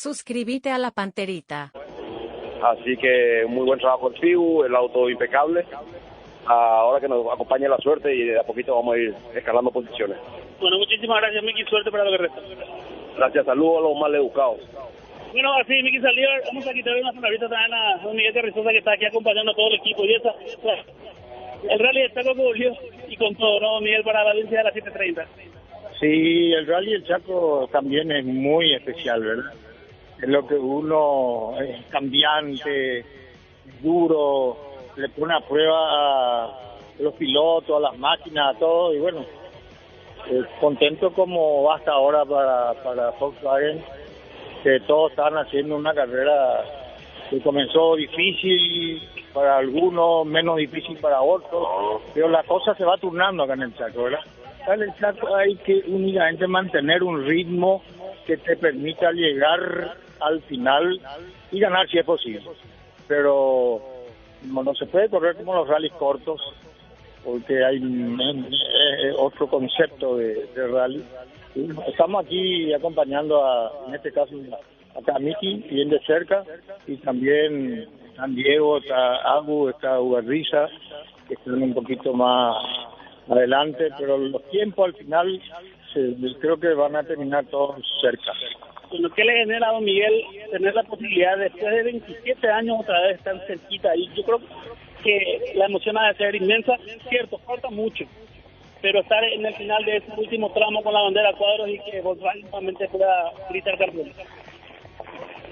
Suscríbete a La Panterita. Así que muy buen trabajo el FIU, el auto impecable. Ahora que nos acompañe la suerte y de a poquito vamos a ir escalando posiciones. Bueno, muchísimas gracias, Miki, suerte para lo que resta. Gracias, saludos a los mal educados. Bueno, así, Miki salió, vamos a quitarle una palabrita también a don Miguel Carrizosa, que está aquí acompañando a todo el equipo. Y el rally del Chaco que volvió y con todo, ¿no, Miguel, para la Valencia de las 7:30? Sí, el rally del Chaco también es muy especial, ¿verdad? Es lo que uno es cambiante, duro, le pone a prueba a los pilotos, a las máquinas, a todo, y bueno, contento como va hasta ahora para Volkswagen, que todos están haciendo una carrera que comenzó difícil para algunos, menos difícil para otros, pero la cosa se va turnando acá en el Chaco, ¿verdad? Acá en el Chaco hay que únicamente mantener un ritmo que te permita llegar al final y ganar si es posible, pero no se puede correr como los rallies cortos, porque hay otro concepto de rally. Estamos aquí acompañando en este caso a Miki, bien de cerca, y también San Diego, está Agu, está Ugarriza, que están un poquito más adelante, pero los tiempos al final creo que van a terminar todos cerca. Bueno, ¿qué le genera a don Miguel tener la posibilidad después de 27 años otra vez estar cerquita? Y yo creo que la emoción ha de ser inmensa. Cierto, falta mucho, pero estar en el final de ese último tramo con la bandera a cuadros y que Volkswagen nuevamente pueda gritar campeón.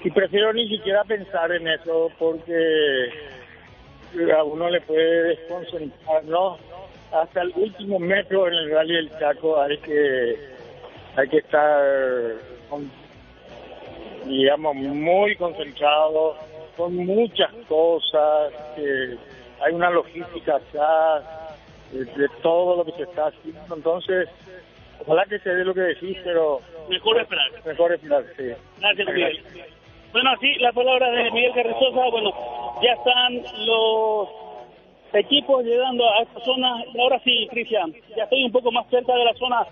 Y prefiero ni siquiera pensar en eso, porque a uno le puede desconcentrar, ¿no? Hasta el último metro en el Rally del Chaco hay que estar digamos, muy concentrado, con muchas cosas, hay una logística acá, de todo lo que se está haciendo, entonces, ojalá que se dé lo que decís, pero... Mejor esperar, sí. Gracias, Miguel. Bueno, así, las palabras de Miguel Carrizosa, bueno, ya están los equipos llegando a esta zona, y ahora sí, Cristian, ya estoy un poco más cerca de la zona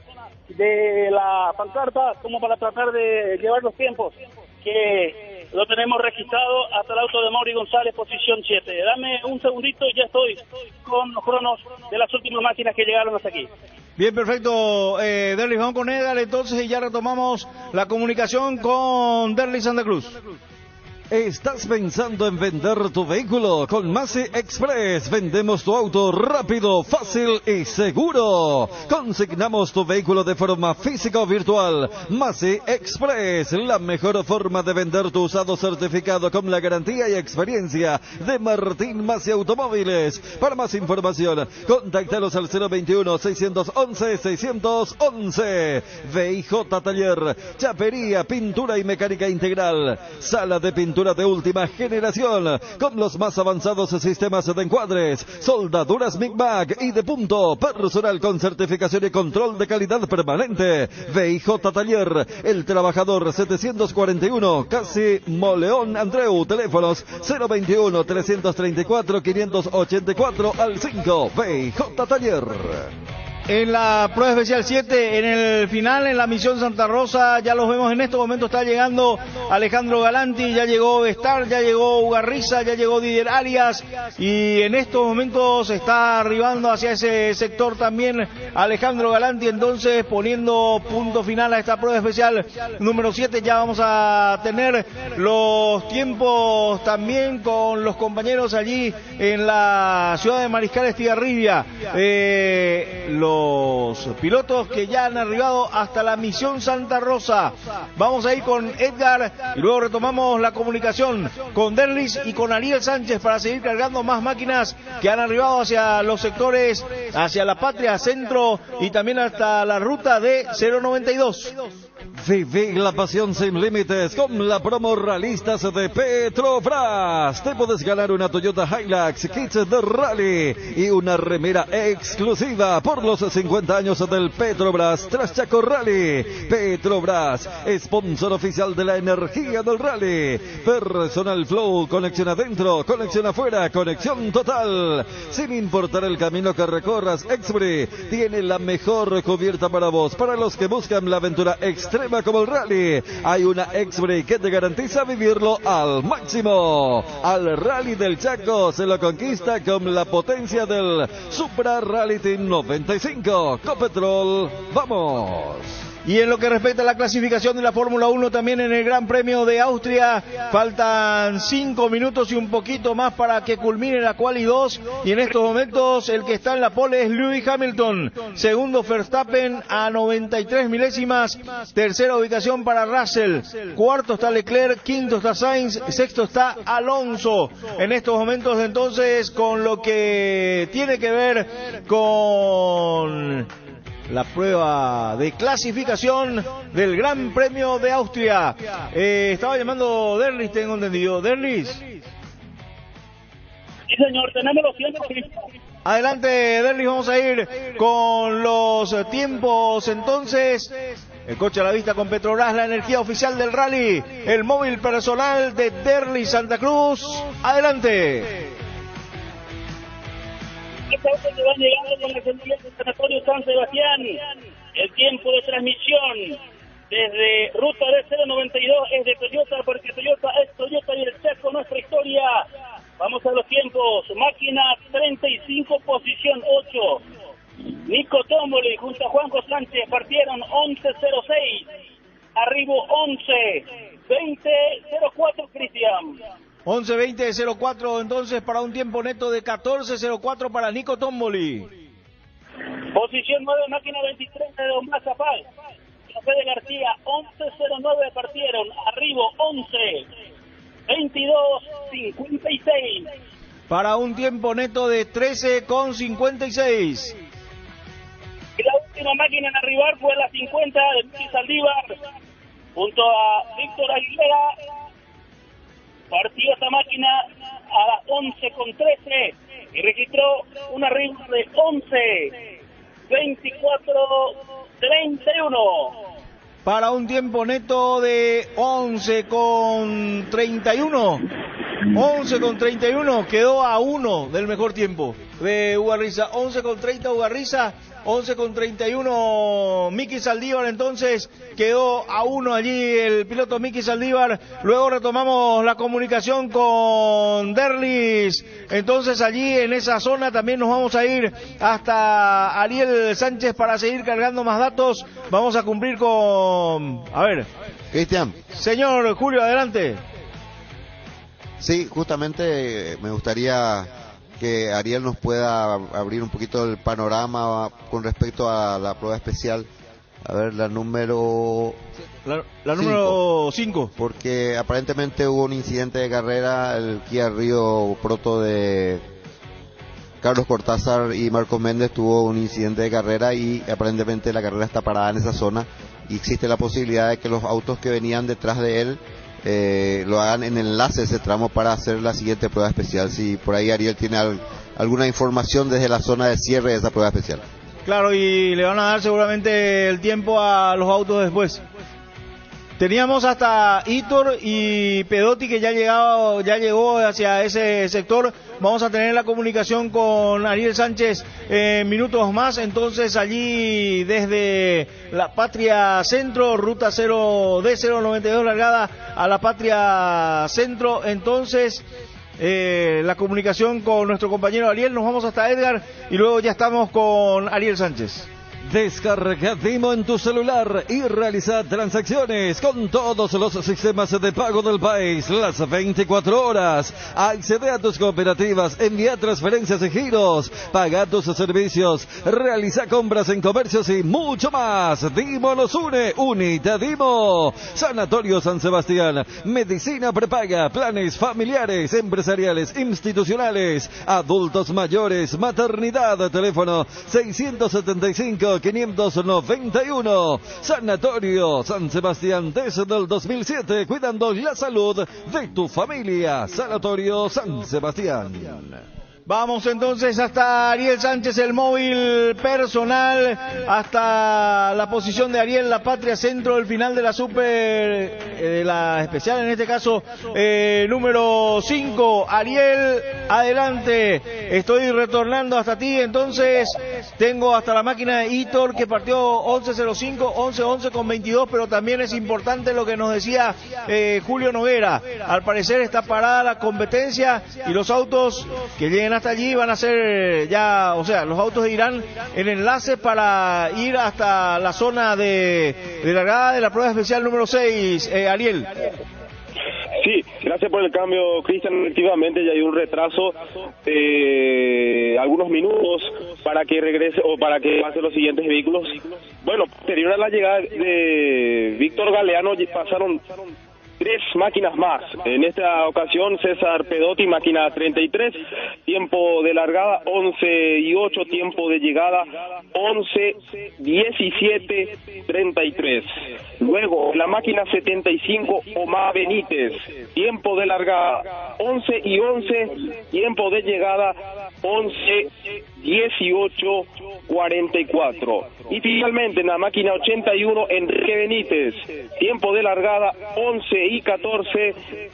de la pancarta, como para tratar de llevar los tiempos, que lo tenemos registrado hasta el auto de Mauri González, posición 7. Dame un segundito y ya estoy con los cronos de las últimas máquinas que llegaron hasta aquí. Bien, perfecto, Derlis, vamos con Edgar entonces y ya retomamos la comunicación con Derlis Santa Cruz. ¿Estás pensando en vender tu vehículo? Con Masi Express vendemos tu auto rápido, fácil y seguro. Consignamos tu vehículo de forma física o virtual. Masi Express, la mejor forma de vender tu usado certificado con la garantía y experiencia de Martín Masi Automóviles. Para más información, contáctalos al 021-611-611. VIJ Taller, chapería, pintura y mecánica integral. Sala de pintura de última generación, con los más avanzados sistemas de encuadres, soldaduras MIG-MAG y de punto, personal con certificación y control de calidad permanente. VIJ Taller, El Trabajador 741, casi Moleón Andreu, teléfonos 021-334-584 al 5, VIJ Taller. En la prueba especial 7, en el final, en la misión Santa Rosa, ya los vemos en este momento, está llegando Alejandro Galanti, ya llegó Bestar, ya llegó Ugarriza, ya llegó Didier Arias, y en estos momentos está arribando hacia ese sector también Alejandro Galanti, entonces poniendo punto final a esta prueba especial número 7, ya vamos a tener los tiempos también con los compañeros allí en la ciudad de Mariscal Estigarribia, los pilotos que ya han arribado hasta la misión Santa Rosa. Vamos a ir con Edgar y luego retomamos la comunicación con Derlis y con Ariel Sánchez para seguir cargando más máquinas que han arribado hacia los sectores, hacia la Patria Centro y también hasta la ruta de 092. Viví la pasión sin límites con la promo Realistas de Petrobras. Te puedes ganar una Toyota Hilux, kits de rally y una remera exclusiva por los 50 años del Petrobras tras Chaco Rally. Petrobras, sponsor oficial de la energía del rally. Personal Flow, conexión adentro, conexión afuera, conexión total. Sin importar el camino que recorras, Express tiene la mejor cubierta para vos, para los que buscan la aventura extrema extrema como el rally. Hay una X-Brake que te garantiza vivirlo al máximo. Al Rally del Chaco se lo conquista con la potencia del Supra Rally Team 95. Copetrol, vamos. Y en lo que respecta a la clasificación de la Fórmula 1, también en el Gran Premio de Austria, faltan 5 minutos y un poquito más para que culmine la Quali 2, y en estos momentos el que está en la pole es Lewis Hamilton, segundo Verstappen a 93 milésimas, tercera ubicación para Russell, cuarto está Leclerc, quinto está Sainz, sexto está Alonso. En estos momentos entonces, con lo que tiene que ver con la prueba de clasificación del Gran Premio de Austria. Estaba llamando Derlis, tengo entendido. Derlis. Sí, señor, tenemos los tiempos. Adelante, Derlis, vamos a ir con los tiempos entonces. El coche a la vista con Petrobras, la energía oficial del rally. El móvil personal de Derlis Santa Cruz. Adelante. Esta auto que van llegando con el centro Sanatorio San Sebastián. El tiempo de transmisión desde ruta D092 es de Toyota, porque Toyota es Toyota y el Chaco nuestra historia. Vamos a los tiempos. Máquina 35, posición 8. Nico Tomboli junto a Juanjo Sánchez partieron 11.06. Arribo 11.20.04, Cristian. 11.20.04 entonces para un tiempo neto de 14.04 para Nico Tomboli. Posición 9, máquina 23 de Don Mazapal. José de García, 11.09 partieron. Arribo 11.22.56. Para un tiempo neto de 13.56. Y la última máquina en arribar fue la 50 de Luis Saldívar junto a Víctor Aguilera. Partió esta máquina a las 11.13 y registró un arribo de 11.24.31. Para un tiempo neto de 11.31. 11.31, quedó a 1 del mejor tiempo de Ugarriza. 11.30 Ugarriza, 11.31 Miki Saldívar, entonces quedó a 1 allí el piloto Miki Saldívar. Luego retomamos la comunicación con Derlis, entonces allí en esa zona también nos vamos a ir hasta Ariel Sánchez para seguir cargando más datos. Vamos a cumplir con... A ver, Cristian. Señor Julio, adelante. Sí, justamente me gustaría que Ariel nos pueda abrir un poquito el panorama con respecto a la prueba especial. A ver, la número... La número 5. Porque aparentemente hubo un incidente de carrera, el Kia Río Proto de Carlos Cortázar y Marco Méndez tuvo un incidente de carrera y aparentemente la carrera está parada en esa zona y existe la posibilidad de que los autos que venían detrás de él lo hagan en enlace ese tramo para hacer la siguiente prueba especial. Si por ahí Ariel tiene alguna información desde la zona de cierre de esa prueba especial. Claro, y le van a dar seguramente el tiempo a los autos después. Teníamos hasta Hitor y Pedotti que ya llegó hacia ese sector. Vamos a tener la comunicación con Ariel Sánchez en minutos más. Entonces allí desde la Patria Centro, ruta 0D092 largada a la Patria Centro. Entonces la comunicación con nuestro compañero Ariel. Nos vamos hasta Edgar y luego ya estamos con Ariel Sánchez. Descarga Dimo en tu celular y realiza transacciones con todos los sistemas de pago del país las 24 horas. Accede a tus cooperativas, envía transferencias y giros, paga tus servicios, realiza compras en comercios y mucho más. Dimo nos une, unite Dimo. Sanatorio San Sebastián, medicina prepaga, planes familiares, empresariales, institucionales, adultos mayores, maternidad, teléfono 675-591. Sanatorio San Sebastián desde el 2007, cuidando la salud de tu familia. Sanatorio San Sebastián. Vamos entonces hasta Ariel Sánchez, el móvil personal, hasta la posición de Ariel La Patria, centro del final de la super, de la especial, en este caso, número 5. Ariel, adelante. Estoy retornando hasta ti, entonces tengo hasta la máquina de Hitor que partió 11.05, 11.11 con 22, pero también es importante lo que nos decía Julio Noguera. Al parecer está parada la competencia y los autos que lleguen hasta allí van a ser ya, o sea, los autos irán en enlace para ir hasta la zona de largada de la prueba especial número 6, Ariel. Sí, gracias por el cambio, Cristian. Efectivamente ya hay un retraso de algunos minutos para que regrese o para que pasen los siguientes vehículos. Bueno, posterior a la llegada de Víctor Galeano pasaron 3 máquinas más. En esta ocasión César Pedotti, máquina 33, tiempo de largada 11:08, tiempo de llegada 11:17:33. Luego la máquina 75, Omar Benítez, tiempo de largada 11:11, tiempo de llegada 11:18:44. Y finalmente en la máquina 81, Enrique Benítez, tiempo de largada 11:14,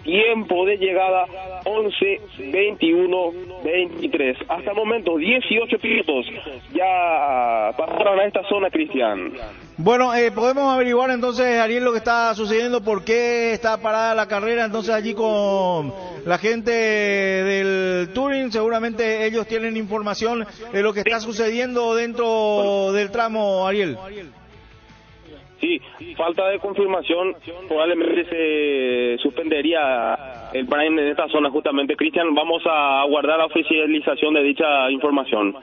tiempo de llegada 11:21:23. Hasta el momento 18 pilotos ya pasaron a esta zona, Cristian. Bueno, podemos averiguar entonces, Ariel, lo que está sucediendo, por qué está parada la carrera entonces allí con la gente del Touring. Seguramente ellos tienen información de lo que está sucediendo dentro del tramo, Ariel. Sí, falta de confirmación, probablemente se suspendería el Prime en esta zona justamente, Cristian. Vamos a guardar la oficialización de dicha información.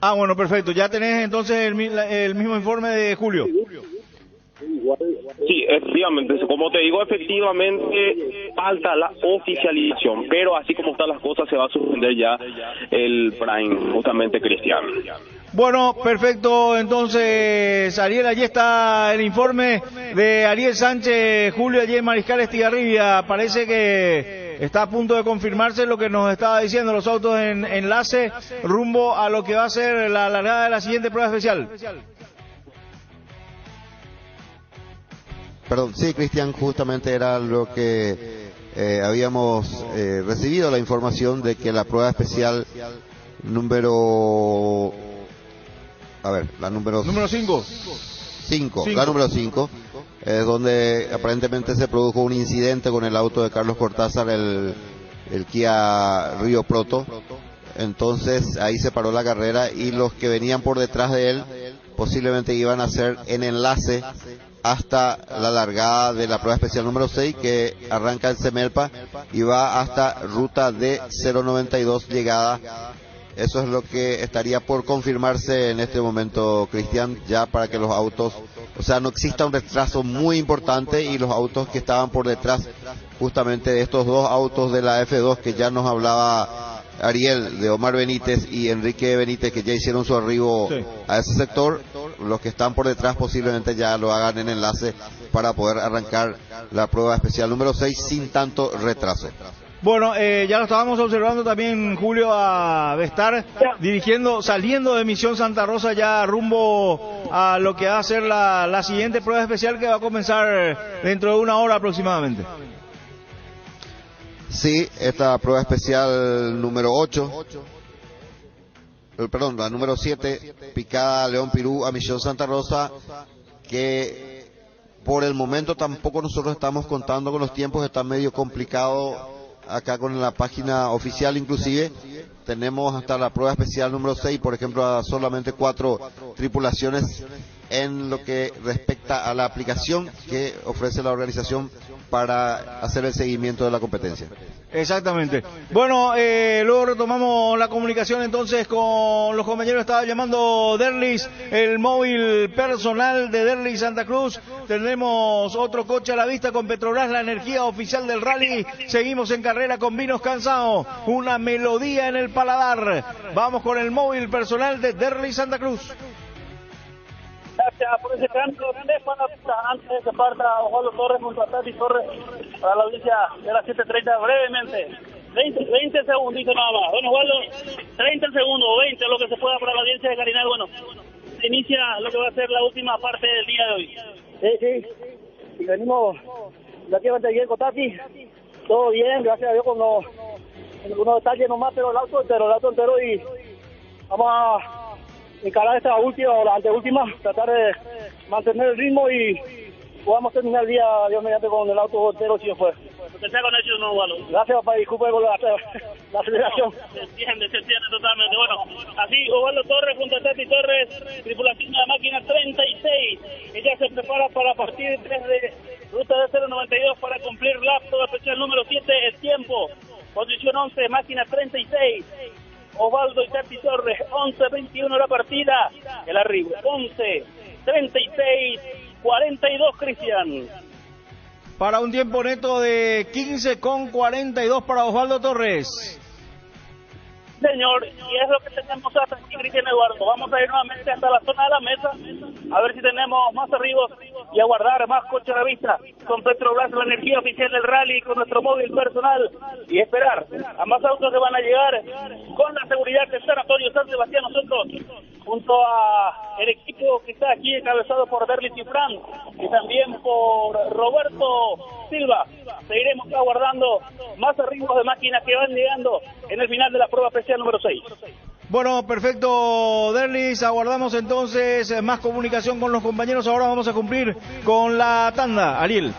Ah, bueno, perfecto. Ya tenés entonces el mismo informe de Julio. Sí, efectivamente, como te digo, efectivamente falta la oficialización, pero así como están las cosas se va a suspender ya el Prime, justamente, Cristian. Bueno, perfecto, entonces Ariel, allí está el informe de Ariel Sánchez, Julio allí en Mariscal Estigarribia. Parece que está a punto de confirmarse lo que nos estaba diciendo, los autos en enlace rumbo a lo que va a ser la largada de la siguiente prueba especial. Perdón, sí, Cristian, justamente era lo que habíamos recibido la información de que la prueba especial número 5. 5, la número 5, donde aparentemente se produjo un incidente con el auto de Carlos Cortázar, el Kia Río Proto. Entonces ahí se paró la carrera y los que venían por detrás de él posiblemente iban a hacer en enlace hasta la largada de la prueba especial número 6, que arranca en Semelpa y va hasta ruta D092 llegada. Eso es lo que estaría por confirmarse en este momento, Cristian, ya para que los autos, o sea, no exista un retraso muy importante y los autos que estaban por detrás justamente de estos dos autos de la F2 que ya nos hablaba Ariel, de Omar Benítez y Enrique Benítez, que ya hicieron su arribo a ese sector, los que están por detrás posiblemente ya lo hagan en enlace para poder arrancar la prueba especial número 6 sin tanto retraso. Bueno, ya lo estábamos observando también, Julio, a Vestar saliendo de Misión Santa Rosa ya rumbo a lo que va a ser la siguiente prueba especial, que va a comenzar dentro de una hora aproximadamente. Sí, esta prueba especial número 8, perdón, la número 7, Picada León Pirú a Misión Santa Rosa, que por el momento tampoco nosotros estamos contando con los tiempos, está medio complicado acá con la página oficial. Inclusive tenemos hasta la prueba especial número 6, por ejemplo, a solamente 4 tripulaciones en lo que respecta a la aplicación que ofrece la organización para hacer el seguimiento de la competencia. Exactamente. Bueno, luego retomamos la comunicación entonces con los compañeros. Estaba llamando Derlis, el móvil personal de Derlis Santa Cruz. Tendremos otro coche a la vista con Petrobras, la energía oficial del rally. Seguimos en carrera con Vinos Cansado, una melodía en el paladar. Vamos con el móvil personal de Derlis Santa Cruz. Gracias por ese cambio. Antes de que parta Osvaldo Torres junto a Tati Torres para la audiencia de las 7:30 brevemente. 20 segunditos nada más. Bueno, Osvaldo, 30 segundos o 20, lo que se pueda para la audiencia de Carinal. Bueno, se inicia lo que va a ser la última parte del día de hoy. Sí. Y venimos de aquí a Montevideo, Cotati. Todo bien, gracias a Dios, con unos detalles nomás, pero el auto entero y vamos a encarar esta última o la anteúltima, tratar de mantener el ritmo y podamos terminar el día, Dios mediante, con el auto entero, si Dios puede. Que sea con ellos, no, Osvaldo. Gracias, papá, disculpe por la aceleración. Se entiende totalmente. Bueno, así Osvaldo Torres junto a Tati Torres, tripulación de la máquina 36. Ella se prepara para partir desde ruta de 092 para cumplir lapso especial número 7, el tiempo. Posición 11, máquina 36. Osvaldo y Tati Torres, 11:21 la partida. El arribo, 11:36, 42, Cristian. Para un tiempo neto de 15:42 para Osvaldo Torres. Señor, y es lo que tenemos hasta aquí, Cristian Eduardo. Vamos a ir nuevamente hasta la zona de la mesa, a ver si tenemos más arribos y aguardar más coches a la vista con Petrobras, la energía oficial del rally, con nuestro móvil personal y esperar a más autos que van a llegar con la seguridad de San Antonio, San Sebastián. Nosotros, junto a el equipo que está aquí encabezado por Derlis Cifrán y también por Roberto Silva, seguiremos aguardando más arribos de máquinas que van llegando en el final de la prueba especial número 6. Bueno, perfecto, Derlis. Aguardamos entonces más comunicación con los compañeros. Ahora vamos a cumplir con la tanda. Ariel.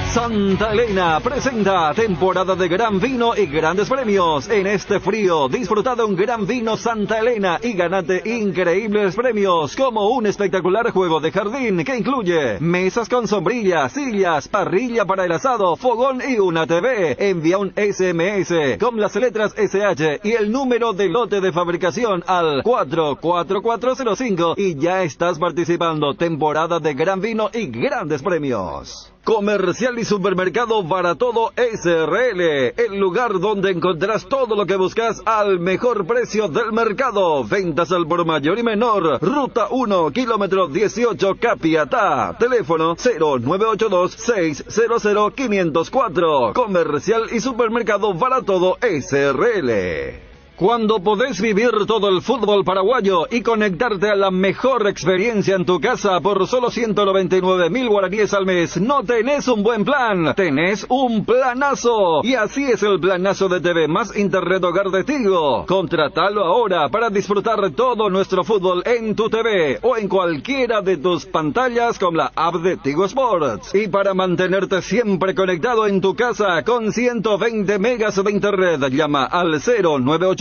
Santa Elena presenta temporada de gran vino y grandes premios. En este frío, disfruta de un gran vino Santa Elena y ganate increíbles premios, como un espectacular juego de jardín que incluye mesas con sombrillas, sillas, parrilla para el asado, fogón y una TV. Envía un SMS con las letras SH y el número de lote de fabricación al 44405 y ya estás participando. Temporada de gran vino y grandes premios. Comercial y Supermercado Baratodo SRL, el lugar donde encontrarás todo lo que buscas al mejor precio del mercado. Ventas al por mayor y menor. Ruta 1, kilómetro 18, Capiatá. Teléfono 0982-600-504. Comercial y Supermercado Baratodo SRL. Cuando podés vivir todo el fútbol paraguayo y conectarte a la mejor experiencia en tu casa por solo 199.000 guaraníes al mes, no tenés un buen plan, tenés un planazo. Y así es el planazo de TV más Internet Hogar de Tigo. Contratalo ahora para disfrutar todo nuestro fútbol en tu TV o en cualquiera de tus pantallas con la app de Tigo Sports. Y para mantenerte siempre conectado en tu casa con 120 megas de internet, llama al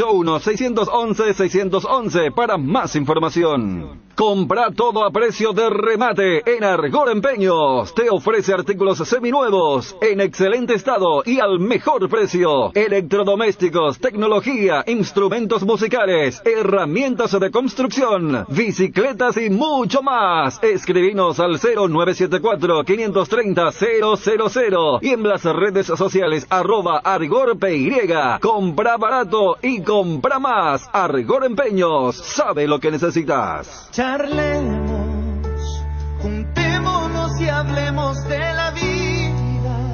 0981-611-611 para más información. Compra todo a precio de remate en Argor Empeños. Te ofrece artículos seminuevos en excelente estado y al mejor precio. Electrodomésticos, tecnología, instrumentos musicales, herramientas de construcción, bicicletas y mucho más. Escribinos al 0974-530-000 y en las redes sociales @ArgorPY. Compra barato y compra más. Argor Empeños, sabe lo que necesitas. Charlemos, juntémonos y hablemos de la vida,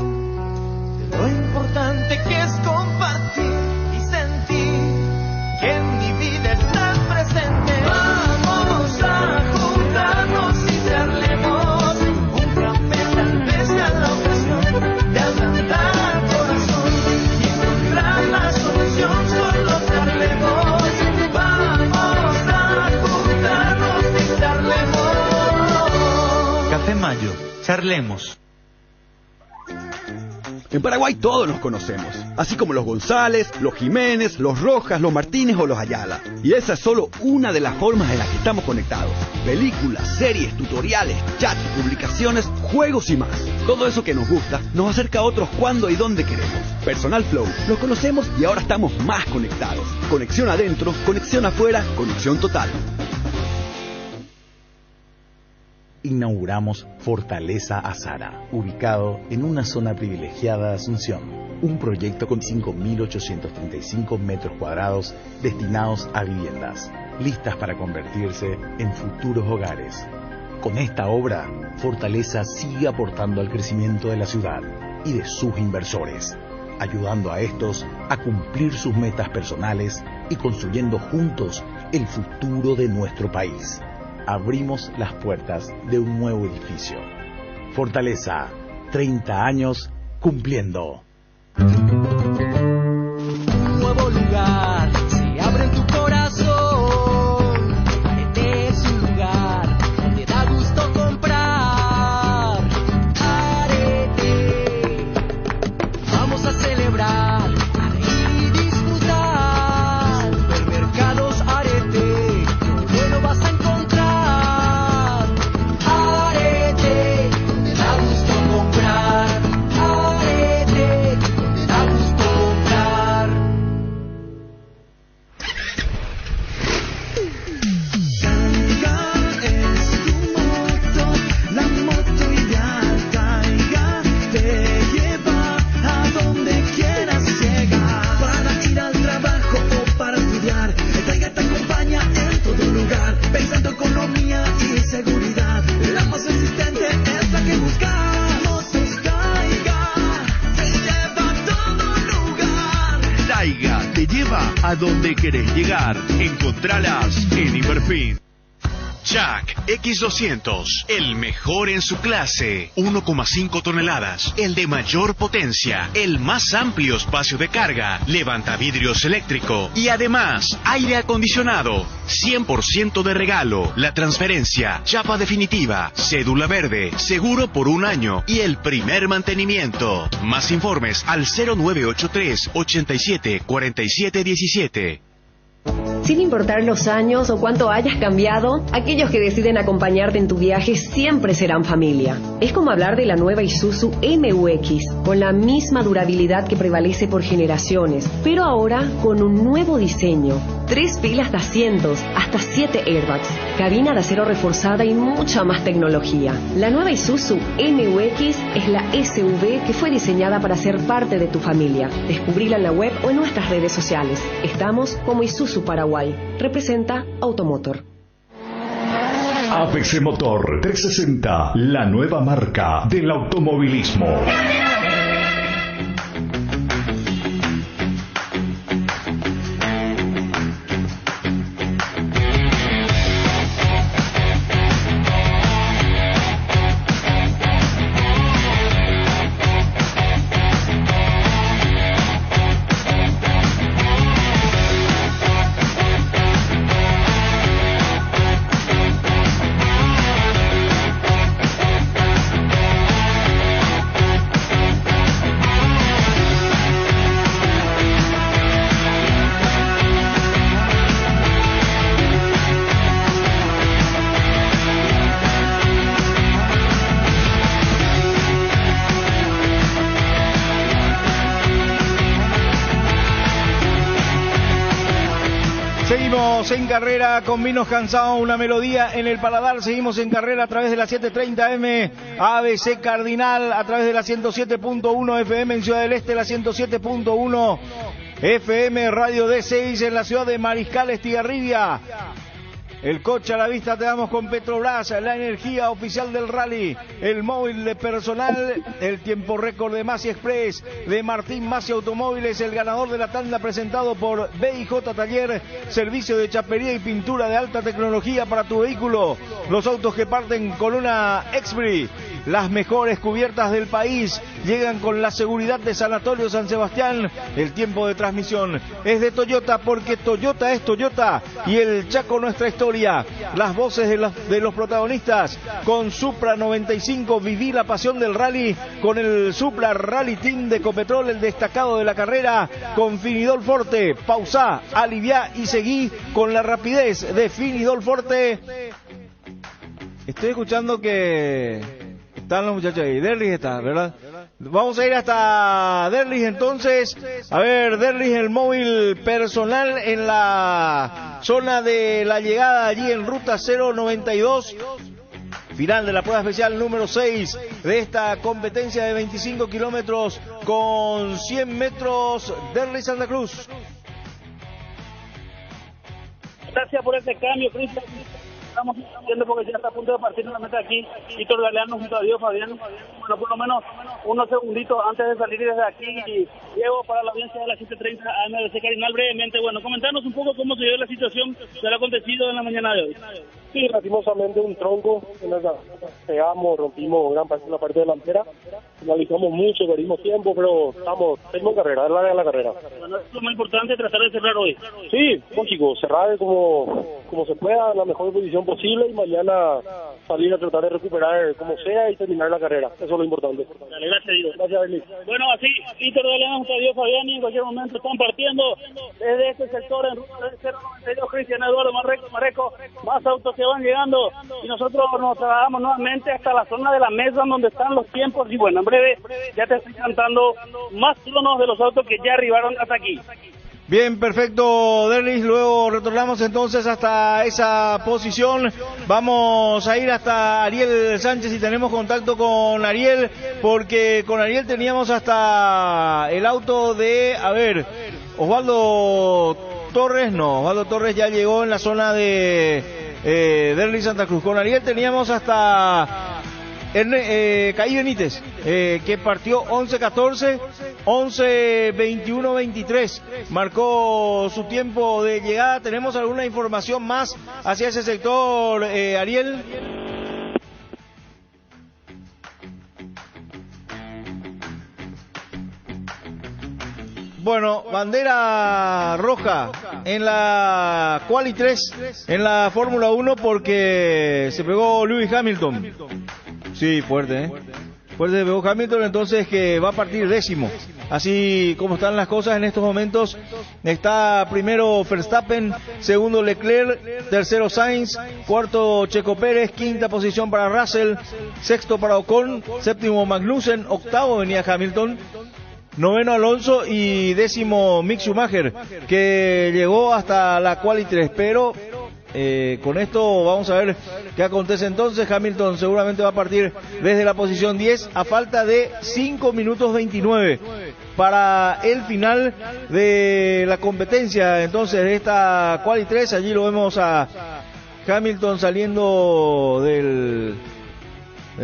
de lo importante que es compartir y sentir que en mi vida estás presente. Vamos a juntarnos y charlemos, un café tal vez sea la ocasión de ablandar corazón y encontrar la solución, solo charlemos. Café Mayo, charlemos. En Paraguay todos nos conocemos, así como los González, los Jiménez, los Rojas, los Martínez o los Ayala. Y esa es solo una de las formas en las que estamos conectados. Películas, series, tutoriales, chats, publicaciones, juegos y más. Todo eso que nos gusta nos acerca a otros cuando y donde queremos. Personal Flow, los conocemos y ahora estamos más conectados. Conexión adentro, conexión afuera, conexión total. Inauguramos Fortaleza Azara, ubicado en una zona privilegiada de Asunción. Un proyecto con 5.835 metros cuadrados destinados a viviendas, listas para convertirse en futuros hogares. Con esta obra, Fortaleza sigue aportando al crecimiento de la ciudad y de sus inversores, ayudando a estos a cumplir sus metas personales y construyendo juntos el futuro de nuestro país. Abrimos las puertas de un nuevo edificio. Fortaleza, 30 años cumpliendo. Un nuevo lugar se abre en tu corazón. Arete es un lugar donde da gusto comprar. Arete, vamos a celebrar y disfrutar. Supermercados Arete, lo bueno vas a encontrar. Arete, donde da gusto comprar. Arete, donde da gusto comprar. Taiga es tu moto, la moto ideal. Taiga te lleva a donde quieras llegar. Para ir al trabajo o para estudiar, el Taiga te acompaña en todo lugar. Pensando economía y seguridad, la más resistente es la que buscas. Motos Taiga te lleva a todo lugar. Taiga te lleva a donde querés llegar. Encontralas en Inverfin. Jack X200, el mejor en su clase, 1,5 toneladas, el de mayor potencia, el más amplio espacio de carga, levantavidrios eléctrico y además aire acondicionado, 100% de regalo, la transferencia, chapa definitiva, cédula verde, seguro por 1 año y el primer mantenimiento. Más informes al 0983 87 47 17. Sin importar los años o cuánto hayas cambiado, aquellos que deciden acompañarte en tu viaje siempre serán familia. Es como hablar de la nueva Isuzu MU-X, con la misma durabilidad que prevalece por generaciones, pero ahora con un nuevo diseño. 3 filas de asientos, hasta 7 airbags, cabina de acero reforzada y mucha más tecnología. La nueva Isuzu MU-X es la SUV que fue diseñada para ser parte de tu familia. Descubrila en la web o en nuestras redes sociales. Estamos como Isuzu Paraguay. Representa Automotor. APC Motor 360, la nueva marca del automovilismo. Seguimos en carrera con Vinos Cansados, una melodía en el paladar. Seguimos en carrera a través de la 730M, ABC Cardinal, a través de la 107.1 FM en Ciudad del Este, la 107.1 FM Radio D6 en la ciudad de Mariscal Estigarribia. El coche a la vista te damos con Petrobras, la energía oficial del rally, el móvil de personal, el tiempo récord de Masi Express, de Martín Masi Automóviles, el ganador de la tanda presentado por BIJ Taller, servicio de chapería y pintura de alta tecnología para tu vehículo, los autos que parten con una Expri, las mejores cubiertas del país, llegan con la seguridad de Sanatorio San Sebastián, el tiempo de transmisión es de Toyota porque Toyota es Toyota y el Chaco nuestra historia. Las voces de los protagonistas con Supra 95, viví la pasión del rally con el Supra Rally Team de Copetrol, el destacado de la carrera con Finidol Forte, pausá, aliviá y seguí con la rapidez de Finidol Forte. Estoy escuchando que están los muchachos ahí, Derlis está, ¿verdad? Vamos a ir hasta Derlis entonces. A ver, Derlis, el móvil personal en la zona de la llegada allí en ruta 092. Final de la prueba especial número 6 de esta competencia de 25 kilómetros con 100 metros. Derlis Santa Cruz. Gracias por este cambio, Cristian. estamos viendo porque ya está a punto de partir nuevamente aquí Víctor Galeano junto a Diego Fabián. Bueno, por lo menos unos segunditos antes de salir desde aquí y llego para la audiencia de las 7:30 a MBC Cardinal. Brevemente, bueno, comentarnos un poco cómo se dio la situación de lo acontecido en la mañana de hoy. Sí, lastimosamente un tronco, pegamos, rompimos gran parte de la parte delantera, finalizamos mucho, perdimos tiempo, pero tenemos carrera, es la de la carrera. Bueno, es lo más importante, tratar de cerrar hoy. Sí, lógico, cerrar como se pueda, en la mejor posición posible y mañana salir a tratar de recuperar como sea y terminar la carrera, eso es lo importante. Dale, gracias, Diego. Gracias, Berlín. Bueno, así, Víctor Galeano junto a Diego Fabián y en cualquier momento están partiendo desde este sector en ruta del 092, Cristian Eduardo Mareco, más autos que van llegando y nosotros nos trasladamos nuevamente hasta la zona de la mesa donde están los tiempos y bueno, en breve ya te estoy cantando más cronos de los autos que ya arribaron hasta aquí. Bien, perfecto, Derlis. Luego retornamos entonces hasta esa posición. Vamos a ir hasta Ariel Sánchez y tenemos contacto con Ariel, porque con Ariel teníamos hasta el auto de, Osvaldo Torres ya llegó en la zona de Derlis Santa Cruz. Con Ariel teníamos hasta Caí Benítez, que partió 11:14, 11:21:23, marcó su tiempo de llegada. ¿Tenemos alguna información más hacia ese sector, Ariel? Bueno, bandera roja en la Quali 3, en la Fórmula 1, porque se pegó Lewis Hamilton. Sí, fuerte, Fuerte se pegó Hamilton, entonces que va a partir 10º. Así como están las cosas en estos momentos, está primero Verstappen, segundo Leclerc, tercero Sainz, cuarto Checo Pérez, quinta posición para Russell, sexto para Ocon, séptimo Magnussen, octavo venía Hamilton, noveno Alonso y 10º Mick Schumacher, que llegó hasta la Quali 3, pero con esto vamos a ver qué acontece entonces. Hamilton seguramente va a partir desde la posición 10 a falta de 5 minutos 29 para el final de la competencia entonces de esta Quali 3. Allí lo vemos a Hamilton saliendo del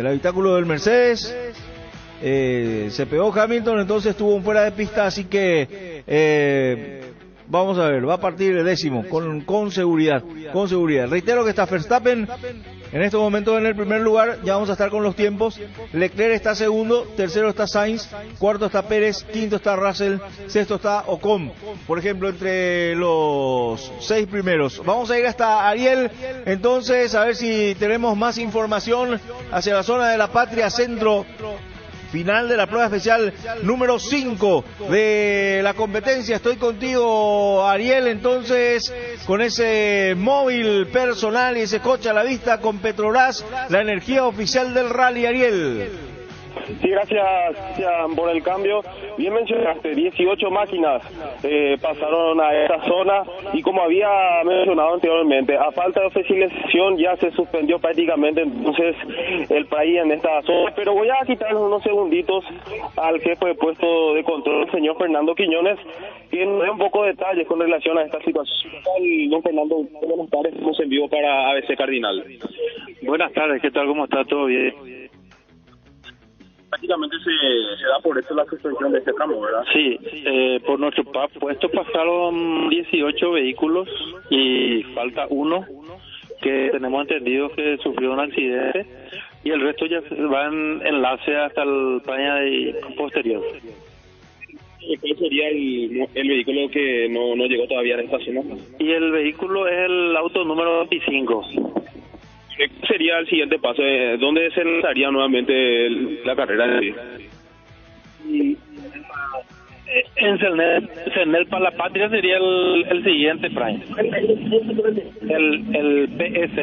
habitáculo del Mercedes. Se pegó Hamilton, entonces estuvo un fuera de pista, así que vamos a ver, va a partir el 10º con seguridad. Reitero que está Verstappen en estos momentos en el primer lugar, ya vamos a estar con los tiempos. Leclerc está segundo, tercero está Sainz, cuarto está Pérez, quinto está Russell, sexto está Ocon, por ejemplo, entre los 6 primeros. Vamos a ir hasta Ariel, entonces, a ver si tenemos más información hacia la zona de la Patria Centro. Final de la prueba especial número 5 de la competencia. Estoy contigo, Ariel, entonces, con ese móvil personal y ese coche a la vista con Petrobras, la energía oficial del rally, Ariel. Sí, gracias por el cambio. Bien mencionaste, 18 máquinas pasaron a esta zona y como había mencionado anteriormente, a falta de oficialización ya se suspendió prácticamente entonces el país en esta zona. Pero voy a quitar unos segunditos al jefe de puesto de control, el señor Fernando Quiñones, que nos dé un poco de detalles con relación a esta situación. Don Fernando, buenas tardes, estamos en vivo para ABC Cardinal. Buenas tardes, ¿qué tal? ¿Cómo está? ¿Todo bien? Prácticamente se da por eso la suspensión de este tramo, ¿verdad? Sí, por nuestro puesto pasaron 18 vehículos y falta uno que tenemos entendido que sufrió un accidente y el resto ya va en enlace hasta el Paña posterior. ¿Cuál sería el vehículo que no llegó todavía a esta zona? Y el vehículo es el auto número 25. ¿Qué sería el siguiente paso? ¿Dónde se lanzaría nuevamente la carrera? En Cernel para la Patria sería el siguiente, Brian. El PS.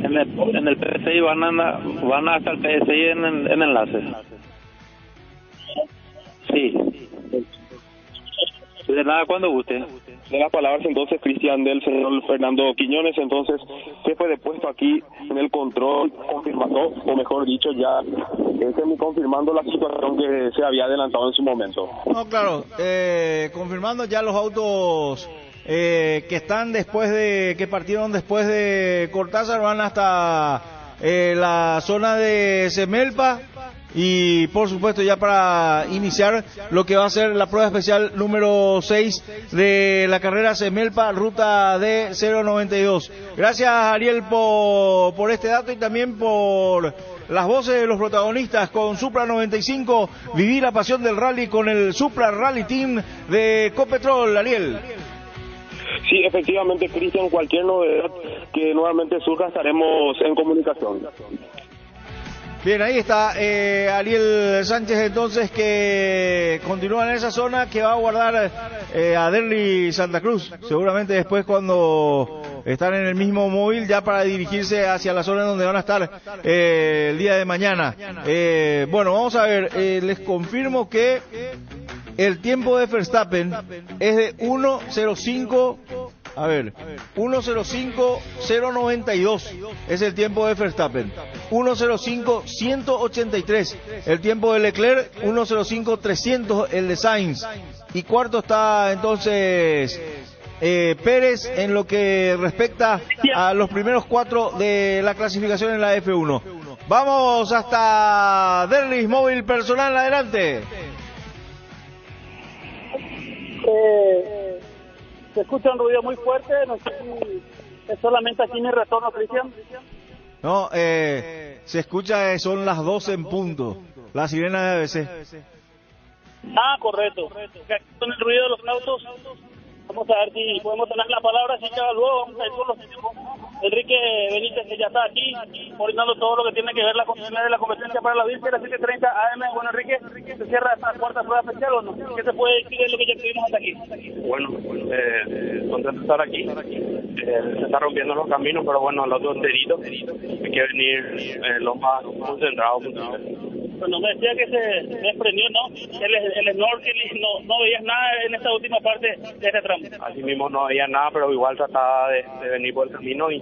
En el PSI van hasta el PSI en enlace. Sí. De nada, cuando guste. De las palabras entonces, Cristian, del señor Fernando Quiñones, entonces, jefe de puesto aquí en el control, confirmando, o mejor dicho, ya confirmando la situación que se había adelantado en su momento. No, claro, confirmando ya los autos que están que partieron después de Cortázar, van hasta la zona de Semelpa. Y por supuesto ya para iniciar lo que va a ser la prueba especial número 6 de la carrera Semelpa, ruta D092. Gracias, Ariel, por este dato y también por las voces de los protagonistas con Supra 95. Viví la pasión del rally con el Supra Rally Team de Copetrol, Ariel. Sí, efectivamente, Cristian, cualquier novedad que nuevamente surja estaremos en comunicación. Bien, ahí está Ariel Sánchez, entonces, que continúa en esa zona, que va a guardar a Derly Santa Cruz, seguramente después cuando están en el mismo móvil, ya para dirigirse hacia la zona donde van a estar el día de mañana. Bueno, vamos a ver, les confirmo que el tiempo de Verstappen es de 1:05.092 es el tiempo de Verstappen. 1:05.183 el tiempo de Leclerc. 1:05.300 el de Sainz. Y cuarto está entonces Pérez en lo que respecta a los primeros 4 de la clasificación en la F1. Vamos hasta Derlis Móvil Personal, adelante. Se escucha un ruido muy fuerte, no sé si es solamente aquí mi retorno, Cristian. No, se escucha, son las 12 en punto, la sirena de ABC. Ah, correcto. Con el ruido de los autos, vamos a ver si podemos tener la palabra, si ya luego vamos a ir con los equipos. Enrique Benítez, que ya está aquí, coordinando todo lo que tiene que ver la continuidad de la competencia para la audiencia de las 7:30 AM. Bueno, Enrique, ¿se cierra esta cuarta prueba especial o no? ¿Qué se puede decir de lo que ya tuvimos hasta aquí? Bueno, contento de estar aquí. Se está rompiendo los caminos, pero bueno, el auto enterito. Hay que venir lo más concentrado posible. Bueno, me decía que se desprendió, ¿no? El snorkel, no veías nada en esta última parte de este tramo. Así mismo no veía nada, pero igual trataba de venir por el camino y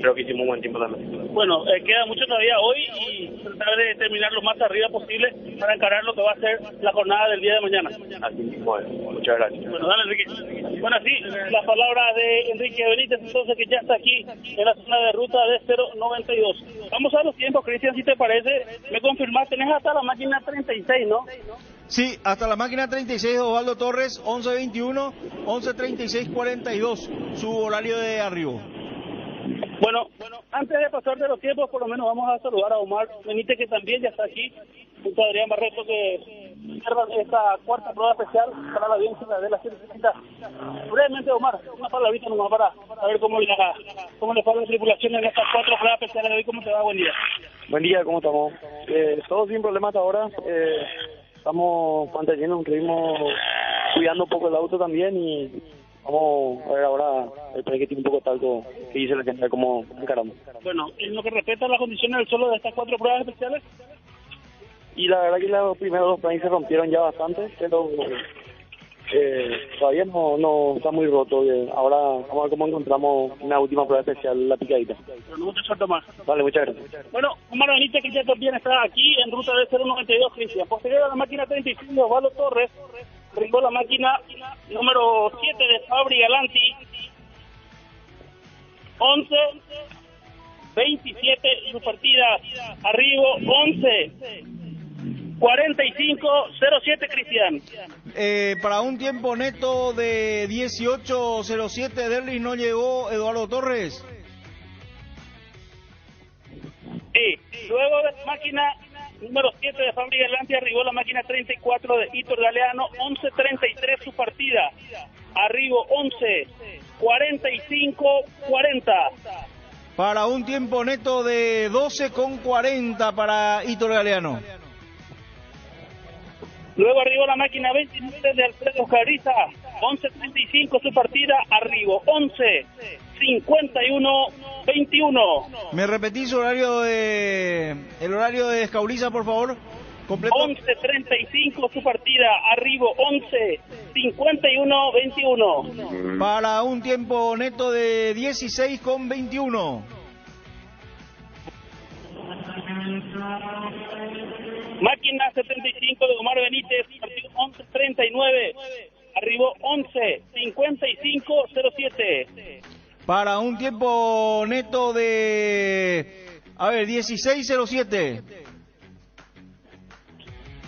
creo que hicimos un buen tiempo también. Bueno, queda mucho todavía hoy y tratar de terminar lo más arriba posible para encarar lo que va a ser la jornada del día de mañana. Así mismo es. Muchas gracias. Bueno, dale, Enrique. Bueno, sí, la palabra de Enrique Benítez, entonces, que ya está aquí en la zona de ruta de 092. Vamos a los tiempos, Cristian, si te parece. Me confirmas, tenés hasta la máquina 36, ¿no? Sí, hasta la máquina 36 de Osvaldo Torres, 11:21, 11:36:42, su horario de arribo. Bueno, antes de pasar de los tiempos, por lo menos vamos a saludar a Omar Benítez, que también ya está aquí, junto a Adrián Barreto, que observan esta cuarta prueba especial para la audiencia de la 7:30. Brevemente, Omar, una palabrita nomás para ver cómo le fue a la tripulación en estas 4 pruebas especiales de hoy. ¿Cómo te va? Buen día. Buen día, ¿cómo estamos? Todo sin problemas hasta ahora. Estamos manteniendo un ritmo, cuidando un poco el auto también y vamos a ver ahora el que tiene un poco talco que dice la gente, cómo encaramos. Bueno, en lo que respecta a las condiciones del suelo de estas 4 pruebas especiales. Y la verdad que los primeros 2 planes se rompieron ya bastante, pero todavía no está muy roto. Ahora vamos a ver cómo encontramos una última prueba especial, la picadita. Pero no te suelto más. Vale, muchas gracias. Bueno, Omar Benítez, que ya también está aquí en ruta de 092, Cristian. Posterior a la máquina 35, Osvaldo Torres brincó la máquina número 7 de Fabri Galanti, 11:27 su partida, arribo 11:45:07, Cristian. Para un tiempo neto de 18:07, Derlis, no llegó Eduardo Torres. Sí, luego de la máquina número 7 de Fabri Galanti arribó la máquina 34 de Hitor Galeano, 11:33 su partida, arribo 11:45:40. Para un tiempo neto de 12:40 para Hitor Galeano. Luego arribó la máquina 29 de Alfredo Cabriza, 11:35 su partida, arribo 11:51:21. ¿Me repetís el horario de Escauriza, por favor? Completo. 11:35 su partida, arribo 11:51:21. Para un tiempo neto de 16:21. Máquina 75 de Omar Benítez, partido 11:39. arribó 11:55:07. Para un tiempo neto de, 16:07.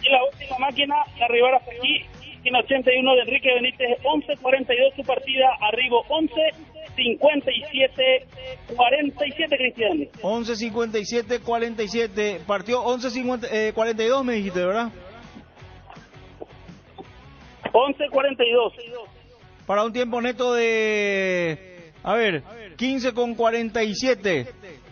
Y la última máquina, la arribar hasta aquí, en 81 de Enrique Benítez, 11:42 su partida, arribó 11:57:47, Cristian. 11:57:47, partió 11:42 me dijiste, ¿verdad? 11:42. Para un tiempo neto de, 15:47.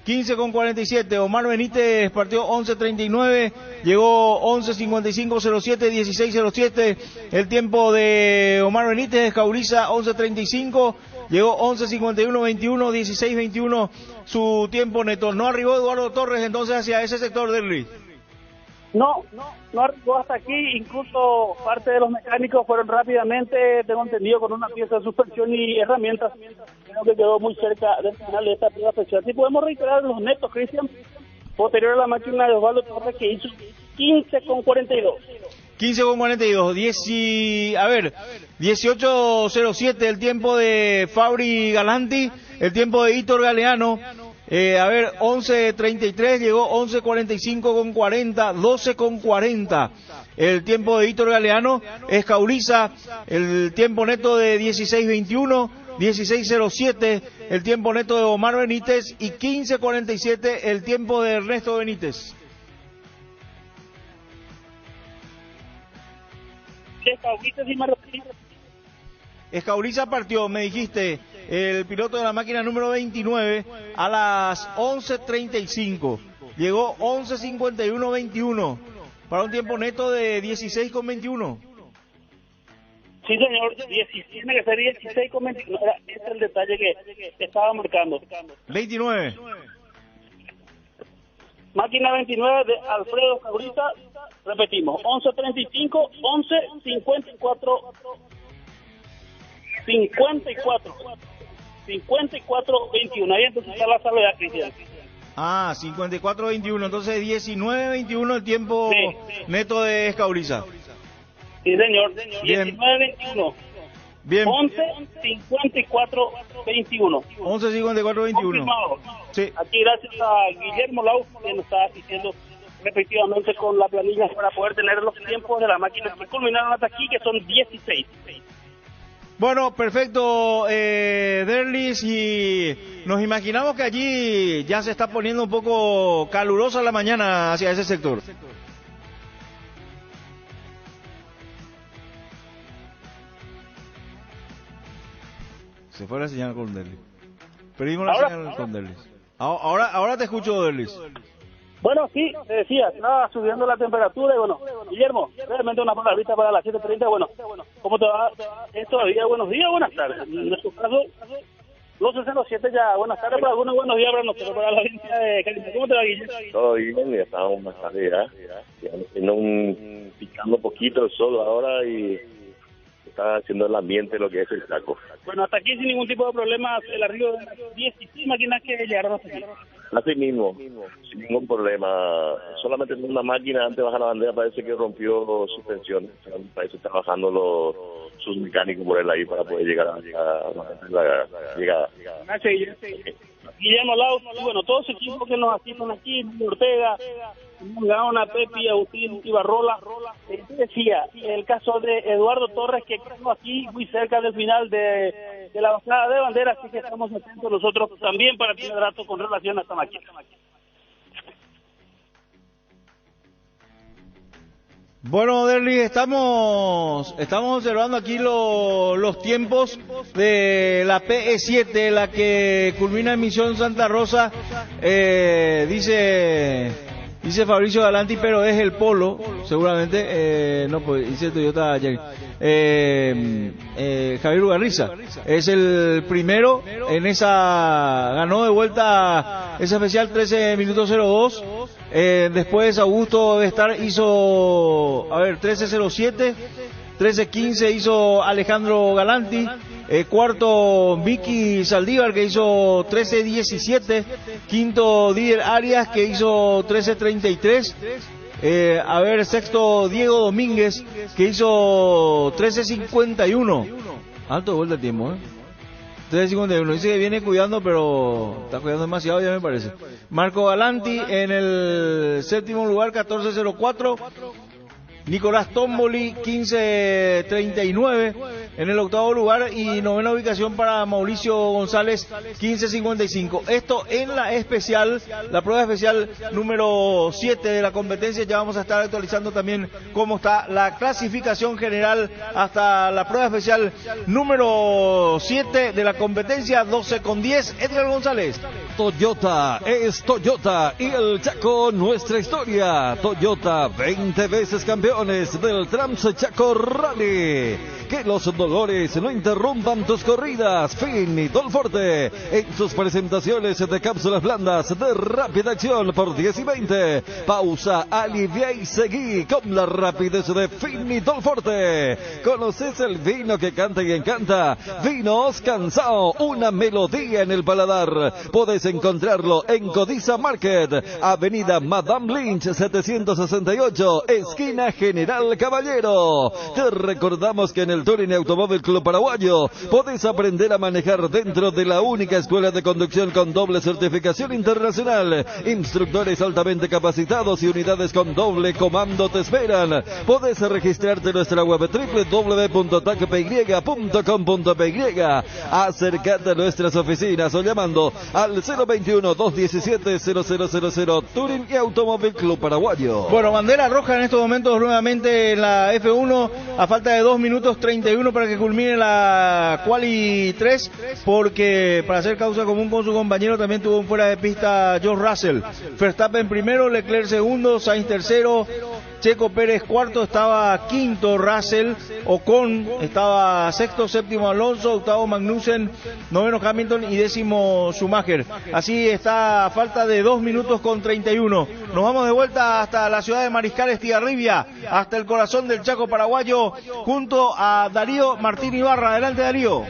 15:47, Omar Benítez partió 11:39, llegó 11:55:07, 16:07, el tiempo de Omar Benítez. Cauriza 11:35, llegó 11:51:21, 16:21 su tiempo neto. No arribó Eduardo Torres entonces hacia ese sector del Luis. No arribó hasta aquí, incluso parte de los mecánicos fueron rápidamente, tengo entendido, con una pieza de suspensión y herramientas. Creo que quedó muy cerca del final de esta prueba especial. Si podemos reiterar los netos, Cristian, posterior a la máquina de Osvaldo Torres, que hizo 15:42. 15:42, 18:07 el tiempo de Fabri Galanti, el tiempo de Hitor Galeano. 11:33, llegó 11:45:40, 12:40. El tiempo de Hitor Galeano. Cauriza, el tiempo neto de 16:21, 16:07, el tiempo neto de Omar Benítez, y 15:47 el tiempo de Ernesto Benítez. Cauriza partió, me dijiste, el piloto de la máquina número 29, a las 11:35. Llegó 11:51:21 para un tiempo neto de 16:21. Sí, señor, tiene que ser 16:21. Ese es el detalle que estaba marcando. 29. Máquina 29 de Alfredo Cauriza, repetimos, 11:35, 11:54. 54-21, ahí entonces está la salvedad, Cristian. 54-21, entonces 19-21 el tiempo neto de Cauriza. Sí, señor, 19-21. Bien. 11-54-21. 11-54-21. Sí. Aquí gracias a Guillermo Lau, que nos está asistiendo repetitivamente con la planilla para poder tener los tiempos de la máquina que culminaron hasta aquí, que son 16. Bueno, perfecto, Derlis, y nos imaginamos que allí ya se está poniendo un poco calurosa la mañana hacia ese sector. Se fue la señal con Derlis. Perdimos la señal con Derlis. Ahora te escucho, Derlis. Bueno, sí, te decía, estaba subiendo la temperatura y bueno, Guillermo, realmente una palabrita para las 7:30, bueno, ¿cómo te va? Todavía buenos días, buenas tardes. En nuestro caso, los 07 ya, buenas tardes para algunos, buenos días para nosotros, para la audiencia de Cali. ¿Cómo te va, Guillermo? Todo bien, ya estábamos más tarde ya picando un poquito el sol ahora y está haciendo el ambiente lo que es el saco. Bueno, hasta aquí sin ningún tipo de problemas, el arribo de las 16 máquinas que llegaron hasta aquí. Así mismo, sin ningún problema. Solamente en una máquina, antes de bajar la bandera, parece que rompió suspensión. Parece que está bajando sus mecánicos por él ahí para poder llegar a la llegada. Gracias, Guillermo Lau, bueno, todos los equipos que nos asisten aquí, Ortega, Gaona, Pepi, Agustín, Ibarrola. Decía, el caso de Eduardo Torres, que quedó aquí muy cerca del final de la bajada de bandera, así que estamos atentos nosotros también para tener datos con relación a esta máquina. Bueno, Derlis, estamos observando aquí los tiempos de la PE7, la que culmina en Misión Santa Rosa. Dice Fabricio Galanti, pero es el Polo, seguramente. No, pues dice Toyota Javier Ugarriza es el primero en esa, ganó de vuelta esa especial 13 minutos 02. Después Augusto Vestar hizo 13:07, 13:15 hizo Alejandro Galanti, cuarto Vicky Saldívar, que hizo 13:17, quinto Didier Arias, que hizo 13:33, A ver, sexto Diego Domínguez, que hizo 13.51. Alto gol de tiempo, 13.51. Dice que viene cuidando, pero está cuidando demasiado, ya me parece. Marco Galanti en el séptimo lugar, 14.04. Nicolás Tomboli, 15.39 en el octavo lugar, y novena ubicación para Mauricio González, 15.55. Esto en la especial, la prueba especial número 7 de la competencia. Ya vamos a estar actualizando también cómo está la clasificación general hasta la prueba especial número 7 de la competencia, 12:10. Edgar González. Toyota es Toyota y el Chaco nuestra historia. Toyota, 20 veces campeones del Trans Chaco Rally. Que los dolores no interrumpan tus corridas. Fini Dolforte en sus presentaciones de cápsulas blandas de rápida acción por 10 y 20. Pausa, alivia y seguí con la rapidez de Fini Dolforte. ¿Conoces el vino que canta y encanta? Vinos Cansao, una melodía en el paladar. Podés encontrarlo en Codiza Market, Avenida Madame Lynch 768, esquina General Caballero. Te recordamos que en el Touring Automóvil Club Paraguayo podés aprender a manejar dentro de la única escuela de conducción con doble certificación internacional. Instructores altamente capacitados y unidades con doble comando te esperan. Podés registrarte en nuestra web www.tacpy.com.py. Acércate a nuestras oficinas o llamando al 021-217-0000. Touring y Automóvil Club Paraguayo. Bueno, bandera roja en estos momentos nuevamente en la F1 a falta de 2 minutos 31 para que culmine la Quali 3, porque para hacer causa común con su compañero también tuvo un fuera de pista George Russell. Verstappen primero, Leclerc segundo, Sainz tercero, Checo Pérez cuarto, estaba quinto Russell, Ocon estaba sexto, séptimo Alonso, octavo Magnussen, noveno Hamilton y décimo Schumacher. Así está a falta de 2 minutos con 31. Nos vamos de vuelta hasta la ciudad de Mariscal Estigarribia, hasta el corazón del Chaco paraguayo, junto a Darío Martín Ibarra. Adelante, Darío.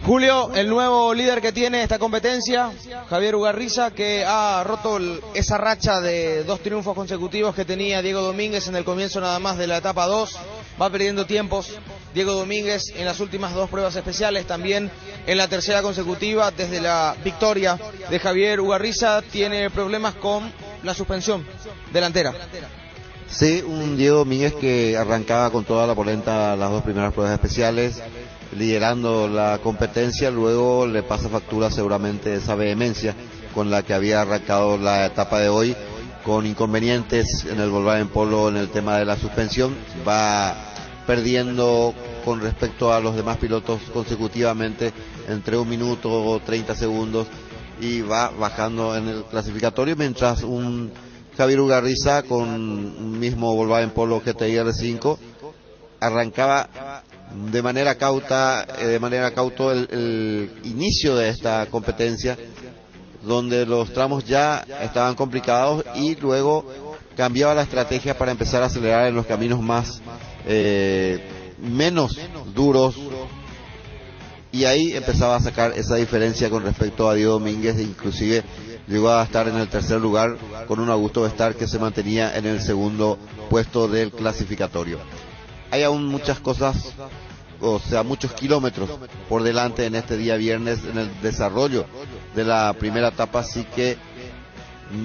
Julio, el nuevo líder que tiene esta competencia, Javier Ugarriza, que ha roto esa racha de 2 triunfos consecutivos que tenía Diego Domínguez en el comienzo nada más de la etapa 2. Va perdiendo tiempos Diego Domínguez en las últimas 2 pruebas especiales, también en la tercera consecutiva. Desde la victoria de Javier Ugarriza tiene problemas con la suspensión delantera. Sí, un Diego Domínguez que arrancaba con toda la polenta las 2 primeras pruebas especiales, liderando la competencia. Luego le pasa factura seguramente esa vehemencia con la que había arrancado la etapa de hoy, con inconvenientes en el Volkswagen Polo en el tema de la suspensión. Va perdiendo con respecto a los demás pilotos consecutivamente entre 1 minuto o 30 segundos y va bajando en el clasificatorio, mientras un Javier Ugarriza con un mismo Volkswagen Polo GTI R5 arrancaba de manera cauto el inicio de esta competencia, donde los tramos ya estaban complicados y luego cambiaba la estrategia para empezar a acelerar en los caminos menos duros, y ahí empezaba a sacar esa diferencia con respecto a Diego Domínguez. Inclusive llegó a estar en el tercer lugar con un Augusto Vestar que se mantenía en el segundo puesto del clasificatorio. Hay aún muchas cosas, o sea, muchos kilómetros por delante en este día viernes en el desarrollo de la primera etapa, así que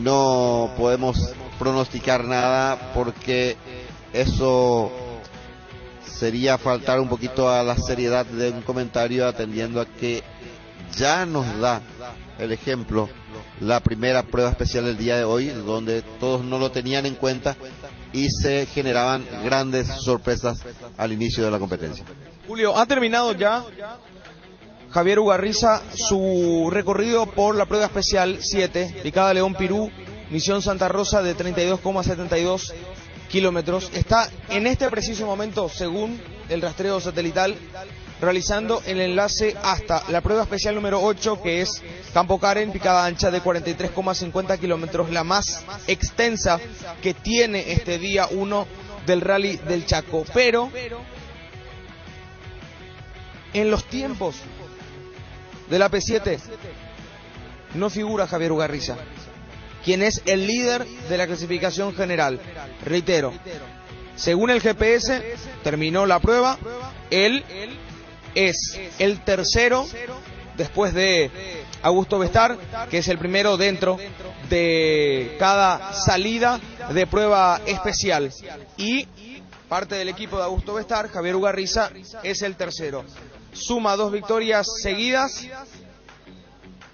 no podemos pronosticar nada, porque eso sería faltar un poquito a la seriedad de un comentario, atendiendo a que ya nos da el ejemplo la primera prueba especial del día de hoy, donde todos no lo tenían en cuenta y se generaban grandes sorpresas al inicio de la competencia. Julio, ha terminado ya Javier Ugarriza su recorrido por la prueba especial 7, Picada León Pirú, Misión Santa Rosa, de 32,72 kilómetros. Está en este preciso momento, según el rastreo satelital, realizando el enlace hasta la prueba especial número 8, que es Campo Karen, picada ancha de 43,50 kilómetros, la más extensa que tiene este día 1 del Rally del Chaco. Pero en los tiempos de la P7 no figura Javier Ugarriza, quien es el líder de la clasificación general. Reitero, según el GPS, terminó la prueba, él es el tercero después de Augusto Bestar, que es el primero dentro de cada salida de prueba especial. Y parte del equipo de Augusto Bestar, Javier Ugarriza, es el tercero. Suma 2 victorias seguidas,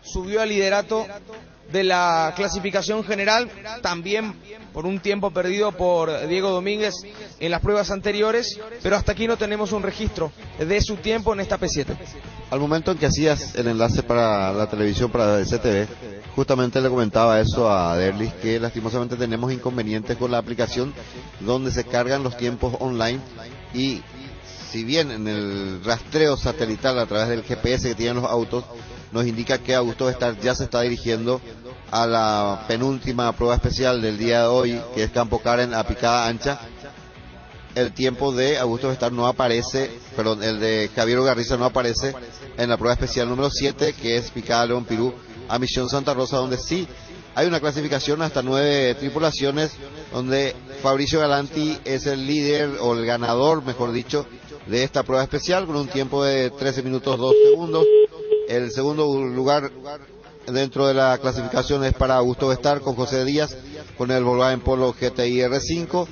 subió al liderato de la clasificación general, también por un tiempo perdido por Diego Domínguez en las pruebas anteriores, pero hasta aquí no tenemos un registro de su tiempo en esta P7. Al momento en que hacías el enlace para la televisión, para el CTV, justamente le comentaba eso a Derlis, que lastimosamente tenemos inconvenientes con la aplicación donde se cargan los tiempos online, y si bien en el rastreo satelital a través del GPS que tienen los autos nos indica que Augusto Bestar ya se está dirigiendo a la penúltima prueba especial del día de hoy, que es Campo Karen a picada ancha, el tiempo de Augusto Bestar no aparece, perdón, el de Javier Ugarriza no aparece en la prueba especial número 7, que es picada León Pirú a Misión Santa Rosa, donde sí hay una clasificación hasta 9 tripulaciones, donde Fabricio Galanti es el líder, o el ganador, mejor dicho, de esta prueba especial, con un tiempo de 13 minutos 2 segundos. El segundo lugar dentro de la clasificación es para Augusto Bestar, con José Díaz, con el Volkswagen Polo GTI R5,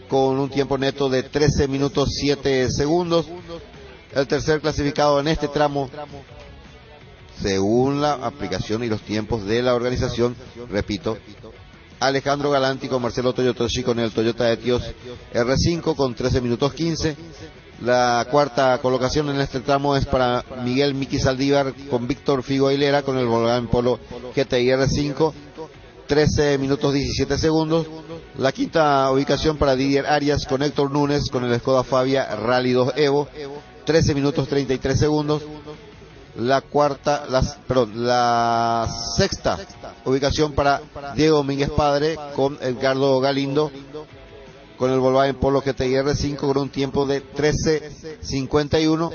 con un tiempo neto de 13 minutos 7 segundos. El tercer clasificado en este tramo, según la aplicación y los tiempos de la organización, repito, Alejandro Galanti con Marcelo Toyotoshi con el Toyota Etios R5 con 13 minutos 15. La cuarta colocación en este tramo es para Miguel Miki Saldívar con Víctor Figo Aguilera con el Volkswagen Polo GTI R5, 13 minutos 17 segundos. La quinta ubicación para Didier Arias con Héctor Núñez con el Skoda Fabia Rally 2 Evo, 13 minutos 33 segundos. La sexta ubicación para Diego Domínguez Padre con Edgardo Galindo con el Volkswagen Polo GTI R5 con un tiempo de 13:51.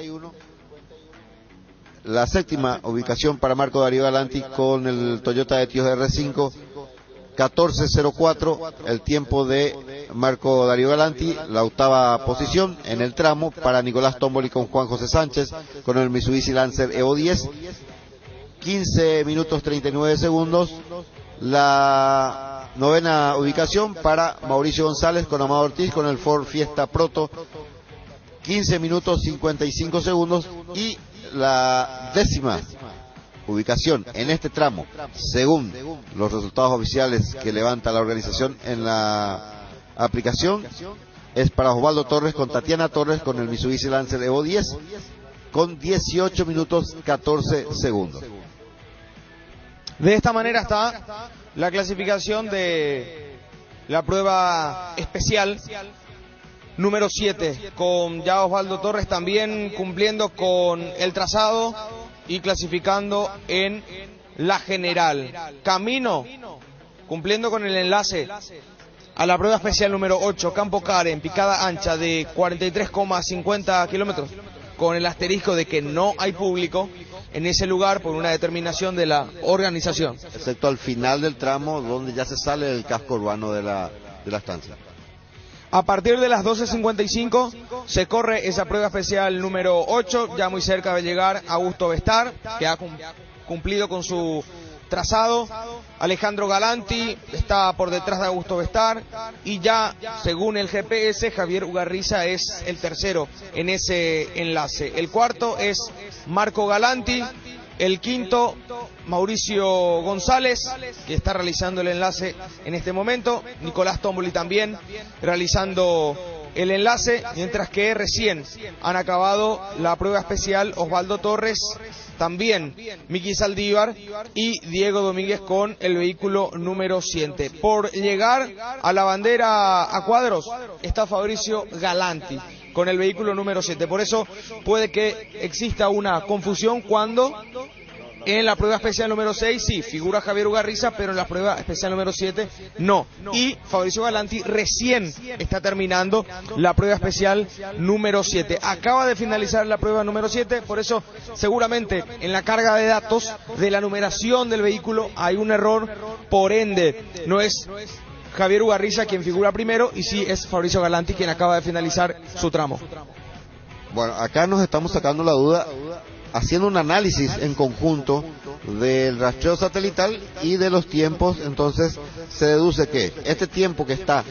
La séptima ubicación para Marco Darío Galanti con el Toyota Etios R5, 14:04 el tiempo de Marco Darío Galanti. La octava posición en el tramo para Nicolás Tomboli con Juan José Sánchez con el Mitsubishi Lancer Evo 10, 15 minutos 39 segundos. La novena ubicación para Mauricio González con Amado Ortiz con el Ford Fiesta Proto, 15 minutos 55 segundos. Y la décima ubicación en este tramo, según los resultados oficiales que levanta la organización en la aplicación, es para Osvaldo Torres con Tatiana Torres con el Mitsubishi Lancer Evo 10 con 18 minutos 14 segundos. De esta manera está la clasificación de la prueba especial número 7, con ya Osvaldo Torres también cumpliendo con el trazado y clasificando en la general. Camino, cumpliendo con el enlace a la prueba especial número 8, Campo Karen, picada ancha de 43,50 kilómetros, con el asterisco de que no hay público en ese lugar por una determinación de la organización. Excepto al final del tramo, donde ya se sale del casco urbano de la estancia. A partir de las 12:55 se corre esa prueba especial número 8, ya muy cerca de llegar Augusto Bestar, que ha cumplido con su trazado. Alejandro Galanti está por detrás de Augusto Bestar, y ya según el GPS Javier Ugarriza es el tercero en ese enlace. El cuarto es Marco Galanti, el quinto Mauricio González, que está realizando el enlace en este momento, Nicolás Tomboli también realizando el enlace, mientras que recién han acabado la prueba especial Osvaldo Torres, también Miki Saldívar y Diego Domínguez con el vehículo número 7. Por llegar a la bandera a cuadros está Fabricio Galanti con el vehículo número 7. Por eso puede que exista una confusión cuando En la prueba especial número 6, sí, figura Javier Ugarriza, pero en la prueba especial número 7, no. Y Fabricio Galanti recién está terminando la prueba especial número 7. Acaba de finalizar la prueba número 7, por eso seguramente en la carga de datos de la numeración del vehículo hay un error, por ende, no es Javier Ugarriza quien figura primero, y sí es Fabricio Galanti quien acaba de finalizar su tramo. Bueno, acá nos estamos sacando la duda haciendo un análisis en conjunto del rastreo satelital y de los tiempos. Entonces se deduce que este tiempo que está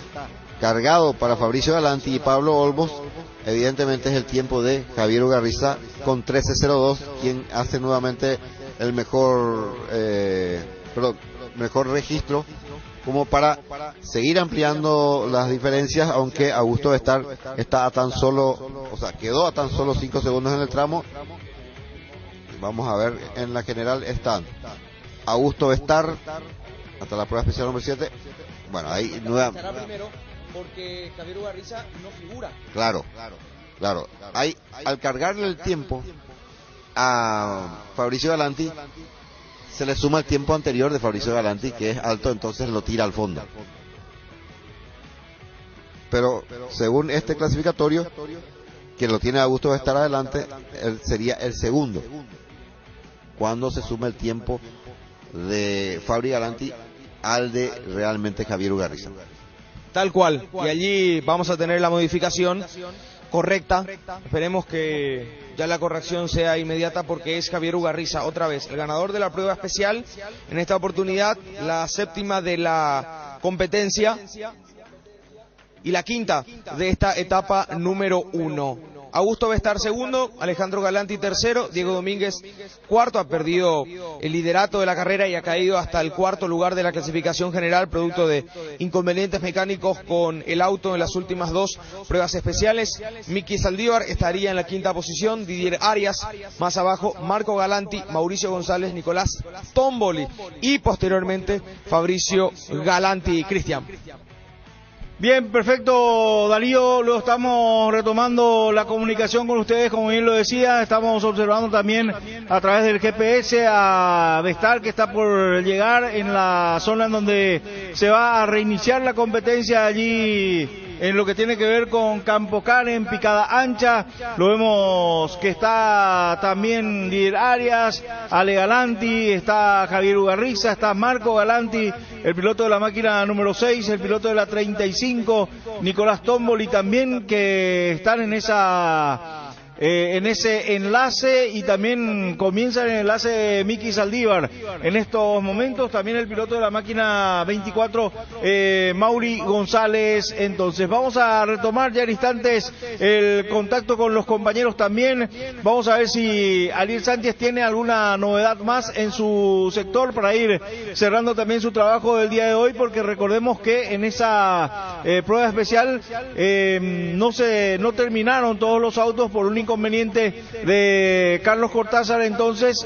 cargado para Fabricio Galanti y Pablo Olmos evidentemente es el tiempo de Javier Ugarriza con 13.02, quien hace nuevamente el mejor registro como para seguir ampliando las diferencias, aunque Augusto Bestar está a tan solo, quedó a tan solo 5 segundos en el tramo. Vamos a ver, en la general están Augusto Bestar hasta la prueba especial número 7. Bueno, ahí nueva. Primero porque Javier Ugarriza no figura. Claro. Ahí, al cargarle el tiempo a Fabricio Galanti, se le suma el tiempo anterior de Fabricio Galanti, que es alto, entonces lo tira al fondo. Pero según este clasificatorio, que lo tiene Augusto Bestar adelante, él sería el segundo cuando se suma el tiempo de Fabri Galanti al de realmente Javier Ugarriza. Tal cual, y allí vamos a tener la modificación correcta. Esperemos que ya la corrección sea inmediata, porque es Javier Ugarriza otra vez el ganador de la prueba especial, en esta oportunidad la séptima de la competencia y la quinta de esta etapa número 1. Augusto Bestar segundo, Alejandro Galanti tercero, Diego Domínguez cuarto, ha perdido el liderato de la carrera y ha caído hasta el cuarto lugar de la clasificación general, producto de inconvenientes mecánicos con el auto en las últimas dos pruebas especiales. Miki Saldívar estaría en la quinta posición, Didier Arias más abajo, Marco Galanti, Mauricio González, Nicolás Tomboli y posteriormente Fabricio Galanti. Cristian. Bien, perfecto, Darío. Luego estamos retomando la comunicación con ustedes, como bien lo decía. Estamos observando también a través del GPS a Bestar, que está por llegar en la zona en donde se va a reiniciar la competencia allí en lo que tiene que ver con Campo Karen, Picada Ancha. Lo vemos que está también Didier Arias, Ale Galanti, está Javier Ugarriza, está Marco Galanti, el piloto de la máquina número 6, el piloto de la 35, Nicolás Tomboli también, que están en ese enlace, y también comienza el enlace Miki Saldívar en estos momentos, también el piloto de la máquina 24, Mauri González. Entonces vamos a retomar ya en instantes el contacto con los compañeros también. Vamos a ver si Ariel Sánchez tiene alguna novedad más en su sector para ir cerrando también su trabajo del día de hoy, porque recordemos que en esa prueba especial no terminaron todos los autos por un inconveniente de Carlos Cortázar. Entonces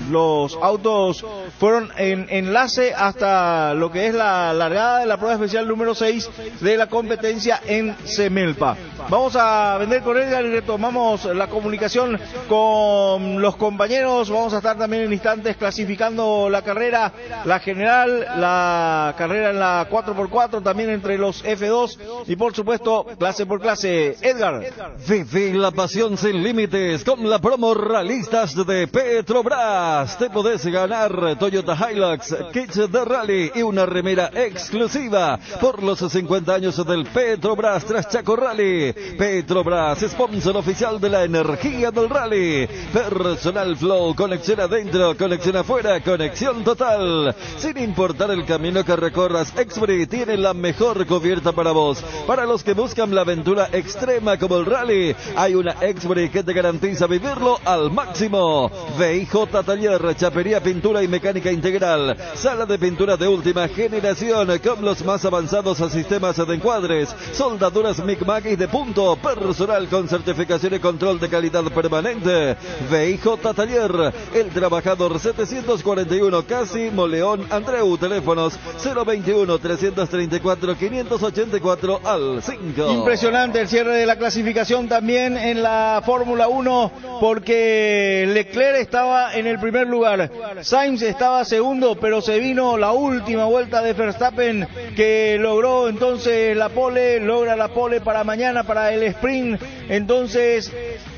los autos fueron en enlace hasta lo que es la largada de la prueba especial número 6 de la competencia en Semelpa. Vamos a vender con Edgar y retomamos la comunicación con los compañeros. Vamos a estar también en instantes clasificando la carrera, la general, la carrera en la 4x4, también entre los F2 y por supuesto clase por clase. Edgar. Vive la pasión sin límites con la promo Realistas de Petrobras. Te podés ganar Toyota Hilux, kits de rally y una remera exclusiva por los 50 años del Petrobras tras Chaco Rally. Petrobras, sponsor oficial de la energía del rally. Personal Flow, conexión adentro, conexión afuera, conexión total. Sin importar el camino que recorras, Exbri tiene la mejor cubierta para vos. Para los que buscan la aventura extrema como el rally, hay una Exbri que te garantiza vivirlo al máximo. VIJ Taller, chapería, pintura y mecánica integral. Sala de pintura de última generación con los más avanzados sistemas de encuadres. Soldaduras Micmac y de punto. Personal con certificación y control de calidad permanente. VIJ Taller, El Trabajador 741, Casi Moleón Andreu. Teléfonos 021-334-584 al 5. Impresionante el cierre de la clasificación también en en la Fórmula 1 porque Leclerc estaba en el primer lugar, Sainz estaba segundo, pero se vino la última vuelta de Verstappen que logró entonces logra la pole para mañana para el sprint. Entonces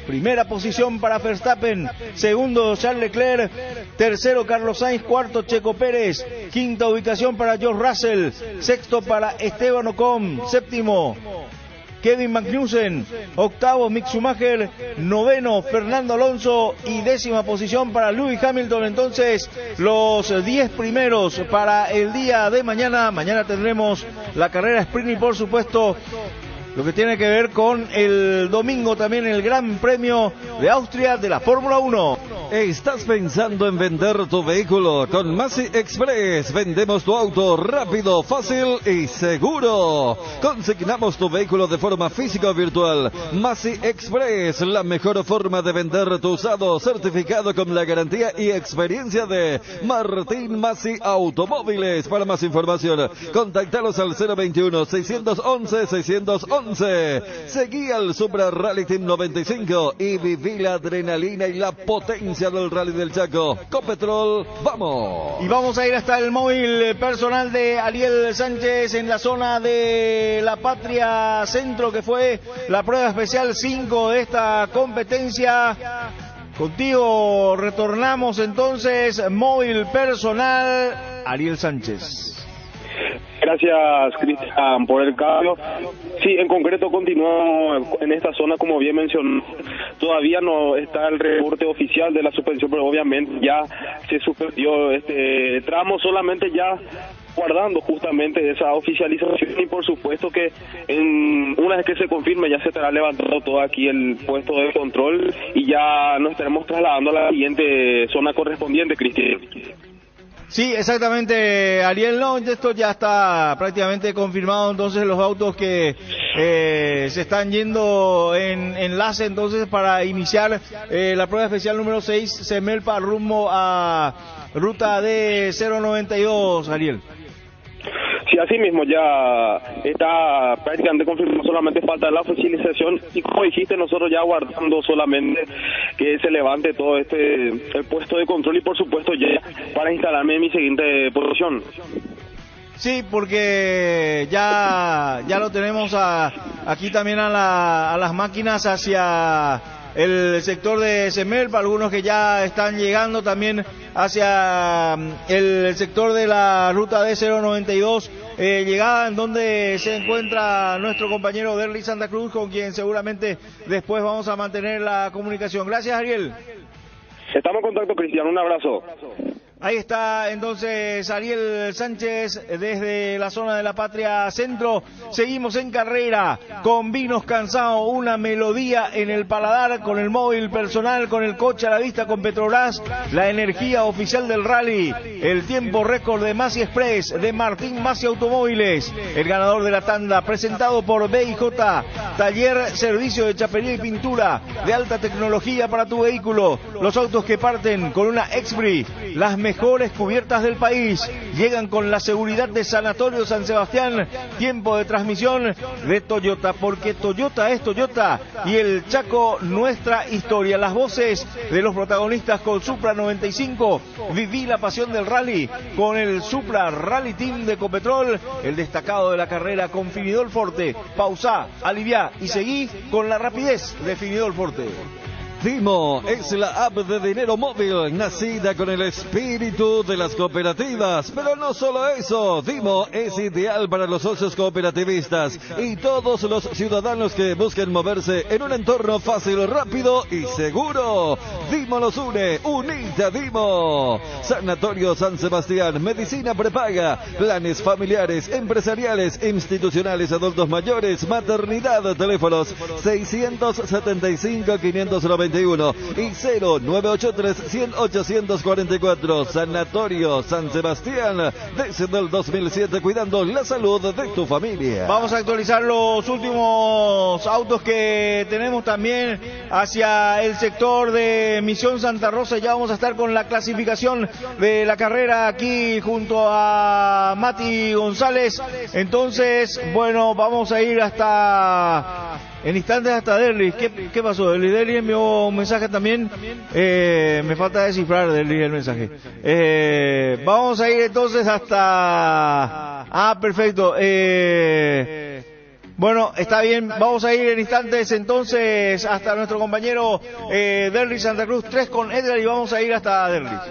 primera posición para Verstappen, segundo Charles Leclerc, tercero Carlos Sainz, cuarto Checo Pérez, quinta ubicación para George Russell, sexto para Esteban Ocon, séptimo Kevin Magnussen, octavo Mick Schumacher, noveno Fernando Alonso y décima posición para Lewis Hamilton. Entonces los 10 primeros para el día de mañana. Mañana tendremos la carrera sprint y por supuesto lo que tiene que ver con el domingo también el Gran Premio de Austria de la Fórmula 1. ¿Estás pensando en vender tu vehículo? Con Masi Express vendemos tu auto rápido, fácil y seguro. Consignamos tu vehículo de forma física o virtual. Masi Express, la mejor forma de vender tu usado, certificado con la garantía y experiencia de Martín Masi Automóviles. Para más información, contáctalos al 021-611-611. Seguí al Supra Rally Team 95 y viví la adrenalina y la potencia del Rally del Chaco. Copetrol, vamos. Y vamos a ir hasta el móvil personal de Ariel Sánchez en la zona de la Patria Centro, que fue la prueba especial 5 de esta competencia. Contigo retornamos entonces, móvil personal, Ariel Sánchez. Gracias, Cristian, por el cambio. Sí, en concreto continúa en esta zona, como bien mencionó. Todavía no está el reporte oficial de la suspensión, pero obviamente ya se suspendió este tramo, solamente ya guardando justamente esa oficialización y por supuesto que una vez que se confirme ya se estará levantando todo aquí el puesto de control y ya nos estaremos trasladando a la siguiente zona correspondiente, Cristian. Sí, exactamente, Ariel, no, esto ya está prácticamente confirmado, entonces los autos que se están yendo en enlace entonces para iniciar la prueba especial número 6, Semelpa rumbo a ruta D092, Ariel. Sí, así mismo ya está prácticamente confirmado, solamente falta la oficialización y como dijiste, nosotros ya aguardando solamente que se levante todo el puesto de control y por supuesto ya para instalarme en mi siguiente posición. Sí, porque ya lo tenemos aquí también a las máquinas hacia el sector de Semelpa, algunos que ya están llegando también hacia el sector de la ruta D092, llegada en donde se encuentra nuestro compañero Derly Santa Cruz, con quien seguramente después vamos a mantener la comunicación. Gracias, Ariel. Estamos en contacto, Cristian, un abrazo. Ahí está entonces Ariel Sánchez desde la zona de la Patria Centro. Seguimos en carrera con Vinos Cansado, una melodía en el paladar, con el móvil personal, con el coche a la vista, con Petrobras, la energía oficial del rally, el tiempo récord de Masi Express, de Martín Masi Automóviles, el ganador de la tanda, presentado por BIJ, taller, servicio de chapería y pintura de alta tecnología para tu vehículo, los autos que parten con una Expri, las mejores cubiertas del país, llegan con la seguridad de Sanatorio San Sebastián, tiempo de transmisión de Toyota, porque Toyota es Toyota y el Chaco nuestra historia. Las voces de los protagonistas con Supra 95, viví la pasión del rally con el Supra Rally Team de Copetrol, el destacado de la carrera con Finidol Forte. Pausa, aliviá y seguí con la rapidez de Finidol Forte. Dimo es la app de dinero móvil nacida con el espíritu de las cooperativas, pero no solo eso, Dimo es ideal para los socios cooperativistas y todos los ciudadanos que busquen moverse en un entorno fácil, rápido y seguro. Dimo los une, unite a Dimo. Sanatorio San Sebastián, medicina prepaga, planes familiares, empresariales, institucionales, adultos mayores, maternidad, teléfonos 675-591 y 0983-100-844. Sanatorio San Sebastián, desde el 2007 cuidando la salud de tu familia. Vamos a actualizar los últimos autos que tenemos también hacia el sector de Misión Santa Rosa. Ya vamos a estar con la clasificación de la carrera aquí junto a Mati González. Entonces, bueno, vamos a ir hasta En instantes hasta Derlis. ¿Qué pasó? Derlis envió un mensaje también. Me falta descifrar Derlis el mensaje. Vamos a ir entonces hasta... perfecto. Bueno, está bien. Vamos a ir en instantes entonces hasta nuestro compañero Derlis Santa Cruz 3 con Edgar y vamos a ir hasta Derlis.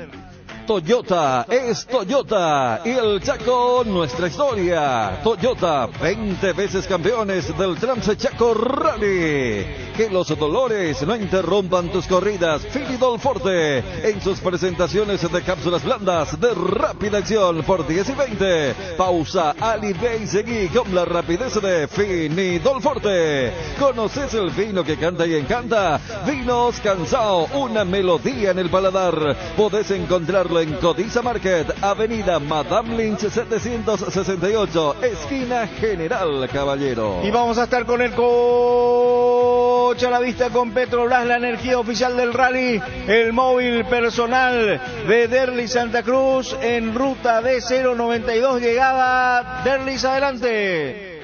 Toyota es Toyota y el Chaco nuestra historia. Toyota, 20 veces campeones del Transchaco Rally. Que los dolores no interrumpan tus corridas. Finidol Forte en sus presentaciones de cápsulas blandas de rápida acción por 10 y 20. Pausa, alivia y seguí con la rapidez de Finidol Forte. ¿Conoces el vino que canta y encanta? Vinos Cansao, una melodía en el paladar. Podés encontrarlo en Codiza Market, Avenida Madame Lynch 768, esquina General Caballero. Y vamos a estar con el coche a la vista con Petrobras, la energía oficial del rally, el móvil personal de Derlis Santa Cruz en ruta D092, llegada Derlis, adelante.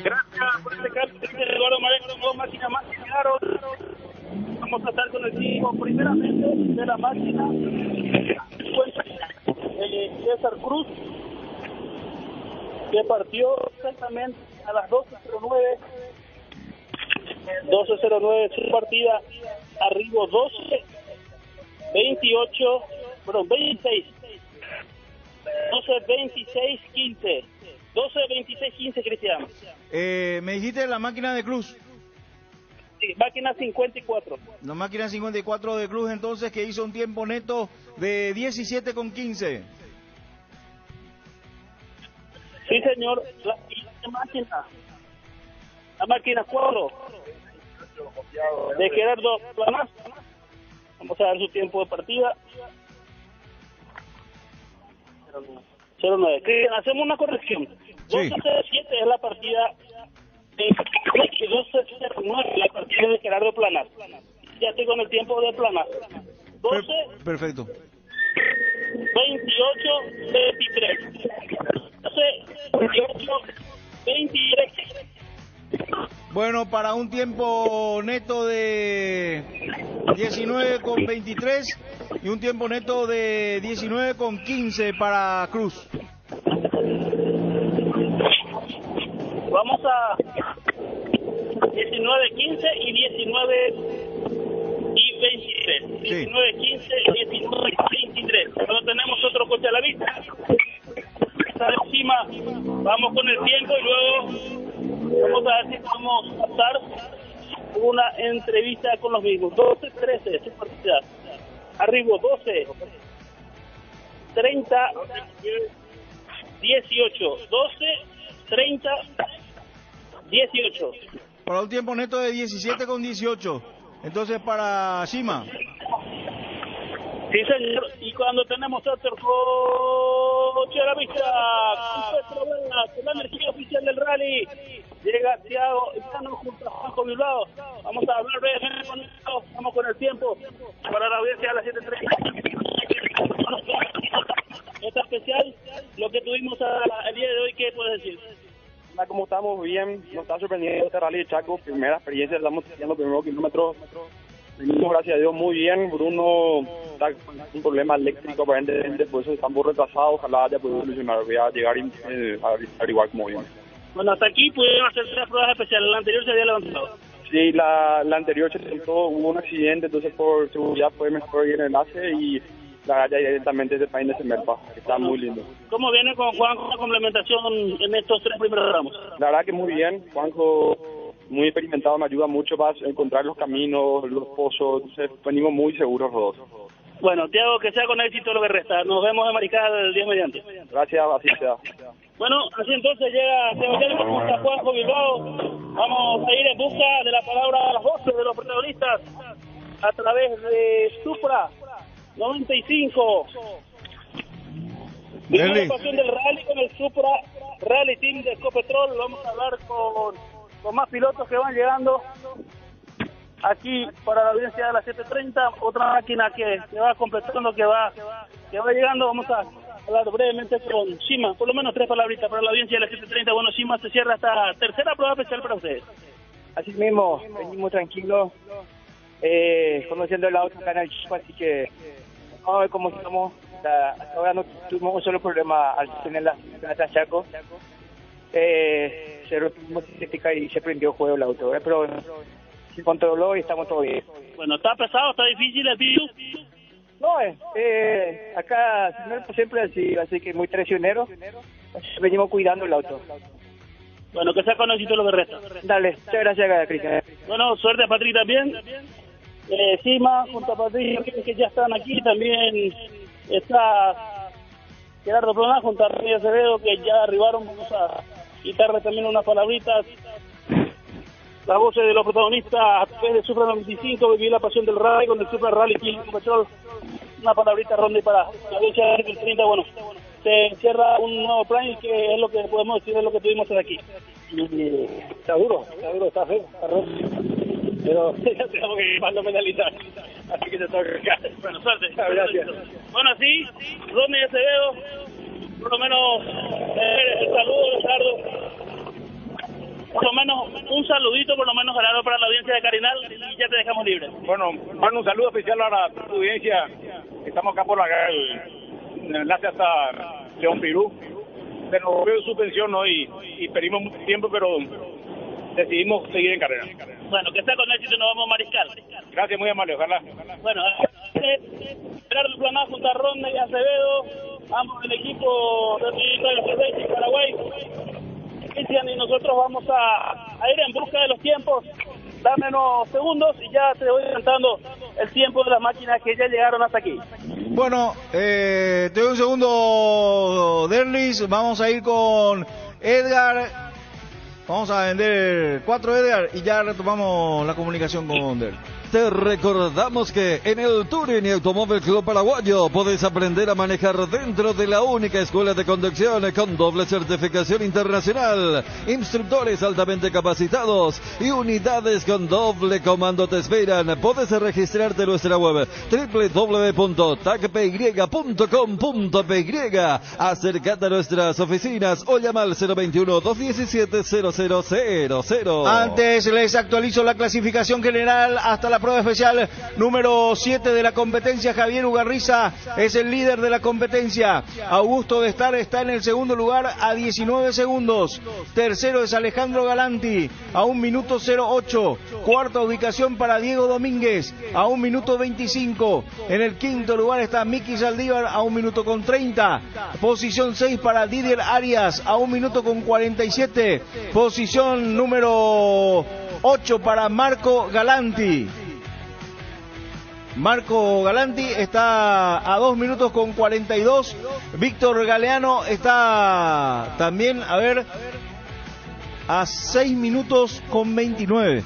Gracias por este cambio, Eduardo Marengo, máquina más claro. Vamos a estar con el equipo primeramente de la máquina. César Cruz, que partió exactamente a las 12:09. 12:09 su partida, arribo 26. 12:26:15. 12:26:15, Cristian. Me dijiste la máquina de Cruz. Sí, máquina 54. La máquina 54 de Cruz, entonces, que hizo un tiempo neto de 17:15. Sí, señor. La máquina 4 de Gerardo Planas. Vamos a dar su tiempo de partida. 09. Hacemos una corrección. 12:07 es la partida. 12:09 la partida de Gerardo Planas. Ya estoy con el tiempo de Planas. 12. Perfecto. 28:23. 28:23. Bueno, para un tiempo neto de 19:23 y un tiempo neto de 19:15 para Cruz. Vamos a 19:15 y 19:23. 19:15 y 19:23. Cuando tenemos otro coche a la vista, está encima, vamos con el tiempo y luego vamos a ver si podemos pasar una entrevista con los mismos. 12:13 su partida. Arribo 12:30 18. 12:30 18. Para un tiempo neto de 17:18. Entonces para Shima. Sí, señor. Y cuando tenemos otro coche a la vista, con la energía oficial del rally, llega Thiago Llano junto a Juanjo Bilbao. Vamos a hablar brevemente con esto. Vamos con el tiempo para la audiencia a las 7:30. Esta especial, lo que tuvimos el día de hoy, ¿qué puedes decir? Como estamos bien, nos está sorprendiendo este rally de Chaco, primera experiencia, estamos haciendo los primeros kilómetros, venimos gracias a Dios muy bien. Bruno está con un problema eléctrico aparentemente, por eso estamos retrasados, ojalá haya podido solucionar, voy a llegar a averiguar cómo viene. Bueno, hasta aquí pudieron hacer 3 pruebas especiales, la anterior se había levantado. Sí, la anterior se sentó, hubo un accidente, entonces por seguridad fue mejor ir en el enlace y la ya directamente de Paine de Semerpa, que está muy lindo. ¿Cómo viene con Juanjo la complementación en estos 3 primeros tramos? La verdad que muy bien, Juanjo muy experimentado, me ayuda mucho para encontrar los caminos, los pozos, entonces venimos muy seguros los dos. Bueno, Thiago, que sea con éxito lo que resta. Nos vemos en Maricada el día mediante. Gracias, así sea. Bueno, así entonces llega Sebastián junto a Juanjo Bilbao. Vamos a ir en busca de la palabra a las voces de los protagonistas a través de Supra 95. La pasión del rally con el Supra Rally Team de Ecopetrol. Vamos a hablar con más pilotos que van llegando aquí para la audiencia de las 7:30. Otra máquina que va completando, que va llegando. Vamos a hablar brevemente con Shima, por lo menos 3 palabritas para la audiencia de la 7:30. Bueno, Shima, se cierra esta tercera prueba especial para ustedes. Así mismo, venimos tranquilos, conociendo el auto acá en el Chico, así que vamos a ver cómo estamos. Hasta ahora no tuvimos un solo problema al tener la Chaco. Se rompió sintética y se prendió juego el auto, pero se controló y estamos todo bien. Bueno, ¿está pesado, está difícil el virus? No, acá siempre así que muy traicionero, venimos cuidando el auto. Bueno, que sea con éxito lo que resta. Dale, muchas gracias, Cristian. Bueno, suerte a Patri también. Sima, junto a Patri, que ya están aquí, también está Gerardo Plana, junto a Rey Acevedo, que ya arribaron. Vamos a quitarle también unas palabritas. Las voces de los protagonistas a través de Supra 95, vivir la pasión del rally con el Supra Rally King Petrol. Una palabrita ronda y para la audiencia del 30. Bueno, se cierra un nuevo plan, que es lo que podemos decir, es lo que tuvimos hasta aquí. Está duro, está feo, está roto. Pero ya tenemos que ir a penalizar, así que se toca. Bueno, suerte. Gracias. Bueno, sí, Rodney Acevedo, por lo menos el saludo, Gerardo. Por lo menos un saludito, por lo menos, Gerardo, para la audiencia de Carinal, y ya te dejamos libre. Bueno, un saludo especial a la audiencia. Estamos acá por el enlace hasta León Pirú. Se nos volvió suspensión hoy y perdimos mucho tiempo, pero decidimos seguir en carrera. Bueno, que sea con éxito y nos vamos a Mariscal. Gracias, muy amable, ojalá. Bueno, Gerardo Plana junto a Ronda y Acevedo, ambos del equipo de Paraguay. Cristian y nosotros vamos a ir en busca de los tiempos. Dame unos segundos y ya te voy cantando el tiempo de las máquinas que ya llegaron hasta aquí. Bueno, te doy un segundo, Derlis. Vamos a ir con Edgar. Vamos a vender 4 Edgar y ya retomamos la comunicación con Derlis. Te recordamos que en el Touring y Automóvil Club Paraguayo podés aprender a manejar dentro de la única escuela de conducción con doble certificación internacional, instructores altamente capacitados y unidades con doble comando te esperan. Podés registrarte en nuestra web www.tacpy.com.py. Acércate a nuestras oficinas o llama al 021-217-0000. Antes les actualizo la clasificación general hasta la prueba especial número 7 de la competencia. Javier Ugarriza es el líder de la competencia. Augusto Bestar está en el segundo lugar a 19 segundos. Tercero es Alejandro Galanti a 1 minuto 08. Cuarta ubicación para Diego Domínguez a 1 minuto 25. En el quinto lugar está Miki Saldívar a 1 minuto con 30. Posición 6 para Didier Arias a 1 minuto con 47. Posición número 8 para Marco Galanti. Marco Galanti está a 2 minutos con 42. Víctor Galeano está también, a 6 minutos con 29.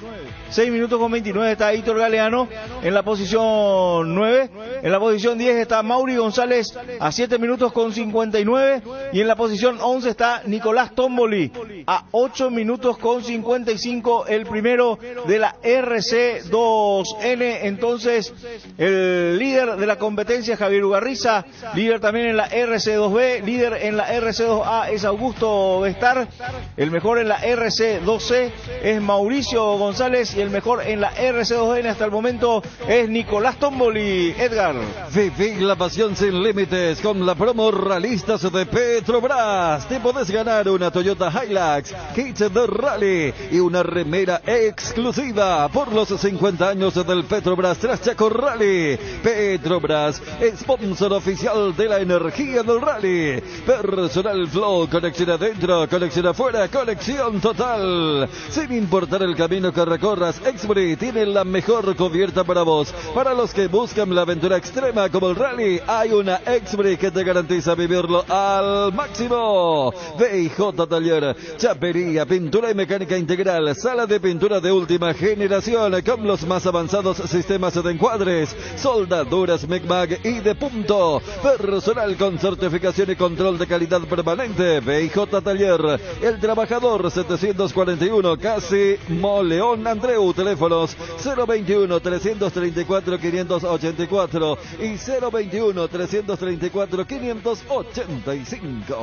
6 minutos con 29 está Víctor Galeano en la posición 9. En la posición 10 está Mauri González a 7 minutos con 59. Y en la posición 11 está Nicolás Tomboli a 8 minutos con 55. El primero de la RC2N. Entonces, el líder de la competencia, Javier Ugarriza. Líder también en la RC2B. Líder en la RC2A es Augusto Bestar. El mejor en la RC2C es Mauricio González. Y el mejor en la RC2N hasta el momento es Nicolás Tomboli. Edgar. Viví la pasión sin límites con la promo Realistas de Petrobras. Te podés ganar una Toyota Hilux, kits de rally y una remera exclusiva por los 50 años del Petrobras Tras Chaco Rally. Petrobras, sponsor oficial de la energía del rally. Personal Flow, conexión adentro, conexión afuera, conexión total. Sin importar el camino que recorras, Exbury tiene la mejor cubierta para vos. Para los que buscan la aventura extrema como el rally, hay una Exbury que te garantiza vivirlo al máximo. VIJ Taller, chapería, pintura y mecánica integral, sala de pintura de última generación con los más avanzados sistemas de encuadres, soldaduras MECMAG y de punto. Personal con certificación y control de calidad permanente. VIJ Taller, El Trabajador 741, casi Moleón Andreu. Treu. Teléfonos 021-334-584 y 021-334-585.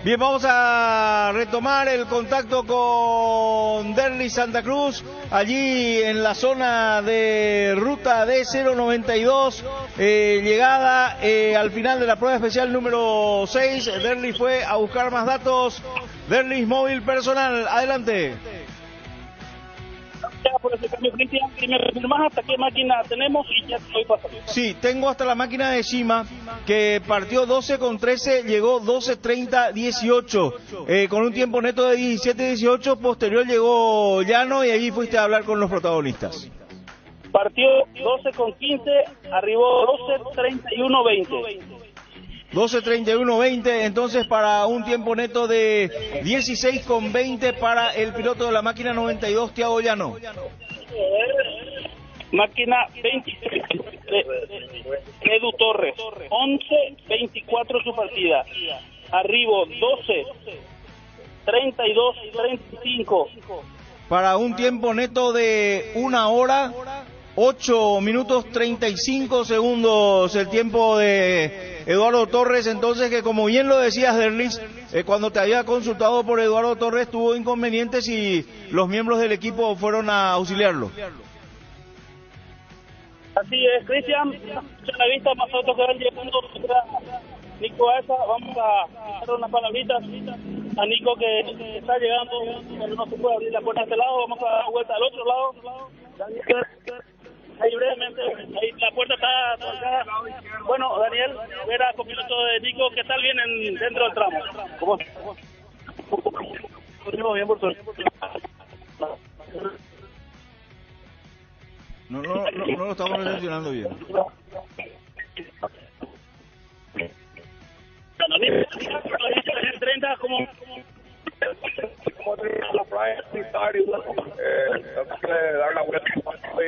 Bien, vamos a retomar el contacto con Derlis Santa Cruz, allí en la zona de ruta D092, llegada al final de la prueba especial número 6. Derlis fue a buscar más datos. Derlis, móvil personal, adelante. Por ese cambio, Cristian, si me confirmas hasta qué máquina tenemos y ya estoy pasando. Sí, tengo hasta la máquina de Shima, que partió 12:13, llegó 12:30:18, con un tiempo neto de 17:18, posterior llegó Llano y allí fuiste a hablar con los protagonistas. Partió 12:15, arribó 12:31:20. 12:31:20, entonces para un tiempo neto de 16:20 para el piloto de la máquina 92, Thiago Llano. Máquina 26, Edu Torres, 11:24 su partida. Arribo 12:32:35. Para un tiempo neto de 1 hora, 8 minutos 35 segundos el tiempo de Eduardo Torres. Entonces, que como bien lo decías, Derlis, cuando te había consultado por Eduardo Torres tuvo inconvenientes y los miembros del equipo fueron a auxiliarlo. Así es, Cristian, a la vista más autos que van llegando. Nico Aesa, vamos a hacer unas palabritas a Nico que está llegando, pero no se puede abrir la puerta de este lado. Vamos a dar vuelta al otro lado. Ahí brevemente, ahí la puerta está trancada. Bueno, Daniel Vera, copiloto de Nico, ¿qué tal vienen dentro del tramo? ¿Cómo? Bien, por suerte. No lo estamos recepcionando bien. El 30, como la playa dar la vuelta y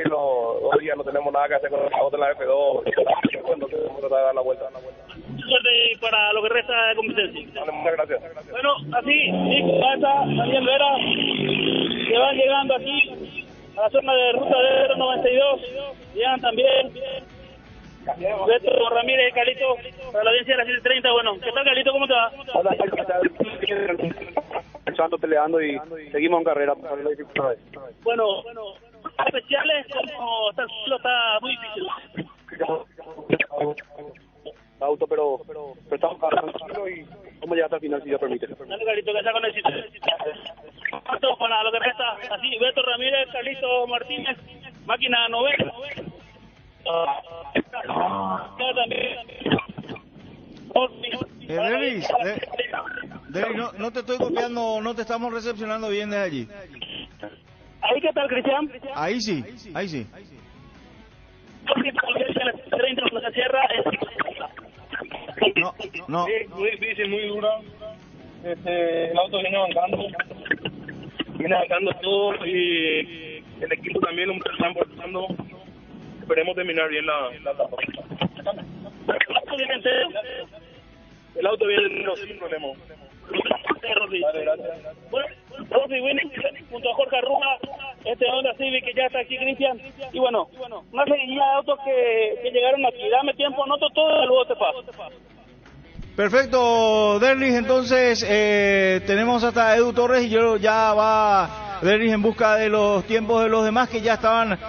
los 2 días no tenemos nada que hacer con los autos de la F2, entonces vamos a tratar de dar la vuelta. Suerte para lo que resta de competencia. Muchas gracias. Bueno, así, Nico Pata, Daniel Vera, que van llegando aquí a la zona de ruta de 92, llegan también Beto Ramírez y Carlito para la audiencia de las 7:30. Bueno, ¿qué tal, Carlito? ¿Cómo te va? Hola, pensando, peleando y seguimos en carrera. Bueno, especiales como está el suelo, está muy difícil. Auto, pero estamos tranquilos y vamos a llegar hasta el final si Dios permite. Dale, Carlito, que está con éxito. Para lo que resta, así, Beto Ramírez, Carlito Martínez, máquina 90. Derlis, no te estoy copiando, no te estamos recepcionando bien desde allí. ¿Ahí qué tal, Cristian? Ahí sí. 30 cuando se cierra. No. Muy difícil, muy dura. El auto viene avanzando todo y el equipo también lo están portando. Esperemos terminar bien la etapa. El auto viene entero sin problema. Bueno, Rosy Winning junto a Jorge Arruja, Honda Civic que ya está aquí, Cristian. Y bueno, una seguidilla de autos que llegaron aquí. Dame tiempo, anoto todo y luego te paso. Perfecto, Derlis, entonces tenemos hasta Edu Torres y yo ya va Derlis en busca de los tiempos de los demás que ya estaban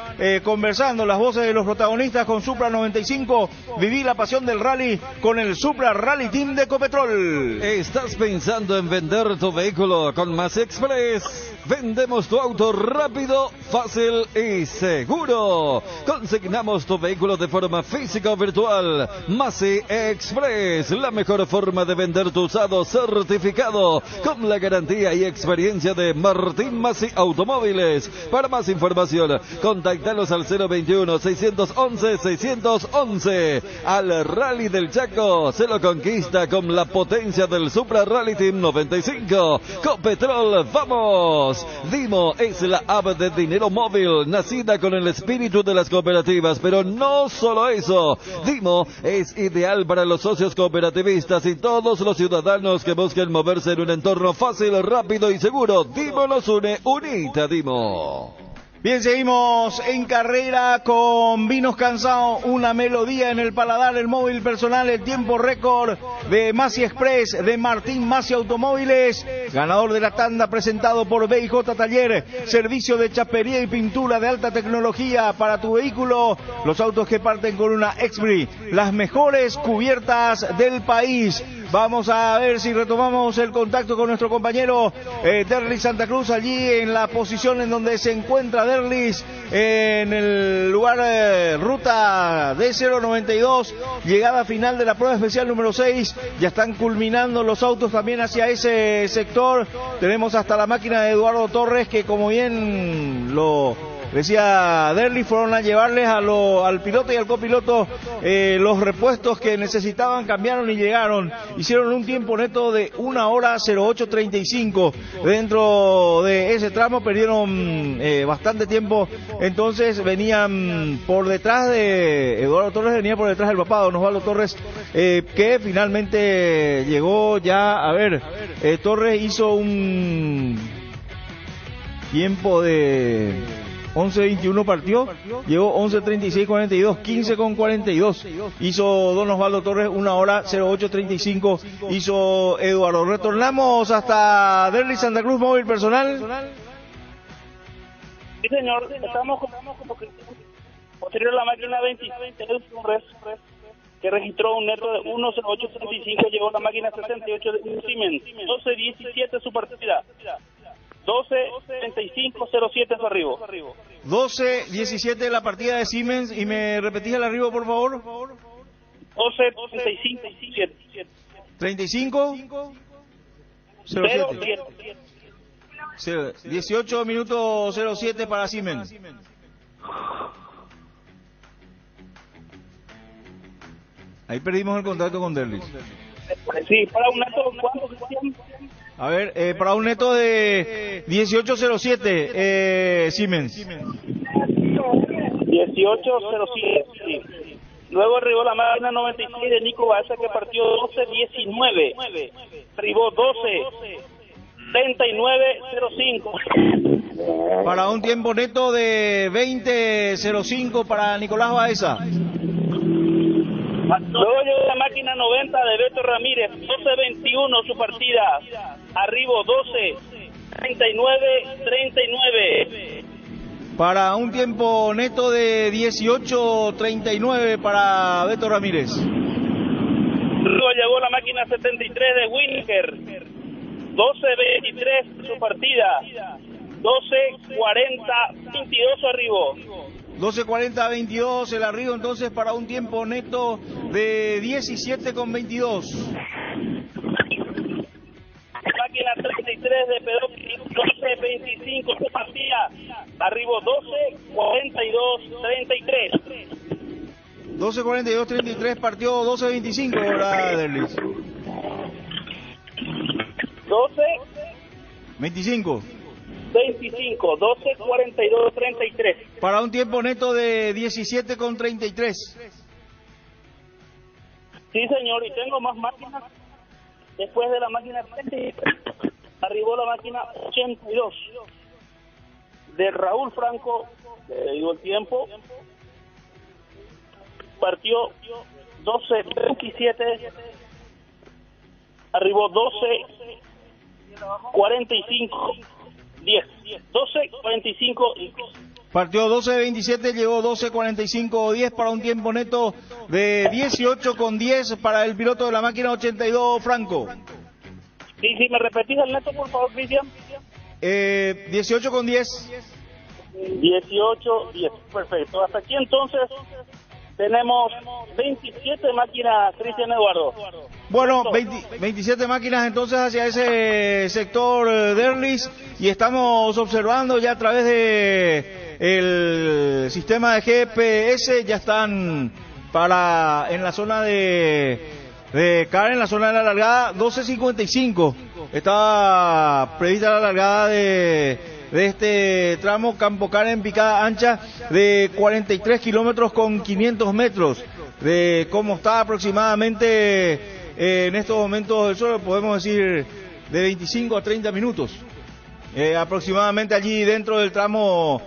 conversando, las voces de los protagonistas con Supra 95. Viví la pasión del rally con el Supra Rally Team de Ecopetrol. ¿Estás pensando en vender tu vehículo con Masi Express? Vendemos tu auto rápido, fácil y seguro. Consignamos tu vehículo de forma física o virtual. Masi Express, la mejor forma de vender tu usado certificado con la garantía y experiencia de Martín Masi Automóviles. Para más información, contáctalos al 021-611-611. Al Rally del Chaco se lo conquista con la potencia del Supra Rally Team 95. Copetrol, ¡vamos! Dimo es la app de dinero móvil, nacida con el espíritu de las cooperativas, pero no solo eso. Dimo es ideal para los socios cooperativistas y todos los ciudadanos que busquen moverse en un entorno fácil, rápido y seguro. Dimo nos une, unite a Dimo. Bien, seguimos en carrera con Vinos Cansados, una melodía en el paladar, el móvil personal, el tiempo récord de Masi Express, de Martín Masi Automóviles, ganador de la tanda presentado por BIJ Taller, servicio de chapería y pintura de alta tecnología para tu vehículo, los autos que parten con una Expri, las mejores cubiertas del país. Vamos a ver si retomamos el contacto con nuestro compañero Derlis Santa Cruz, allí en la posición en donde se encuentra Derlis, en el lugar ruta D092, llegada final de la prueba especial número 6, ya están culminando los autos también hacia ese sector, tenemos hasta la máquina de Eduardo Torres que, como bien lo decía Derlis, fueron a llevarles al piloto y al copiloto los repuestos que necesitaban, cambiaron y llegaron. Hicieron un tiempo neto de 1 hora 08:35 dentro de ese tramo, perdieron bastante tiempo, entonces venían por detrás de Eduardo Torres, venía por detrás del papá, don Osvaldo Torres, que finalmente llegó ya, a ver, Torres hizo un tiempo de 11:21 partió, llegó 11:36:42, 15:42. Hizo don Osvaldo Torres, 1 hora 08:35 hizo Eduardo. Retornamos hasta Derlis Santa Cruz, móvil personal. Sí, señor, estamos con posterior a la máquina 26 que registró un neto de 1:08:35, llegó la máquina 68 de Siemens, 12:17 su partida. 12:35:07 su arribo. 12:17 la partida de Siemens, y me repetís el arribo, por favor. 12:35:07. 35 07. 18 minutos 07 para Siemens. Ahí perdimos el contacto con Derlis. Sí, para un neto, ¿cuánto, Cristian? A ver, para un neto de 18:07, Siemens. 18:07, sí. Luego arribó la máquina 96 de Nico Baeza, que partió 12:19. Arribó 12:39:05. Para un tiempo neto de 20:05 para Nicolás Baeza. Luego llegó la máquina 90 de Beto Ramírez, 12:21 su partida, arribo 12:39:39. Para un tiempo neto de 18:39 para Beto Ramírez. Luego llegó la máquina 73 de Winker, 12:23 su partida, 12:40:22 su arribo. 12:40:22 el arribo, entonces, para un tiempo neto de 17:22. Máquina 33 de Pedrotti, 12:25 su partida, arribo 12:42:33. 12:42:33 partió 12:25, ¿verdad, Derlis? 12:25, 12:42:33. Para un tiempo neto de 17:33. Sí, señor, y tengo más máquinas. Después de la máquina 30, arribó la máquina 82 de Raúl Franco, le digo el tiempo, partió 12:27, arribó 12:45:10, 12:45:10. Partió 12:27, llegó 12:45:10 para un tiempo neto de 18:10 para el piloto de la máquina 82, Franco. Sí, me repetís el neto, por favor, Cristian. 18:10. 18:10, perfecto. Hasta aquí entonces tenemos 27 máquinas, Cristian Eduardo. Bueno, 27 máquinas entonces hacia ese sector, Derlis, y estamos observando ya a través de el sistema de GPS, ya están en la zona de Karen, en la zona de la largada, 12:55. Estaba prevista la largada de este tramo Campo Karen, picada ancha de 43 kilómetros con 500 metros. De cómo está aproximadamente en estos momentos del sol, podemos decir de 25 a 30 minutos. Aproximadamente allí dentro del tramo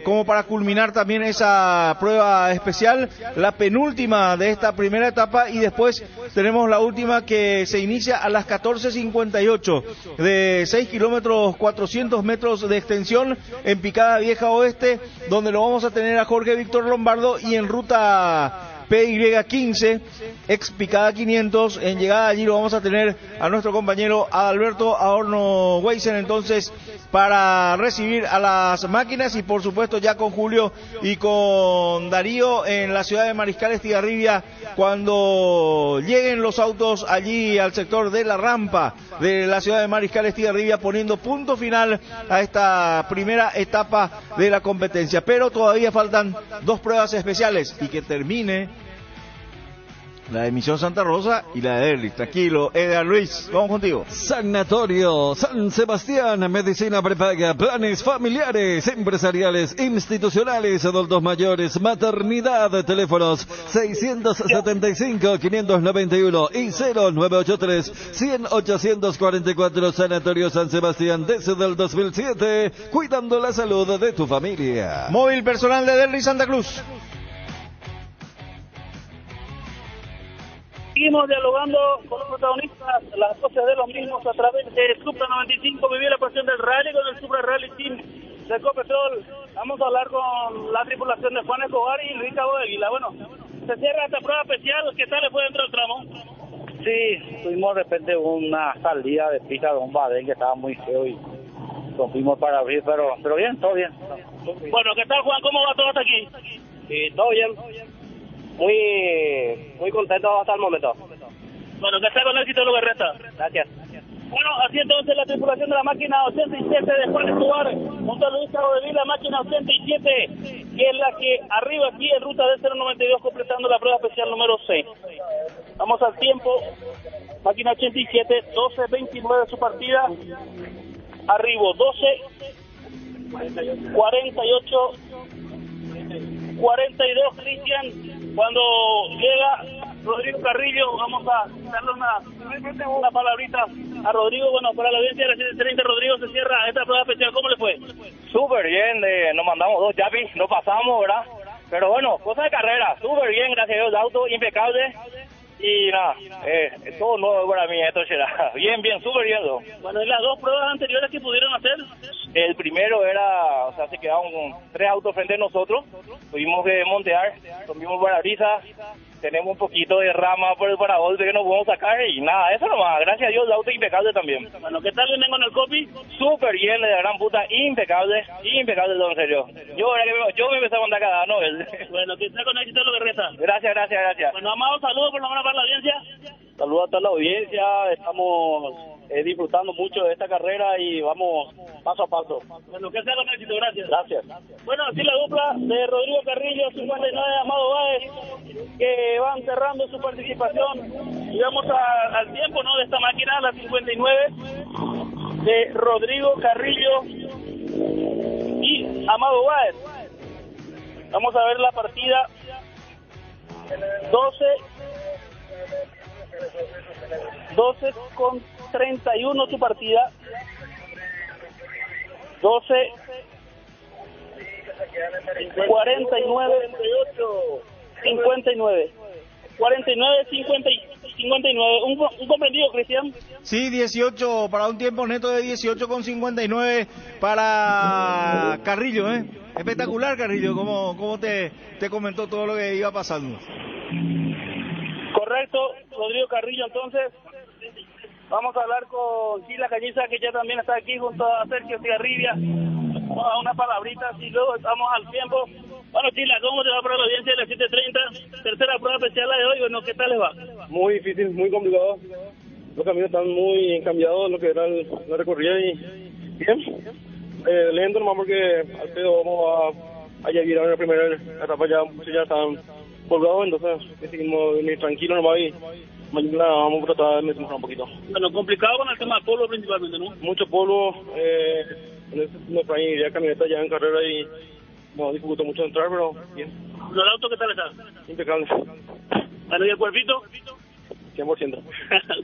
como para culminar también esa prueba especial, la penúltima de esta primera etapa, y después tenemos la última que se inicia a las 14:58 de 6 kilómetros 400 metros de extensión en Picada Vieja Oeste, donde lo vamos a tener a Jorge Víctor Lombardo, y en ruta PY15, ex Picada 500, en llegada allí lo vamos a tener a nuestro compañero Adalberto Adorno Weisen, entonces, para recibir a las máquinas, y por supuesto ya con Julio y con Darío en la ciudad de Mariscal Estigarribia, cuando lleguen los autos allí al sector de la rampa de la ciudad de Mariscal Estigarribia, poniendo punto final a esta primera etapa de la competencia. Pero todavía faltan 2 pruebas especiales y que termine la de Misión Santa Rosa y la de Derlis. Tranquilo, Edgar Luis, vamos contigo. Sanatorio San Sebastián, medicina prepaga, planes familiares, empresariales, institucionales, adultos mayores, maternidad, teléfonos 675-591 y 0983-100-844. Sanatorio San Sebastián, desde el 2007, cuidando la salud de tu familia. Móvil personal de Derlis Santa Cruz. Seguimos dialogando con los protagonistas, las voces de los mismos a través de Supra 95. Viví la pasión del rally con el Supra Rally Team de Ecopetrol. Vamos a hablar con la tripulación de Juan Escobar y Luis Cabo de Aguila. Bueno, se cierra esta prueba especial. ¿Qué tal le fue dentro del tramo? Sí, tuvimos de repente una salida de pista de un badén que estaba muy feo y rompimos para abrir, pero bien, todo bien. Bueno, ¿qué tal, Juan? ¿Cómo va todo hasta aquí? Sí, todo bien. Muy contento hasta el momento. Bueno, que sea con éxito lo que resta. Gracias. Bueno, así entonces la tripulación de la máquina 87 de Juan Escobar, junto a Luis Cabo de Vila, máquina 87, que es la que arriba aquí en ruta de 092, completando la prueba especial número 6. Vamos al tiempo, máquina 87, 12:29 su partida, arribo 12:48, 42 Cristian. Cuando llega Rodrigo Carrillo, vamos a darle una palabrita a Rodrigo. Bueno, para la audiencia de la 730, Rodrigo, se cierra esta prueba especial. ¿Cmo le fue? Súper bien, nos mandamos 2 yapis, no pasamos, ¿verdad? Pero bueno, cosa de carrera, súper bien, gracias a Dios, el auto impecable. Y nada, todo nuevo para mí, esto será bien, súper bien. Bueno, ¿y las 2 pruebas anteriores que pudieron hacer? El primero era, o sea, se quedaron 3 autos frente a nosotros, tuvimos que montear, rompimos parabrisas, tenemos un poquito de rama por el paragolpe que no podemos sacar y nada, eso nomás, gracias a Dios, el auto impecable también. Bueno, ¿qué tal vienen con el copy? Súper bien, de la gran puta, impecable, todo en serio. Yo me empecé a mandar cada ¿no? Bueno, que sea con éxito lo que resta. Gracias. Bueno, Amado, saludos por lo menos para la audiencia. Saludos a toda la audiencia, estamos disfrutando mucho de esta carrera y vamos paso a paso. Bueno, que sea con éxito, gracias. Gracias. Bueno, así la dupla de Rodrigo Carrillo, 59, Amado Báez, que van cerrando su participación. Y vamos al tiempo, ¿no?, de esta máquina, la 59, de Rodrigo Carrillo y Amado Báez. Vamos a ver la partida. 12:31 su partida. 59. Un comprendido, Cristian. Sí, 18 para un tiempo neto de 18:59 para Carrillo, Espectacular, Carrillo, ¿cómo te comentó todo lo que iba pasando? Correcto, Rodrigo Carrillo. Entonces vamos a hablar con Gila Cañiza, que ya también está aquí junto a Sergio Estigarribia. Vamos a dar unas palabritas y luego estamos al tiempo. Bueno, Gila, ¿cómo te va para la audiencia de la 730? Tercera prueba especial la de hoy. Bueno, ¿qué tal les va? Muy difícil, muy complicado. Los caminos están muy encambiados, lo que era la recorrida y bien. Lento nomás porque al pedo vamos a llegar a la primera etapa, ya están colgados, entonces decidimos venir tranquilos nomás y mañana vamos a tratar de mejorar un poquito. Bueno, complicado con el tema del polvo principalmente, ¿no? Mucho polvo, nuestra camioneta ya en carrera y nos dificultó mucho entrar, pero bien. ¿El auto qué tal está? Impecable. Bueno, ¿y el cuerpito? 100%.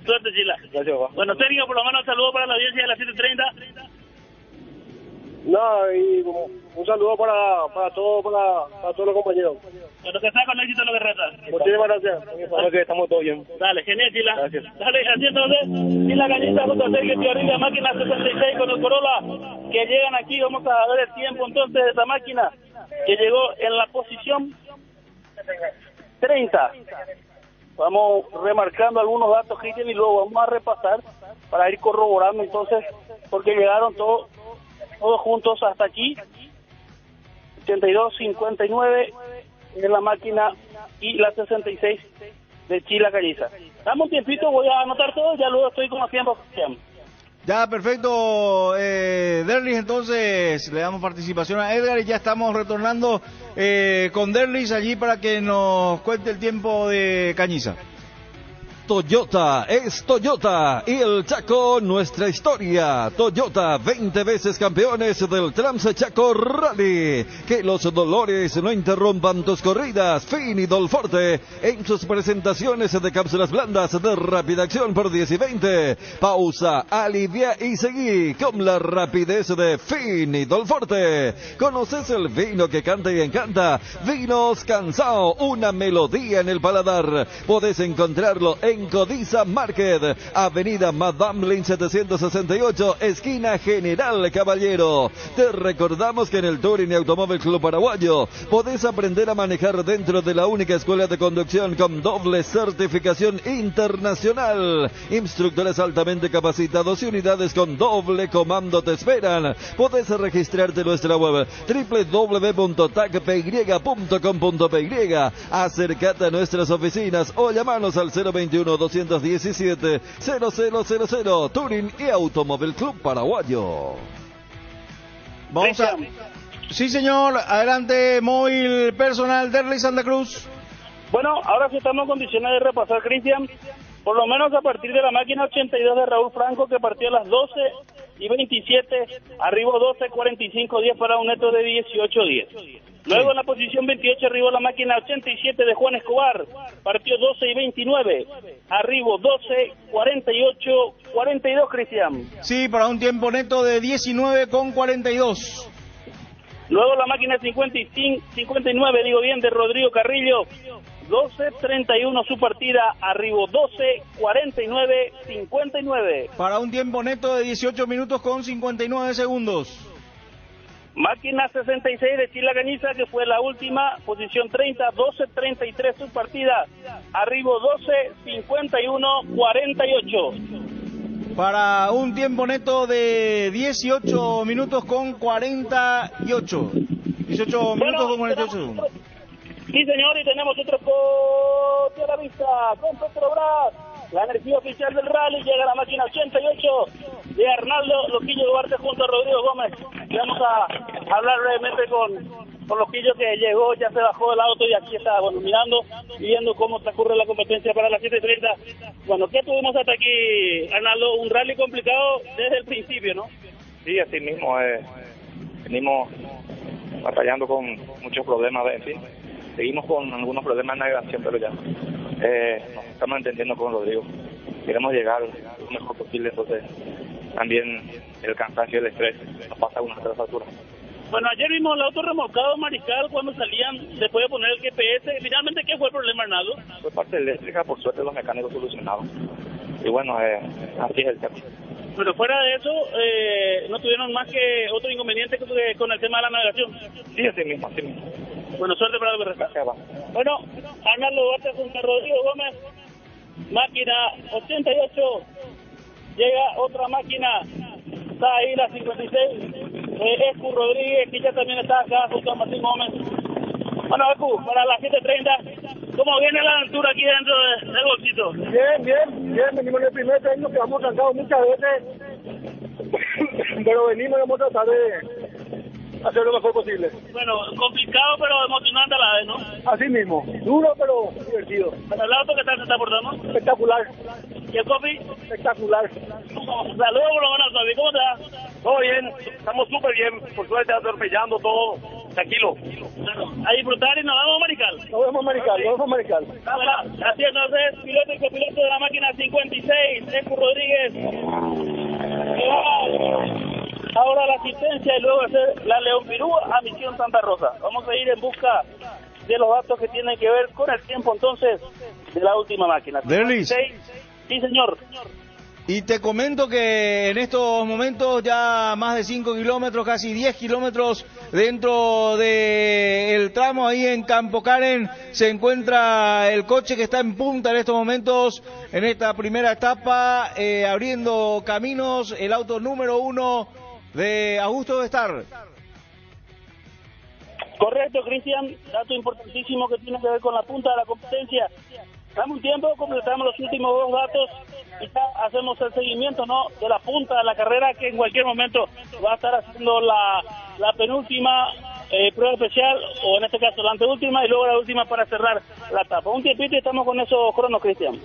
Suerte, Chila. Gracias, papá. Bueno, Sergio, por lo menos saludo para la audiencia de la 730. No, y como un saludo para todos los compañeros. Pero que sea con éxito lo que resta. Muchísimas gracias. Espero que estamos todos bien. Dale, genial, Chila. Gracias. Dale, así entonces, Chila Cañiza, junto a Sergio Chivarría, máquina 66 con el Corolla, que llegan aquí. Vamos a ver el tiempo entonces de esta máquina, que llegó en la posición 30. Vamos remarcando algunos datos, Cristian, y luego vamos a repasar para ir corroborando entonces, porque llegaron todos juntos hasta aquí. 82, 59 en la máquina y la 66 de Chila Cañiza. Dame un tiempito, voy a anotar todo, ya luego estoy con más tiempo. Ya, perfecto, Derlis, entonces le damos participación a Edgar y ya estamos retornando con Derlis allí para que nos cuente el tiempo de Cañiza. Toyota es Toyota y el Chaco nuestra historia. Toyota, 20 veces campeones del Trans Chaco Rally. Que los dolores no interrumpan tus corridas. Fini Dolforte en sus presentaciones de cápsulas blandas de rápida acción por 10 y 20. Pausa, alivia y seguí con la rapidez de Fini Dolforte. ¿Conoces el vino que canta y encanta? Vinos Cansao, una melodía en el paladar. Podés encontrarlo en Codiza Market, Avenida Madame Lin 768, esquina General Caballero. Te recordamos que en el Touring y Automóvil Club Paraguayo podés aprender a manejar dentro de la única escuela de conducción con doble certificación internacional. Instructores altamente capacitados y unidades con doble comando te esperan. Podés registrarte en nuestra web www.tacpy.com.py. Acércate a nuestras oficinas o llamanos al 021-217-0000. Touring y Automóvil Club Paraguayo. Vamos a... Sí, señor. Adelante, móvil personal Derlis Santa Cruz. Bueno, ahora sí estamos en condiciones de repasar, Cristian, por lo menos a partir de la máquina 82 de Raúl Franco, que partió a las 12:27, arribó 12:45 para un neto de 18:10. Luego en la posición 28 arribó la máquina 87 de Juan Escobar, partió 12:29, arribó 12:48-42, Cristian. Sí, para un tiempo neto de 19:42. Luego la máquina 59, de Rodrigo Carrillo, 12:31 su partida, arribó 12:49-59. Para un tiempo neto de 18 minutos con 59 segundos. Máquina 66 de Chila Cañiza, que fue la última, posición 30, 12:33 su partida, arribó 12:51-48. Para un tiempo neto de 18 minutos con 48. 18 minutos con 48 segundos. Sí, señor, y tenemos otro coche a la vista, con Petrobras, la energía oficial del rally. Llega la máquina 88 de Arnaldo Loquillo Duarte junto a Rodrigo Gómez. Vamos a hablar brevemente con Loquillo, que llegó, ya se bajó del auto y aquí está, mirando y viendo cómo transcurre la competencia para las 7:30. Bueno, ¿qué tuvimos hasta aquí, Arnaldo? Un rally complicado desde el principio, ¿no? Sí, así mismo. Venimos batallando con muchos problemas, en fin. Seguimos con algunos problemas en navegación, pero ya nos estamos entendiendo con Rodrigo. Queremos llegar lo mejor posible, entonces también el cansancio y el estrés nos pasa a una otra altura. Bueno, ayer vimos el auto remolcado Mariscal cuando salían después de poner el GPS. Finalmente, ¿qué fue el problema, Arnaldo? Fue parte eléctrica, por suerte los mecánicos solucionaron. Y bueno, así es el tema. Pero fuera de eso, no tuvieron más que otro inconveniente con el tema de la navegación. Sí, así mismo, así mismo. Bueno, suerte para lo que resta. Bueno, Arnaldo Duarte junto a Rodrigo Gómez, máquina 88, llega otra máquina, está ahí la 56, Escu Rodríguez, que ya también está acá junto a Martín Gómez. Bueno, Escu, para las 7:30, ¿cómo viene la altura aquí dentro del bolsito? Bien, venimos en el primer término, que vamos cansados muchas veces, pero venimos y vamos a tratar de hacer lo mejor posible. Bueno, complicado pero emocionante a la vez, ¿no? Así mismo, duro pero divertido. ¿Para el auto qué tal se está portando? Espectacular. ¿Y el coffee? Espectacular. Saludos por lo menos, Sofi, ¿cómo te va? Todo bien, estamos súper bien, por suerte atropellando todo, tranquilo. Claro, a disfrutar y nos vamos a Marical. Nos vemos a Marical. Bueno, así entonces, piloto y copiloto de la máquina 56, Escu Rodríguez, que va ahora la asistencia y luego hacer la León Pirú a Misión Santa Rosa. Vamos a ir en busca de los datos que tienen que ver con el tiempo entonces de la última máquina. Derlis. Sí, señor. Y te comento que en estos momentos ya más de 5 kilómetros, casi 10 kilómetros dentro del tramo ahí en Campo Karen, se encuentra el coche que está en punta en estos momentos, en esta primera etapa, abriendo caminos, el auto número 1 de Augusto Bestar. Correcto, Cristian, dato importantísimo que tiene que ver con la punta de la competencia. Dame un tiempo, completamos los últimos 2 datos y ya hacemos el seguimiento, ¿no?, de la punta de la carrera, que en cualquier momento va a estar haciendo la penúltima prueba especial, o en este caso la anteúltima, y luego la última para cerrar la etapa. Un tiempito y estamos con esos cronos, Cristian.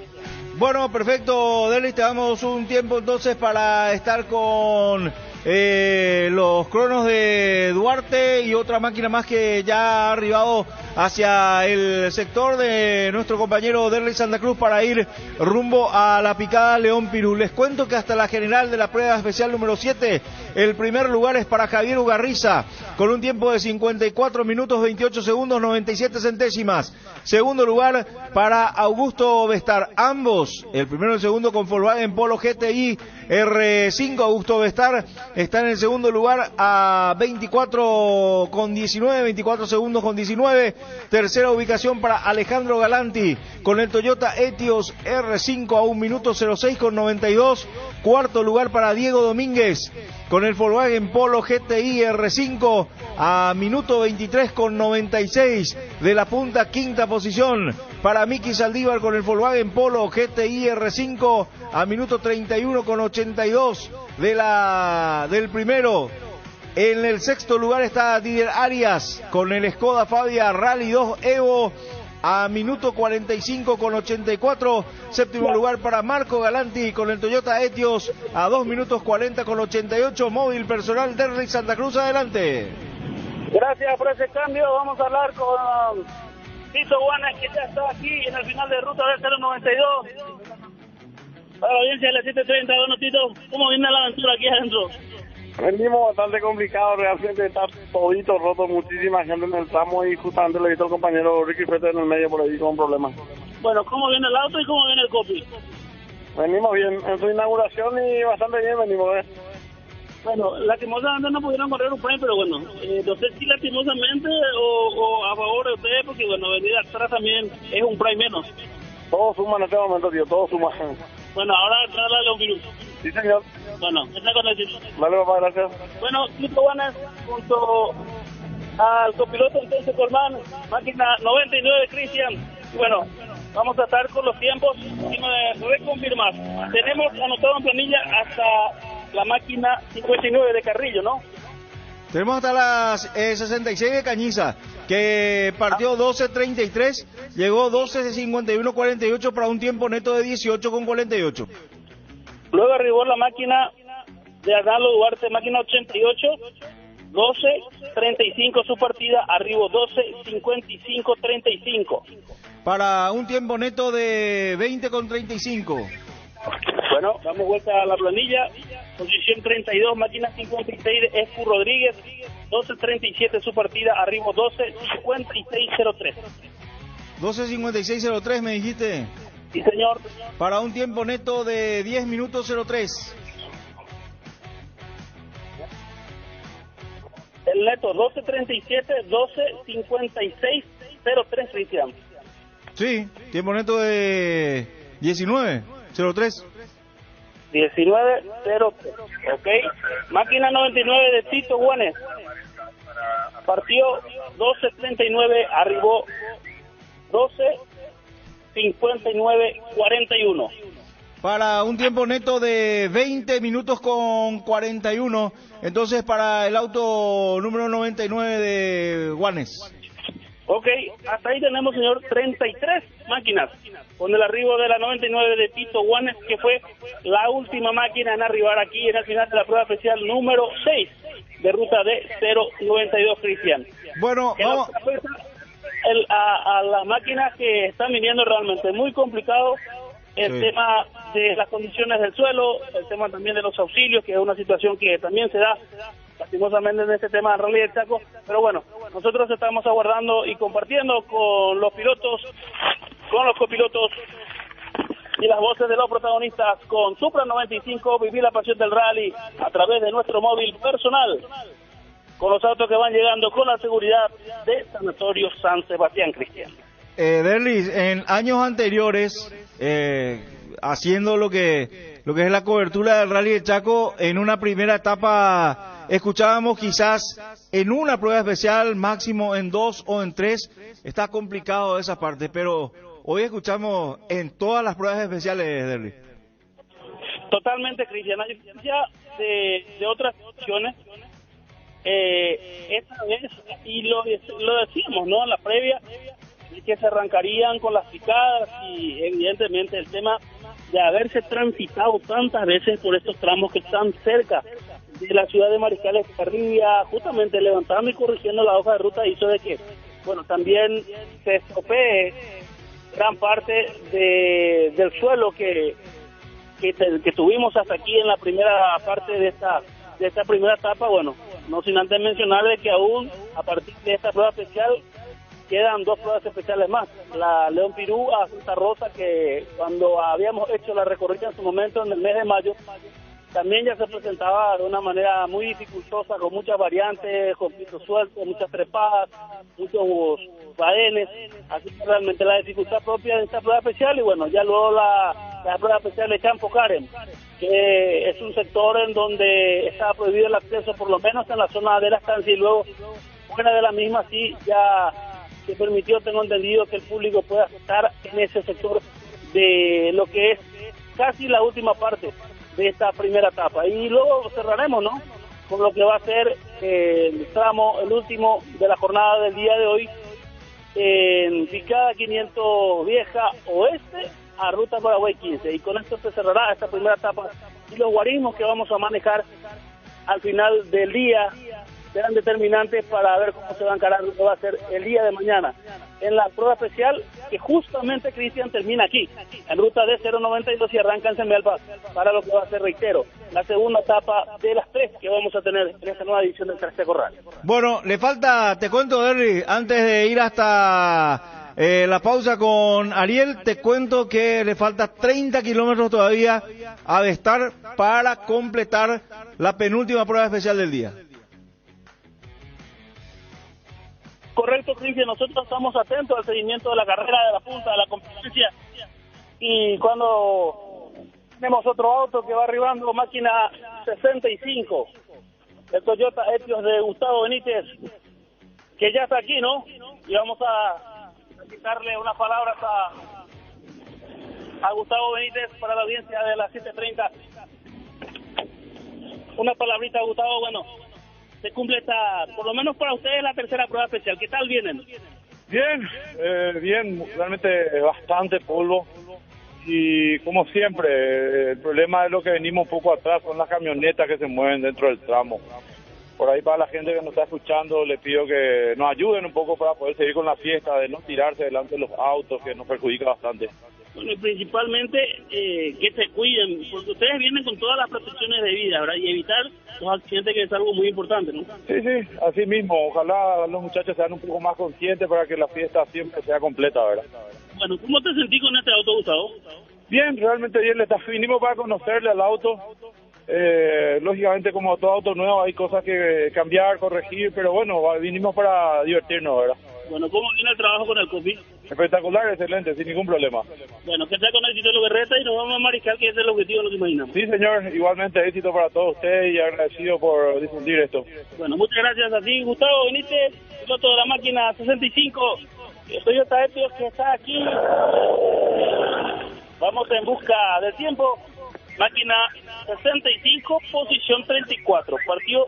Bueno, perfecto, Derlis, te damos un tiempo entonces para estar con los cronos de Duarte y otra máquina más que ya ha arribado hacia el sector de nuestro compañero Derlis Santa Cruz para ir rumbo a la picada León Pirú. Les cuento que hasta la general de la prueba especial número 7, el primer lugar es para Javier Ugarriza, con un tiempo de 54 minutos 28 segundos 97 centésimas. Segundo lugar para Augusto Bestar, ambos, el primero y el segundo con Volkswagen Polo GTI R5. Augusto Bestar está en el segundo lugar a 24 segundos con 19. Tercera ubicación para Alejandro Galanti con el Toyota Etios R5 a 1 minuto 06 con 92. Cuarto lugar para Diego Domínguez con el Volkswagen Polo GTI R5 a minuto 23 con 96 de la punta. Quinta posición para Miki Saldívar con el Volkswagen Polo GTI R5 a minuto 31 con 82 del primero. En el sexto lugar está Didier Arias con el Skoda Fabia Rally 2 Evo a minuto 45 con 84. Séptimo lugar para Marco Galanti con el Toyota Etios a 2 minutos 40 con 88. Móvil personal de Derlis Santa Cruz, adelante. Gracias por ese cambio. Vamos a hablar con Tito Guanes, que ya está aquí en el final de ruta del 092. Para la audiencia de la 730, bueno, Tito, ¿cómo viene la aventura aquí adentro? Venimos bastante complicado, realmente está todito roto, muchísima gente en el tramo y justamente lo he visto el compañero Ricky Fete en el medio por ahí con problemas. Bueno, ¿cómo viene el auto y cómo viene el copy? Venimos bien, en su inauguración y bastante bien venimos, Bueno, lastimosamente no pudieron correr un premio, pero bueno, no sé si lastimosamente o a favor de ustedes, porque bueno, venir atrás también es un premio menos. Todo suma en este momento, tío, todo suma. Bueno, ahora traerla a León Pirú. Sí, señor. Bueno, está con el Tito. Vale, papá, gracias. Bueno, Tito Guanes, junto al copiloto entonces Colmán, máquina 99, Cristian. Bueno, vamos a estar con los tiempos y me reconfirmar. Tenemos anotado en planilla hasta la máquina 59 de Carrillo, ¿no? Tenemos hasta las 66 de Cañiza, que partió 12.33, llegó 12.51.48 para un tiempo neto de 18.48. Luego arribó la máquina de Arnaldo Duarte, máquina 88, 12.35 su partida, arribó 12.55.35. Para un tiempo neto de 20.35. Bueno, damos vuelta a la planilla. Posición 32, máquina 56 de Escu Rodríguez, 12.37 su partida, arribo 12.56.03. 12.56.03 me dijiste. Sí, señor. Para un tiempo neto de 10 minutos 03. El neto 12.37, 12.56.03, Cristian. Sí, tiempo neto de 19.03. 19.03, ok. Máquina 99 de Tito Guanes. Partió 12.39, arribó 12.59.41. Para un tiempo neto de 20 minutos con 41. Entonces para el auto número 99 de Guanes. Ok, hasta ahí tenemos, señor, 33 máquinas con el arribo de la 99 de Tito Guanes, que fue la última máquina en arribar aquí en el final de la prueba especial número 6 de ruta de 092, Cristian. Bueno, vamos a las máquinas que están viniendo realmente muy complicado el tema de las condiciones del suelo, el tema también de los auxilios, que es una situación que también se da lastimosamente en este tema del Rally del Chaco, pero bueno, nosotros estamos aguardando y compartiendo con los pilotos, con los copilotos y las voces de los protagonistas con Supra 95, vivir la pasión del rally a través de nuestro móvil personal, con los autos que van llegando con la seguridad de Sanatorio San Sebastián, Cristian. Derlis, en años anteriores, haciendo lo que es la cobertura del Rally del Chaco, en una primera etapa escuchábamos quizás en una prueba especial, máximo en 2 o en 3, está complicado esa parte, pero hoy escuchamos en todas las pruebas especiales, Derlis. Totalmente, Cristian, a diferencia de otras opciones, esta vez, y lo decíamos, ¿no?, en la previa, que se arrancarían con las picadas y evidentemente el tema de haberse transitado tantas veces por estos tramos que están cerca de la ciudad de Mariscal Echeverría, justamente levantando y corrigiendo la hoja de ruta hizo de que, bueno, también se estropee gran parte del suelo que tuvimos hasta aquí en la primera parte de esta primera etapa. Bueno, no sin antes mencionar de que aún a partir de esta prueba especial quedan 2 pruebas especiales más, la León Pirú a Santa Rosa, que cuando habíamos hecho la recorrida en su momento en el mes de mayo, también ya se presentaba de una manera muy dificultosa, con muchas variantes, con pisos sueltos, muchas trepadas, muchos badenes, así que realmente la dificultad propia de esta prueba especial. Y bueno, ya luego la prueba especial de Campo Karen, que es un sector en donde está prohibido el acceso, por lo menos en la zona de la estancia, y luego fuera de la misma sí ya se permitió, tengo entendido, que el público pueda estar en ese sector de lo que es casi la última parte de esta primera etapa. Y luego cerraremos, ¿no?, con lo que va a ser el tramo, el último de la jornada del día de hoy, en Picada 500 Vieja Oeste a Ruta Paraguay 15. Y con esto se cerrará esta primera etapa y los guarismos que vamos a manejar al final del día serán determinantes para ver cómo se va a encarar lo que va a ser el día de mañana en la prueba especial, que justamente, Cristian, termina aquí, en ruta D092, y arranca en Semelpa para lo que va a ser, reitero, la segunda etapa de las 3 que vamos a tener en esta nueva edición del Tercer Corral. Bueno, le falta, te cuento, Derlis, antes de ir hasta la pausa con Ariel, te cuento que le falta 30 kilómetros todavía a Vestar para completar la penúltima prueba especial del día. Correcto, Cristian, nosotros estamos atentos al seguimiento de la carrera, de la punta, de la competencia, y cuando tenemos otro auto que va arribando, máquina 65, el Toyota Etios de Gustavo Benítez, que ya está aquí, ¿no? Y vamos a quitarle unas palabras a Gustavo Benítez para la audiencia de las 7:30. Una palabrita, Gustavo. Bueno, se cumple por lo menos para ustedes, la tercera prueba especial. ¿Qué tal vienen? Bien, realmente bastante polvo. Y como siempre, el problema es lo que venimos un poco atrás, son las camionetas que se mueven dentro del tramo. Por ahí, para la gente que nos está escuchando, les pido que nos ayuden un poco para poder seguir con la fiesta, de no tirarse delante de los autos, que nos perjudica bastante. Bueno, y principalmente que se cuiden, porque ustedes vienen con todas las protecciones de vida, ¿verdad? Y evitar los accidentes, que es algo muy importante, ¿no? Sí, así mismo. Ojalá los muchachos sean un poco más conscientes para que la fiesta siempre sea completa, ¿verdad? Bueno, ¿cómo te sentís con este auto, Gustavo? Bien, realmente bien. Vinimos para conocerle al auto. Lógicamente, como todo auto nuevo, hay cosas que cambiar, corregir, pero bueno, vinimos para divertirnos, ¿verdad? Bueno, ¿cómo viene el trabajo con el COPI? Espectacular, excelente, sin ningún problema. Bueno, que sea con éxito lo Berreta, y nos vamos a Mariscal, que ese es el objetivo, lo que imaginamos. Sí, señor, igualmente éxito para todos ustedes y agradecido por difundir esto. Bueno, muchas gracias a ti, Gustavo Benítez, piloto de la máquina 65, Toyota Etios, que está aquí. Vamos en busca del tiempo. Máquina 65, posición 34, partió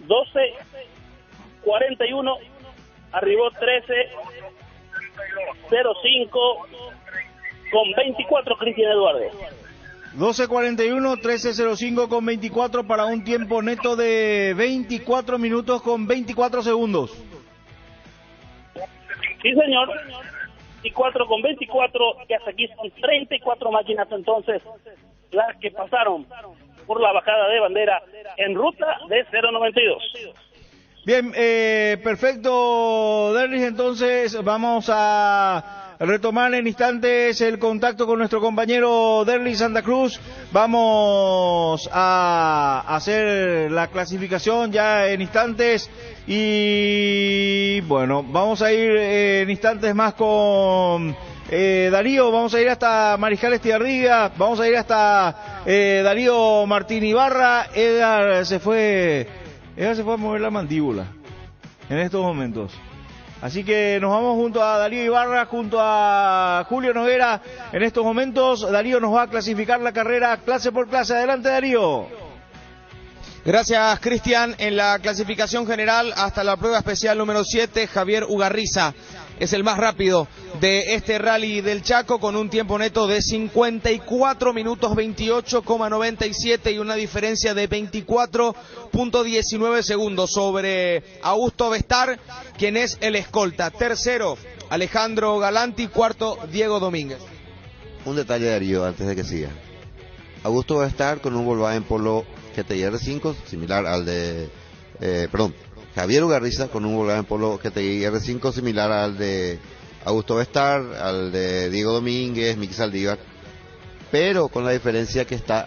12:41, arribó 13:05 con 24, Cristian Eduardo. 12:41, 13:05 con 24 para un tiempo neto de 24 minutos con 24 segundos. Sí, señor. 24 con 24, que hasta aquí son 34 máquinas entonces que pasaron por la bajada de bandera en ruta de 092. Bien, perfecto, Derlis. Entonces vamos a retomar en instantes el contacto con nuestro compañero Derlis Santa Cruz. Vamos a hacer la clasificación ya en instantes y bueno, vamos a ir en instantes más con Darío. Vamos a ir hasta Mariscal Estigarribia, vamos a ir hasta Darío Martín Ibarra. Edgar se fue a mover la mandíbula en estos momentos. Así que nos vamos junto a Darío Ibarra, junto a Julio Noguera. En estos momentos Darío nos va a clasificar la carrera clase por clase. Adelante, Darío. Gracias, Cristian. En la clasificación general hasta la prueba especial número 7, Javier Ugarriza es el más rápido de este Rally del Chaco con un tiempo neto de 54 minutos 28,97 y una diferencia de 24.19 segundos sobre Augusto Bestar, quien es el escolta. Tercero, Alejandro Galanti. Cuarto, Diego Domínguez. Un detalle, Darío, antes de que siga. Augusto Bestar con un Volkswagen Polo GTI R5 similar al de Javier Ugarriza con un Volkswagen Polo GTI R5 similar al de Augusto Bestar, al de Diego Domínguez, Miki Saldívar, pero con la diferencia que está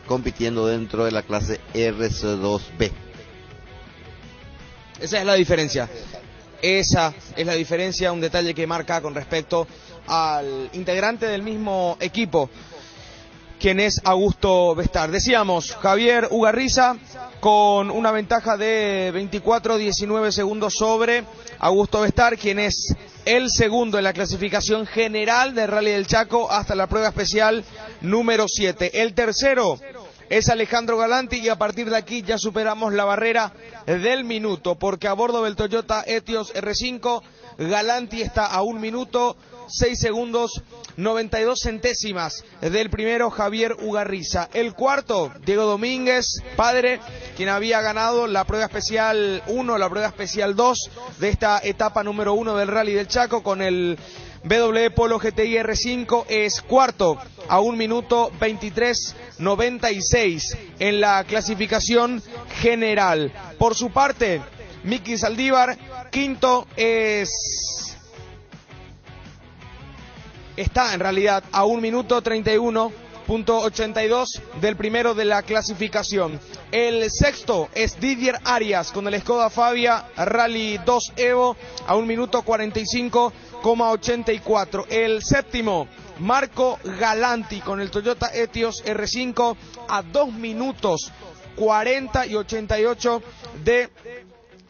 compitiendo dentro de la clase RC2B. Esa es la diferencia. Esa es la diferencia, un detalle que marca con respecto al integrante del mismo equipo, quien es Augusto Bestar. Decíamos, Javier Ugarriza con una ventaja de 24.19 segundos sobre Augusto Bestar, quien es el segundo en la clasificación general del Rally del Chaco hasta la prueba especial número 7. El tercero es Alejandro Galanti y a partir de aquí ya superamos la barrera del minuto, porque a bordo del Toyota Etios R5, Galanti está a 1 minuto 6 segundos 92 centésimas del primero, Javier Ugarriza. El cuarto, Diego Domínguez, padre, quien había ganado la prueba especial 1, la prueba especial 2 de esta etapa número 1 del Rally del Chaco con el BMW Polo GTI R5, es cuarto a 1 minuto 23.96 en la clasificación general. Por su parte, Miki Saldívar, quinto, está en realidad a 1 minuto 31.82 del primero de la clasificación. El sexto es Didier Arias con el Skoda Fabia Rally 2 Evo a 1 minuto 45.84. El séptimo, Marco Galanti con el Toyota Etios R5 a 2 minutos 40 y 88 de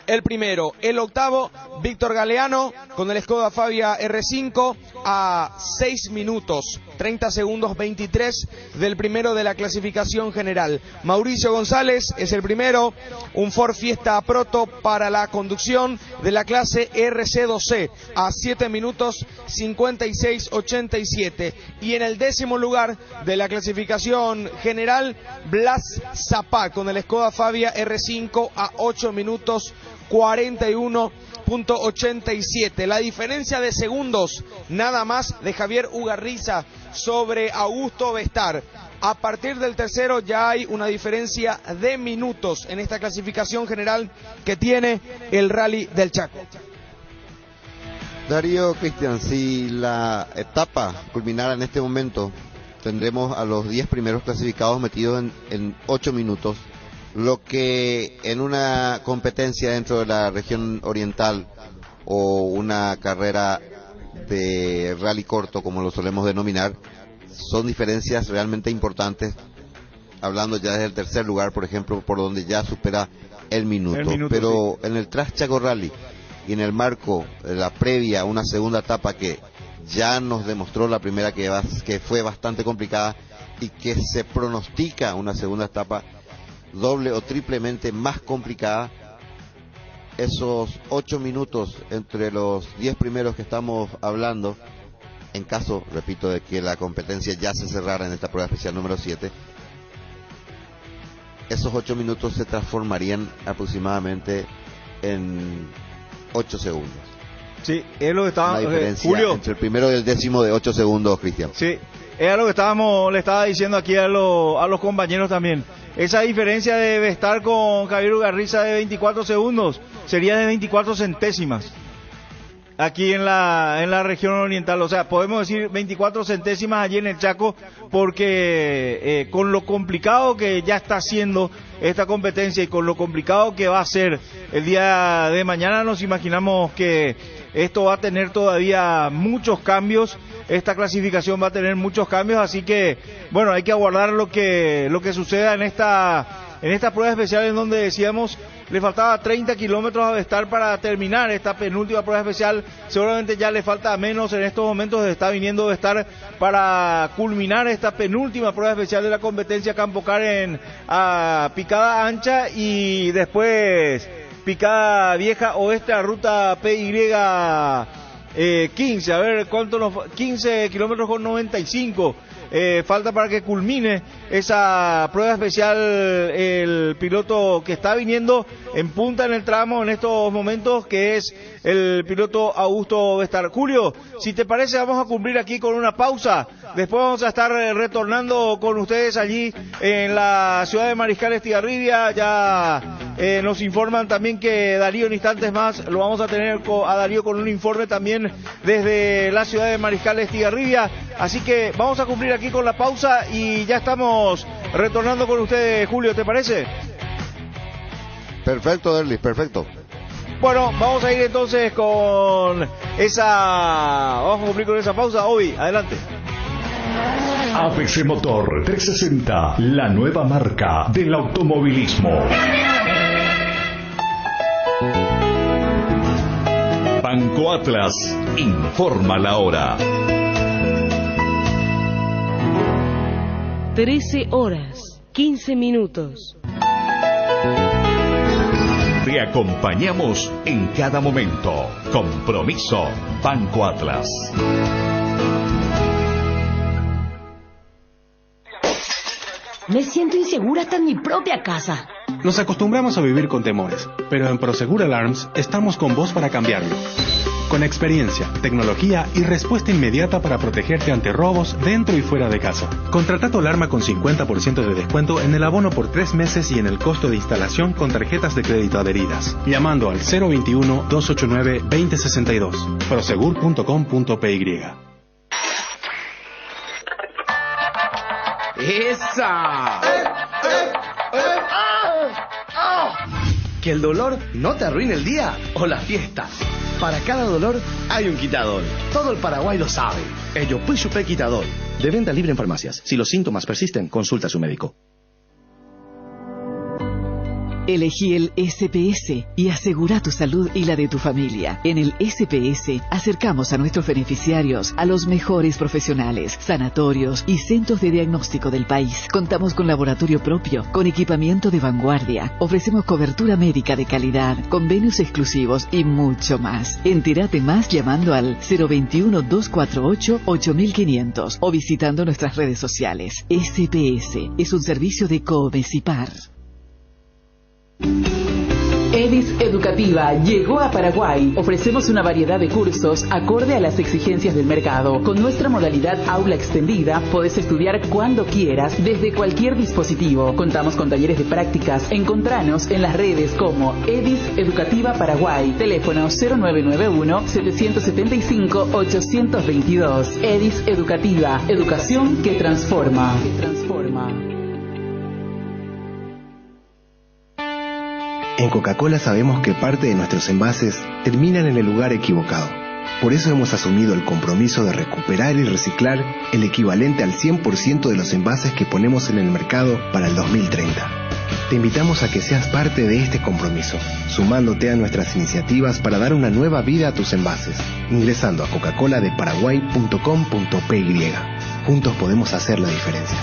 el primero. El octavo, Víctor Galeano con el Skoda Fabia R5 a 6 minutos 30 segundos 23 del primero de la clasificación general. Mauricio González es el primero, un Ford Fiesta Proto para la conducción de la clase RC2C a 7 minutos 56.87. Y en el décimo lugar de la clasificación general, Blas Zapá con el Skoda Fabia R5 a 8 minutos 41.87. La diferencia de segundos nada más de Javier Ugarriza sobre Augusto Bestar. A partir del tercero ya hay una diferencia de minutos en esta clasificación general que tiene el Rally del Chaco. Darío, Cristian, si la etapa culminara en este momento, tendremos a los 10 primeros clasificados metidos en 8 minutos. Lo que en una competencia dentro de la región oriental o una carrera de rally corto, como lo solemos denominar, son diferencias realmente importantes, hablando ya desde el tercer lugar, por ejemplo, por donde ya supera el minuto. Pero sí, en el Transchaco Rally y en el marco de la previa a una segunda etapa que ya nos demostró la primera que fue bastante complicada y que se pronostica una segunda etapa doble o triplemente más complicada, esos 8 minutos entre los 10 primeros que estamos hablando, en caso, repito, de que la competencia ya se cerrara en esta prueba especial número 7, esos 8 minutos se transformarían aproximadamente en 8 segundos. Sí, es lo que estaba... La diferencia Julio, entre el primero y el décimo de 8 segundos, Cristian. Sí, era lo que le estaba diciendo aquí a los compañeros también. Esa diferencia debe estar con Javier Ugarriza de 24 segundos, sería de 24 centésimas. Aquí en la región oriental, o sea, podemos decir 24 centésimas allí en el Chaco, porque con lo complicado que ya está haciendo esta competencia y con lo complicado que va a ser el día de mañana, nos imaginamos que esto va a tener todavía muchos cambios, esta clasificación va a tener muchos cambios, así que, bueno, hay que aguardar lo que suceda en esta prueba especial, en donde decíamos le faltaba 30 kilómetros a Vestar para terminar esta penúltima prueba especial. Seguramente ya le falta menos en estos momentos, está viniendo Vestar para culminar esta penúltima prueba especial de la competencia Campocar a Picada Ancha y después Picada Vieja Oeste a ruta PY 15, a ver cuánto 15 kilómetros con 95. Falta para que culmine esa prueba especial el piloto que está viniendo en punta en el tramo en estos momentos, que es el piloto Augusto Vestar. Julio, si te parece, vamos a cumplir aquí con una pausa. Después vamos a estar retornando con ustedes allí en la ciudad de Mariscal Estigarribia. Ya nos informan también que Darío en instantes más lo vamos a tener a Darío con un informe también desde la ciudad de Mariscal Estigarribia. Así que vamos a cumplir aquí con la pausa y ya estamos retornando con ustedes, Julio, ¿te parece? Perfecto, Derlis, perfecto. Bueno, vamos a ir entonces con vamos a cumplir con esa pausa. Obi, adelante. ABC Motor 360, la nueva marca del automovilismo. Banco Atlas informa la hora. 13 horas, 15 minutos. Te acompañamos en cada momento. Compromiso Banco Atlas. Me siento insegura hasta en mi propia casa. Nos acostumbramos a vivir con temores, pero en Prosegur Alarms estamos con vos para cambiarlo. Con experiencia, tecnología y respuesta inmediata para protegerte ante robos dentro y fuera de casa. Contrata tu alarma con 50% de descuento en el abono por 3 meses y en el costo de instalación con tarjetas de crédito adheridas. Llamando al 021-289-2062. Prosegur.com.py. ¡Esa! Que el dolor no te arruine el día o la fiesta. Para cada dolor hay un Quitadol. Todo el Paraguay lo sabe. Ello pues Chupé Quitadol. De venta libre en farmacias. Si los síntomas persisten, consulta a su médico. Elegí el SPS y asegura tu salud y la de tu familia. En el SPS acercamos a nuestros beneficiarios a los mejores profesionales, sanatorios y centros de diagnóstico del país. Contamos con laboratorio propio, con equipamiento de vanguardia. Ofrecemos cobertura médica de calidad, convenios exclusivos y mucho más. Entérate más llamando al 021-248-8500 o visitando nuestras redes sociales. SPS es un servicio de Coomecipar. EDIS Educativa llegó a Paraguay. Ofrecemos una variedad de cursos acorde a las exigencias del mercado. Con nuestra modalidad aula extendida, podés estudiar cuando quieras, desde cualquier dispositivo. Contamos con talleres de prácticas. Encontranos en las redes como EDIS Educativa Paraguay. Teléfono 0991-775-822. EDIS Educativa. Educación que transforma. En Coca-Cola sabemos que parte de nuestros envases terminan en el lugar equivocado. Por eso hemos asumido el compromiso de recuperar y reciclar el equivalente al 100% de los envases que ponemos en el mercado para el 2030. Te invitamos a que seas parte de este compromiso, sumándote a nuestras iniciativas para dar una nueva vida a tus envases, ingresando a coca-coladeparaguay.com.py. Juntos podemos hacer la diferencia.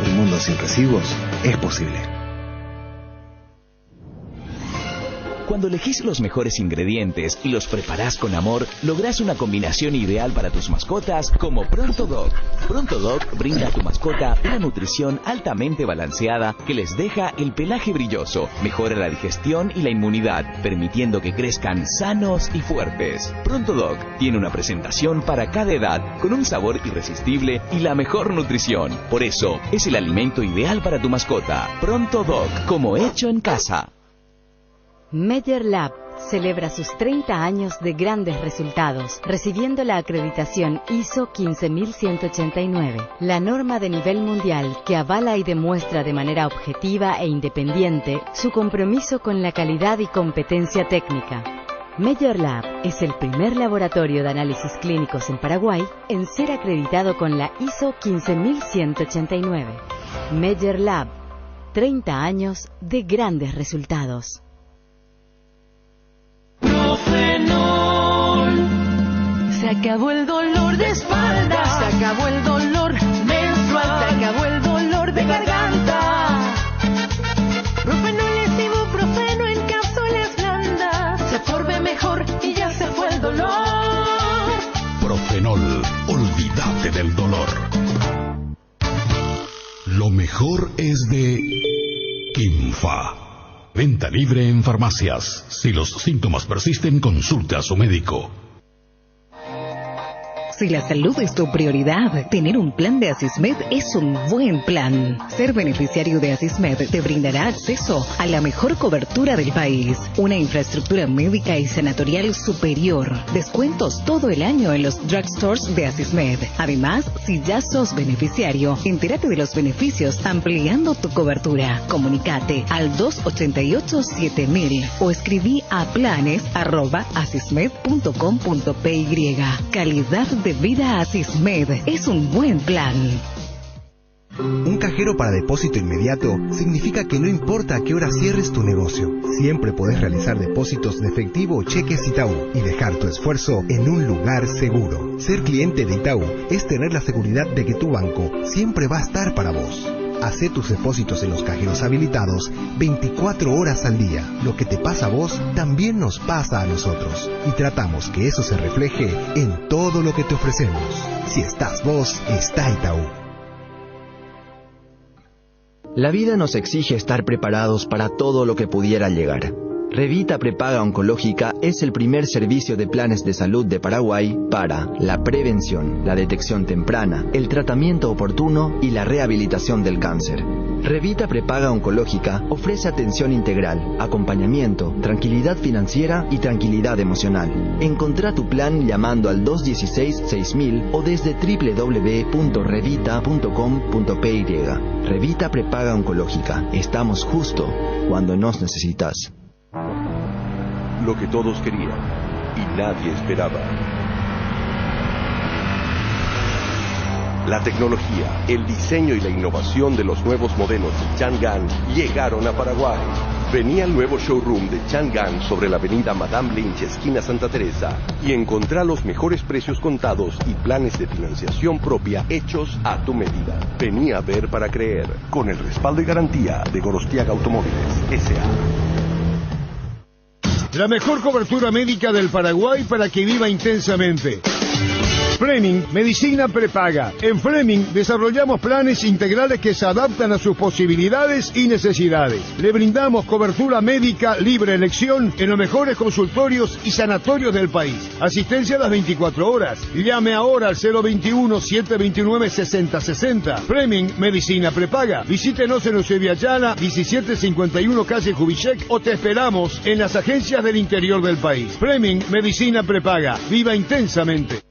Un mundo sin residuos es posible. Cuando elegís los mejores ingredientes y los preparás con amor, lográs una combinación ideal para tus mascotas como Pronto Dog. Pronto Dog brinda a tu mascota una nutrición altamente balanceada que les deja el pelaje brilloso, mejora la digestión y la inmunidad, permitiendo que crezcan sanos y fuertes. Pronto Dog tiene una presentación para cada edad, con un sabor irresistible y la mejor nutrición. Por eso, es el alimento ideal para tu mascota. Pronto Dog, como hecho en casa. Meyer Lab celebra sus 30 años de grandes resultados, recibiendo la acreditación ISO 15189, la norma de nivel mundial que avala y demuestra de manera objetiva e independiente su compromiso con la calidad y competencia técnica. Meyer Lab es el primer laboratorio de análisis clínicos en Paraguay en ser acreditado con la ISO 15189. Meyer Lab, 30 años de grandes resultados. Profenol. Se acabó el dolor de espalda, se acabó el dolor menstrual, se acabó el dolor de garganta. Profenol es ibuprofeno en cápsulas blandas, se absorbe mejor y ya se fue el dolor. Profenol, olvídate del dolor. Lo mejor es de Quimfa. Venta libre en farmacias. Si los síntomas persisten, consulte a su médico. Si la salud es tu prioridad, tener un plan de Asismed es un buen plan. Ser beneficiario de Asismed te brindará acceso a la mejor cobertura del país, una infraestructura médica y sanatorial superior, descuentos todo el año en los drugstores de Asismed. Además, si ya sos beneficiario, entérate de los beneficios ampliando tu cobertura. Comunicate al 288-7000 o escribí a planes@asismed.com.py. Calidad de vida Asismed es un buen plan. Un cajero para depósito inmediato significa que no importa a qué hora cierres tu negocio, siempre podés realizar depósitos de efectivo o cheques Itaú y dejar tu esfuerzo en un lugar seguro. Ser cliente de Itaú es tener la seguridad de que tu banco siempre va a estar para vos. Hacé tus depósitos en los cajeros habilitados 24 horas al día. Lo que te pasa a vos también nos pasa a nosotros. Y tratamos que eso se refleje en todo lo que te ofrecemos. Si estás vos, está Itaú. La vida nos exige estar preparados para todo lo que pudiera llegar. Revita Prepaga Oncológica es el primer servicio de planes de salud de Paraguay para la prevención, la detección temprana, el tratamiento oportuno y la rehabilitación del cáncer. Revita Prepaga Oncológica ofrece atención integral, acompañamiento, tranquilidad financiera y tranquilidad emocional. Encontrá tu plan llamando al 216-6000 o desde www.revita.com.py. Revita Prepaga Oncológica. Estamos justo cuando nos necesitas. Lo que todos querían y nadie esperaba. La tecnología, el diseño y la innovación de los nuevos modelos de Chang'an llegaron a Paraguay. Vení al nuevo showroom de Chang'an sobre la avenida Madame Lynch, esquina Santa Teresa, y encontrá los mejores precios contados y planes de financiación propia hechos a tu medida. Vení a ver para creer, con el respaldo y garantía de Gorostiaga Automóviles S.A. La mejor cobertura médica del Paraguay para que viva intensamente. Fleming Medicina Prepaga. En Fleming desarrollamos planes integrales que se adaptan a sus posibilidades y necesidades. Le brindamos cobertura médica libre elección en los mejores consultorios y sanatorios del país. Asistencia a las 24 horas. Llame ahora al 021-729-6060. Fleming Medicina Prepaga. Visítenos en Eusebio Ayala, 1751 calle Kubitschek, o te esperamos en las agencias del interior del país. Fleming Medicina Prepaga. Viva intensamente.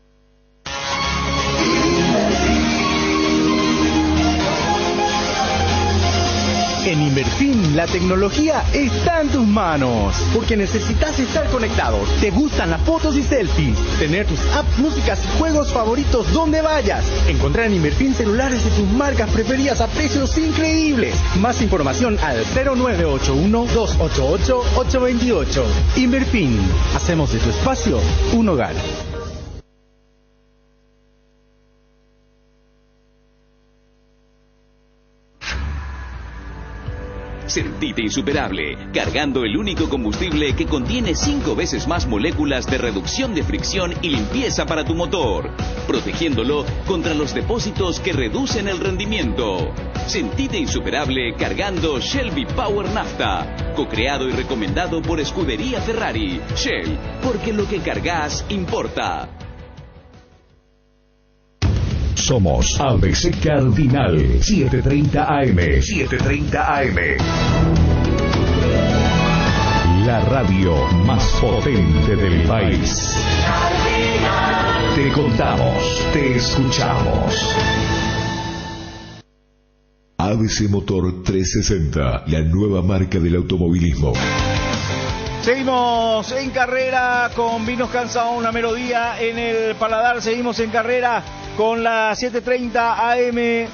En Inmerfin, la tecnología está en tus manos. Porque necesitas estar conectado. Te gustan las fotos y selfies. Tener tus apps, músicas y juegos favoritos donde vayas. Encontrar en Inmerfin celulares de tus marcas preferidas a precios increíbles. Más información al 0981-288-828. Inmerfin. Hacemos de tu espacio un hogar. Sentite insuperable, cargando el único combustible que contiene 5 veces más moléculas de reducción de fricción y limpieza para tu motor, protegiéndolo contra los depósitos que reducen el rendimiento. Sentite insuperable cargando Shell V-Power Nafta, co-creado y recomendado por Escudería Ferrari. Shell, porque lo que cargas importa. Somos ABC Cardinal 730 AM. 730 AM. La radio más potente del país. Te contamos, te escuchamos. ABC Motor 360, la nueva marca del automovilismo. Seguimos en carrera con Vinos Cansa, una melodía en el paladar. Seguimos en carrera con la 730 AM,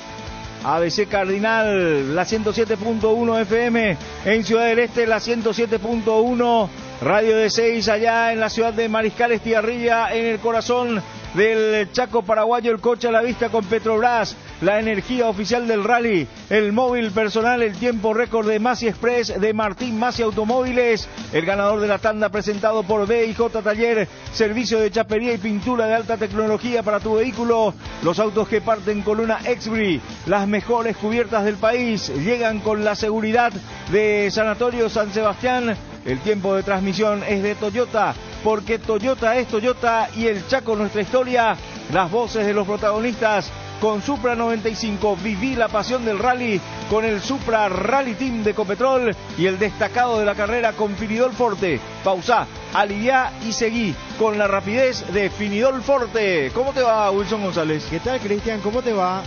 ABC Cardinal, la 107.1 FM en Ciudad del Este, la 107.1 Radio de 6 allá en la ciudad de Mariscal Estigarribia, en el corazón del Chaco paraguayo, el coche a la vista con Petrobras, la energía oficial del rally, el móvil personal, el tiempo récord de Masi Express, de Martín Masi Automóviles, el ganador de la tanda presentado por BIJ Taller, servicio de chapería y pintura de alta tecnología para tu vehículo, los autos que parten con una Exbri, las mejores cubiertas del país, llegan con la seguridad de Sanatorio San Sebastián. El tiempo de transmisión es de Toyota, porque Toyota es Toyota y el Chaco nuestra historia. Las voces de los protagonistas con Supra 95, viví la pasión del rally con el Supra Rally Team de Ecopetrol y el destacado de la carrera con Finidol Forte. Pausá, aliviá y seguí con la rapidez de Finidol Forte. ¿Cómo te va, Wilson González? ¿Qué tal, Cristian? ¿Cómo te va?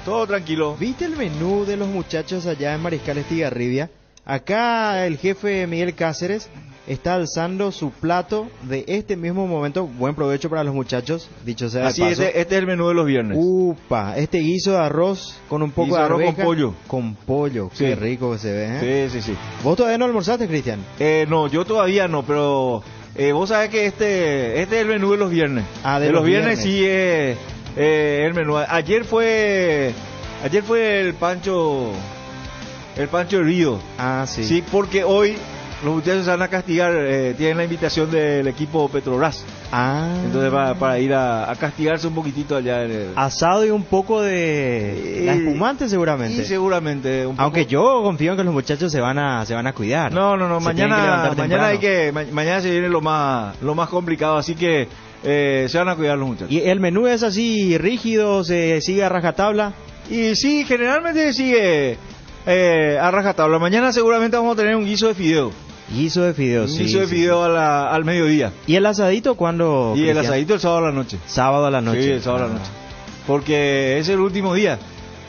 Todo tranquilo. ¿Viste el menú de los muchachos allá en Mariscal Estigarribia? Acá el jefe Miguel Cáceres está alzando su plato de este mismo momento. Buen provecho para los muchachos, dicho sea de paso. Así, este es el menú de los viernes. Upa, este guiso de arroz con un poco de arveja. Con pollo. Con pollo, sí. Qué rico que se ve, ¿eh? Sí, sí, sí. ¿Vos todavía no almorzaste, Cristian? No, yo todavía no, pero vos sabés que este es el menú de los viernes. Ah, de los viernes sí es el menú. Ayer fue el pancho herido. Ah, sí. Sí, porque hoy los muchachos se van a castigar, tienen la invitación del equipo Petrobras. Ah. Entonces para ir a castigarse un poquitito allá en el... Asado y un poco de la espumante seguramente. Sí, seguramente. Un Aunque yo confío en que los muchachos se van a cuidar. No, mañana se viene lo más complicado, así que se van a cuidar los muchachos. ¿Y el menú es así rígido, se sigue a rajatabla? Y sí, generalmente sigue a rajatabla. Mañana seguramente vamos a tener un guiso de fideo. Guiso de fideo, sí. Guiso de fideo al mediodía. ¿Y el asadito cuándo? Y el asadito el sábado a la noche. Sábado a la noche. Sí, el sábado a la noche. Porque es el último día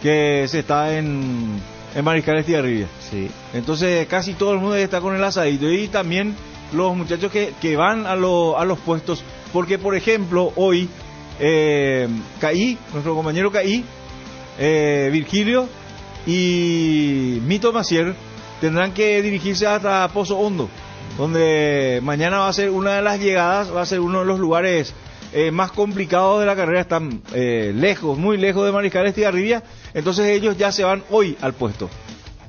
que se está en Mariscal Estigarribia. Sí. Entonces casi todo el mundo está con el asadito. Y también los muchachos que van a los puestos. Porque, por ejemplo, hoy Caí, nuestro compañero Caí, Virgilio y Mito Macier tendrán que dirigirse hasta Pozo Hondo, donde mañana va a ser una de las llegadas, va a ser uno de los lugares más complicados de la carrera. Están lejos, muy lejos de Mariscal Estigarribia, entonces ellos ya se van hoy al puesto,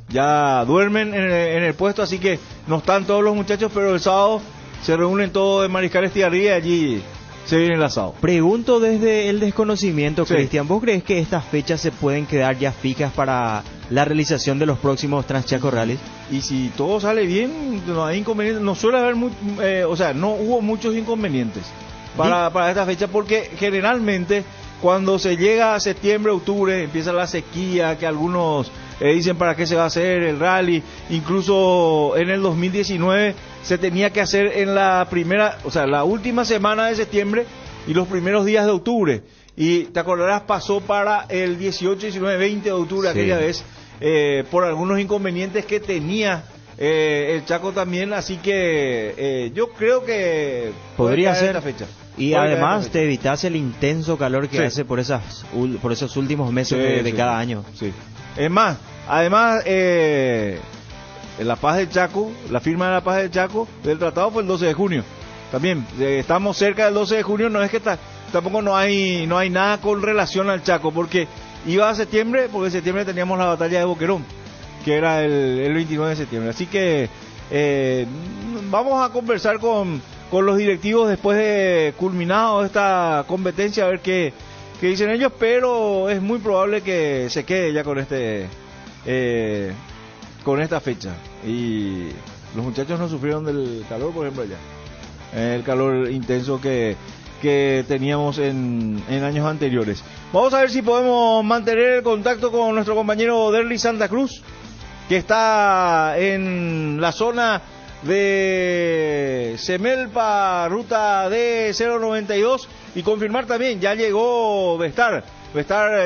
ya duermen en el puesto, así que no están todos los muchachos, pero el sábado se reúnen todos en Mariscal Estigarribia y allí se viene el asado. Pregunto desde el desconocimiento, sí. Cristian, ¿vos crees que estas fechas se pueden quedar ya fijas para la realización de los próximos Transchaco Rallys? Y si todo sale bien, no hay inconvenientes, no suele haber, no hubo muchos inconvenientes para esta fecha, porque generalmente cuando se llega a septiembre, octubre, empieza la sequía, que algunos dicen para qué se va a hacer el rally. Incluso en el 2019 se tenía que hacer en la última semana de septiembre y los primeros días de octubre. Y te acordarás, pasó para el 18, 19, 20 de octubre, sí, aquella vez, por algunos inconvenientes que tenía el Chaco también. Así que yo creo que podría ser esta fecha. Y además te evitas el intenso calor que hace por esos últimos meses de cada año. Sí. Es más, además, La Paz del Chaco, la firma de La Paz del Chaco del tratado fue el 12 de junio. También estamos cerca del 12 de junio, no es que tampoco no hay nada con relación al Chaco, porque iba a septiembre, porque en septiembre teníamos la batalla de Boquerón, que era el 29 de septiembre. Así que vamos a conversar con los directivos después de culminado esta competencia, a ver qué dicen ellos, pero es muy probable que se quede ya con esta fecha. Y los muchachos no sufrieron del calor, por ejemplo, allá. El calor intenso que teníamos en años anteriores. Vamos a ver si podemos mantener el contacto con nuestro compañero Derly Santa Cruz, que está en la zona de Semelpa, ruta D092, y confirmar también, ya llegó Vestar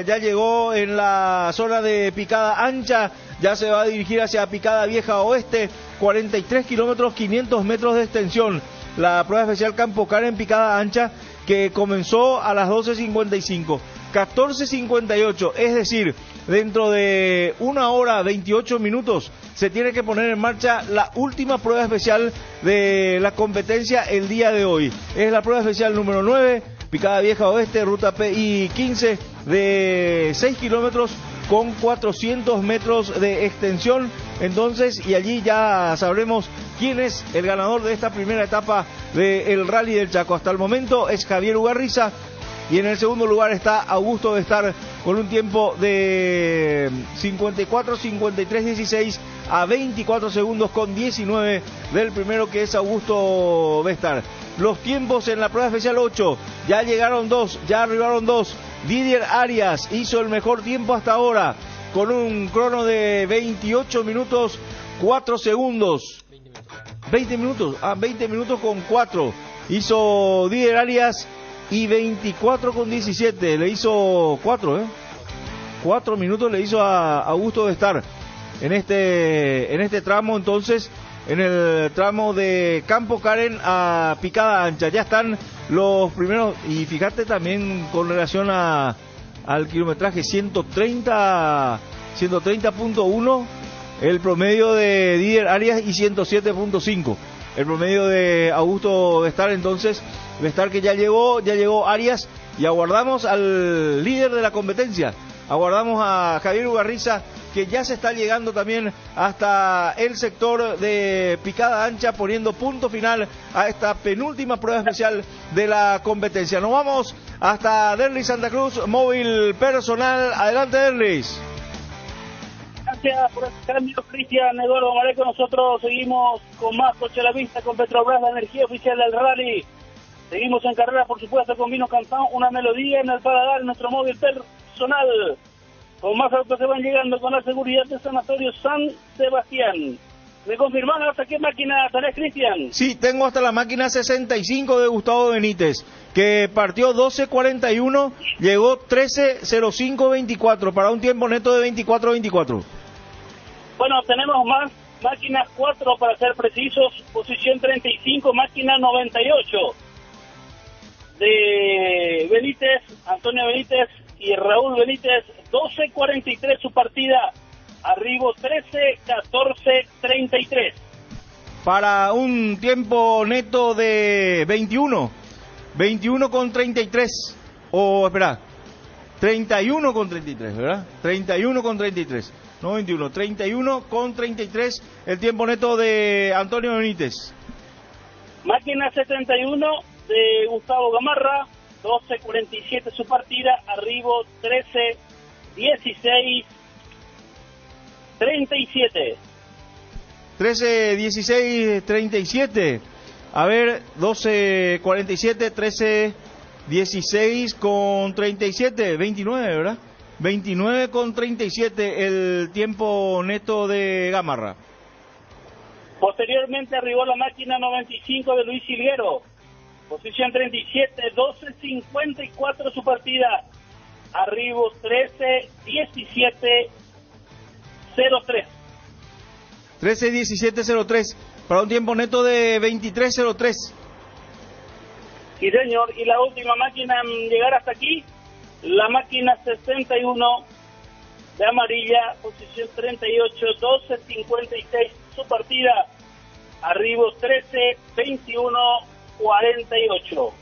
ya llegó en la zona de Picada Ancha, ya se va a dirigir hacia Picada Vieja Oeste, 43 kilómetros, 500 metros de extensión, la prueba especial Campo Karen Picada Ancha, que comenzó a las 12:55, 14:58, es decir, dentro de 1 hora 28 minutos se tiene que poner en marcha la última prueba especial de la competencia el día de hoy. Es la prueba especial número 9, Picada Vieja Oeste, ruta PI 15, de 6 kilómetros con 400 metros de extensión. Entonces, y allí ya sabremos quién es el ganador de esta primera etapa del Rally del Chaco. Hasta el momento es Javier Ugarriza, y en el segundo lugar está Augusto Vestar con un tiempo de 53:16 a 24 segundos con 19 del primero, que es Augusto Vestar. Los tiempos en la prueba especial 8, ya arribaron dos. Didier Arias hizo el mejor tiempo hasta ahora con un crono de 28 minutos 4 segundos. 20 minutos con 4 hizo Didier Arias, y 24:17 le hizo 4 minutos le hizo a Augusto Vestar en este tramo. Entonces, en el tramo de Campo Karen a Picada Ancha ya están los primeros, y fíjate también con relación al kilometraje, 130.1 el promedio de Didier Arias y 107.5 el promedio de Augusto Vestar. Entonces, Vestar que ya llegó Arias, y aguardamos al líder de la competencia, aguardamos a Javier Ugarriza, que ya se está llegando también hasta el sector de Picada Ancha, poniendo punto final a esta penúltima prueba especial de la competencia. Nos vamos hasta Derly Santa Cruz, móvil personal. Adelante, Derly. Gracias por el cambio, Cristian. Eduardo Mareco. Nosotros seguimos con más Coche a la Vista, con Petrobras, la energía oficial del rally. Seguimos en carrera, por supuesto, con Vino Campán, una melodía en el paladar, nuestro móvil personal. Con más autos que van llegando con la seguridad del Sanatorio San Sebastián. ¿Me confirman hasta qué máquina tenés, Cristian? Sí, tengo hasta la máquina 65 de Gustavo Benítez, que partió 12:41, llegó 13:05:24, para un tiempo neto de 24:24. Bueno, tenemos más máquinas, 4 para ser precisos, posición 35, máquina 98. De Benítez, Antonio Benítez y Raúl Benítez, 12:43 su partida, arribo 13:14:33. Para un tiempo neto de 21:33, o espera, 31:33, ¿verdad? 31:33, no 21, 31:33 el tiempo neto de Antonio Benítez. Máquina 71 de Gustavo Gamarra, 12:47 su partida, arribo 13:16:37. 13:16:37. A ver, 12:47, 13:16:37, 29, ¿verdad? 29:37 el tiempo neto de Gamarra. Posteriormente arribó la máquina 95 de Luis Silguero, posición 37, 12:54 su partida, arribo 13:17:03. 13:17:03 para un tiempo neto de 23:03. Sí, señor. Y la última máquina en llegar hasta aquí, la máquina 61 de amarilla, posición 38, 12:56 su partida, arribo 13:21:48.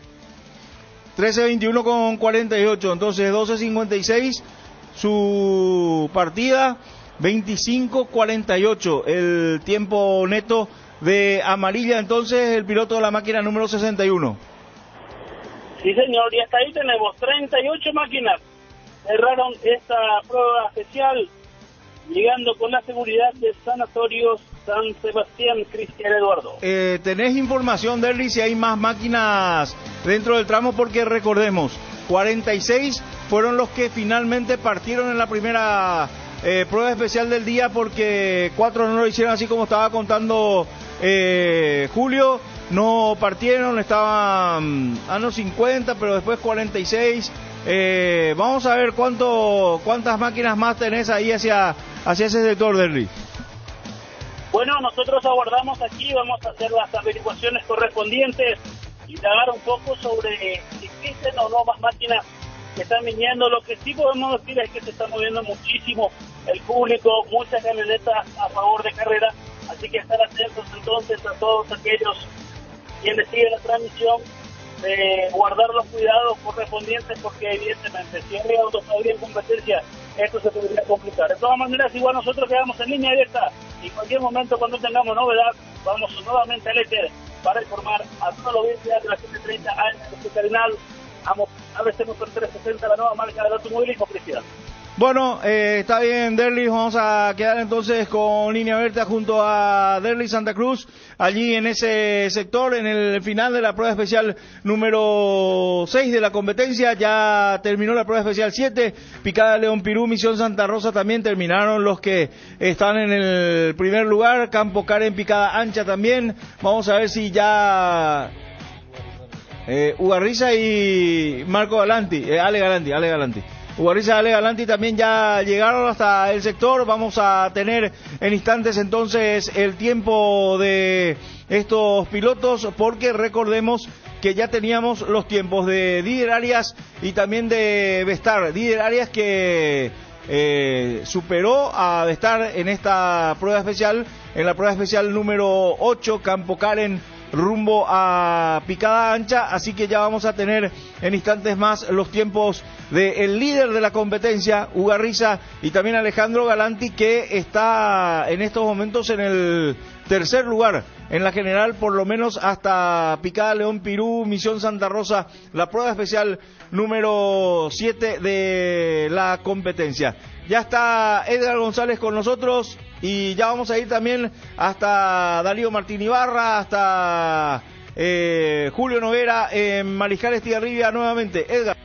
13:21:48, entonces 12:56 su partida, 25:48 el tiempo neto de amarilla, entonces el piloto de la máquina número 61. Sí, señor, y hasta ahí tenemos 38 máquinas. Cerraron esta prueba especial, llegando con la seguridad de Sanatorios San Sebastián, Cristian Eduardo. ¿Tenés información, Derly, si hay más máquinas dentro del tramo? Porque recordemos, 46 fueron los que finalmente partieron en la primera prueba especial del día, porque 4 no lo hicieron, así como estaba contando Julio, no partieron, estaban a los 50, pero después 46. Vamos a ver cuántas máquinas más tenés ahí hacia ese sector, Derly. Bueno, nosotros aguardamos aquí, vamos a hacer las averiguaciones correspondientes, indagar un poco sobre si existen o no más máquinas que están viniendo. Lo que sí podemos decir es que se está moviendo muchísimo el público, muchas camionetas a favor de carrera, así que estar atentos entonces a todos aquellos quienes siguen la transmisión, de guardar los cuidados correspondientes, porque evidentemente si hay autos todavía en competencia, esto se podría complicar. De todas maneras, igual nosotros quedamos en línea abierta y en cualquier momento, cuando tengamos novedad, vamos nuevamente al éter para informar a toda la audiencia de la 730 AM de su terminal. ABC Motor 360, la nueva marca del automovilismo, Cristian. Bueno, está bien, Derly, vamos a quedar entonces con línea abierta junto a Derly Santa Cruz, allí en ese sector, en el final de la prueba especial número 6 de la competencia. Ya terminó la prueba especial 7, Picada León Pirú, Misión Santa Rosa también terminaron los que están en el primer lugar, Campo Karen, Picada Ancha también. Vamos a ver si ya Ugarriza y Marco Galanti, Ale Galanti. Ugarriza y Ale Galanti también ya llegaron hasta el sector. Vamos a tener en instantes entonces el tiempo de estos pilotos, porque recordemos que ya teníamos los tiempos de Didier Arias y también de Vestar. Didier Arias que superó a Vestar en esta prueba especial, en la prueba especial número 8, Campo Karen rumbo a Picada Ancha, así que ya vamos a tener en instantes más los tiempos del líder de la competencia, Ugarriza, y también Alejandro Galanti, que está en estos momentos en el tercer lugar en la general, por lo menos hasta Picada León Pirú, Misión Santa Rosa, la prueba especial número 7 de la competencia. Ya está Edgar González con nosotros y ya vamos a ir también hasta Darío Martín Ibarra, hasta Julio Noguera en Mariscal Estigarribia nuevamente. Edgar.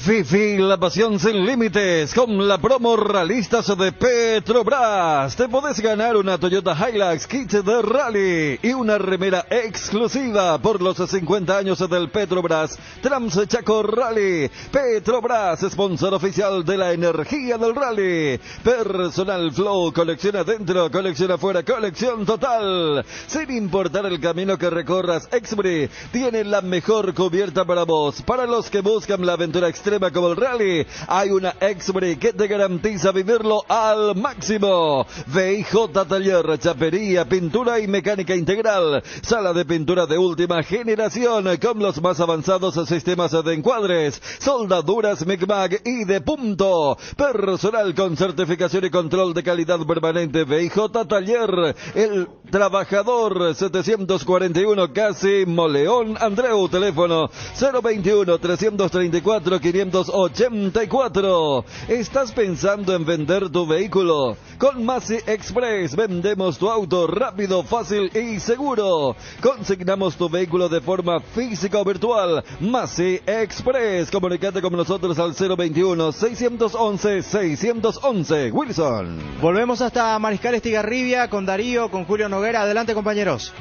Viví la pasión sin límites con la promo Realistas de Petrobras. Te podés ganar una Toyota Hilux Kit de Rally y una remera exclusiva por los 50 años del Petrobras Transchaco Rally. Petrobras, sponsor oficial de la energía del rally. Personal Flow, colección adentro, colección afuera, colección total. Sin importar el camino que recorras, Exbri tiene la mejor cubierta para vos. Para los que buscan la aventura extrema como el rally, hay una Exbri que te garantiza vivirlo al máximo. VIJ Taller, chapería, pintura y mecánica integral. Sala de pintura de última generación con los más avanzados sistemas de encuadres, soldaduras Micmag y de punto. Personal con certificación y control de calidad permanente. VIJ Taller, El Trabajador 741 Casi Moleón Andreu. Teléfono 021 334 584. ¿Estás pensando en vender tu vehículo? Con Masi Express vendemos tu auto rápido, fácil y seguro. Consignamos tu vehículo de forma física o virtual. Masi Express. Comunícate con nosotros al 021-611-611. Wilson. Volvemos hasta Mariscal Estigarribia con Darío, con Julio Noguera. Adelante, compañeros.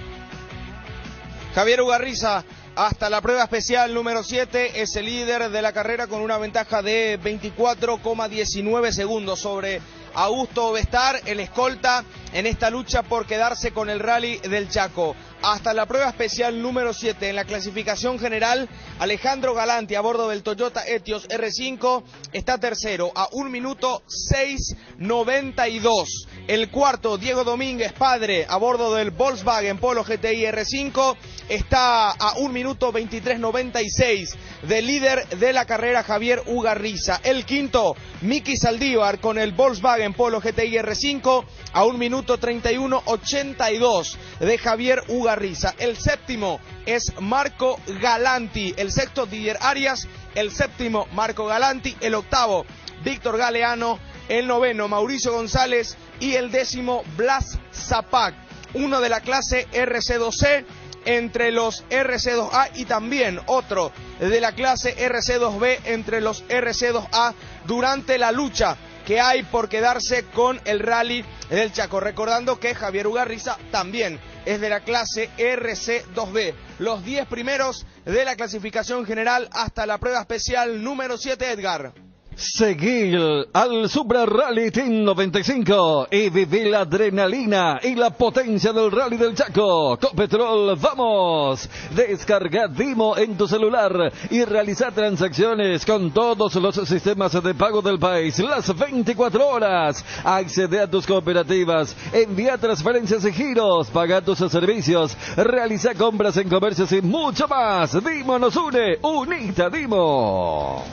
Javier Ugarriza, hasta la prueba especial número 7, es el líder de la carrera con una ventaja de 24,19 segundos sobre Augusto Vestar. El escolta en esta lucha por quedarse con el Rally del Chaco. Hasta la prueba especial número 7 en la clasificación general, Alejandro Galanti a bordo del Toyota Etios R5 está tercero a 1 minuto 6:92. El cuarto, Diego Domínguez, padre, a bordo del Volkswagen Polo GTI R5, está a 1 minuto 23:96 del líder de la carrera, Javier Ugarriza. El quinto, Miki Saldívar con el Volkswagen Polo GTI R5 a 1 minuto 31:82 de Javier Ugarriza. El séptimo es Marco Galanti, el sexto Didier Arias, el séptimo Marco Galanti, el octavo Víctor Galeano, el noveno Mauricio González y el décimo Blas Zapac, uno de la clase RC2C entre los RC2A y también otro de la clase RC2B entre los RC2A durante la lucha que hay por quedarse con el Rally del Chaco. Recordando que Javier Ugarriza también es de la clase RC2B. Los 10 primeros de la clasificación general hasta la prueba especial número 7, Edgar. Seguir al Supra Rally Team 95 y vivir la adrenalina y la potencia del Rally del Chaco. Copetrol, vamos. Descarga Dimo en tu celular y realiza transacciones con todos los sistemas de pago del país las 24 horas. Accede a tus cooperativas, envía transferencias y giros, paga tus servicios, realiza compras en comercios y mucho más. Dimo nos une, unita Dimo.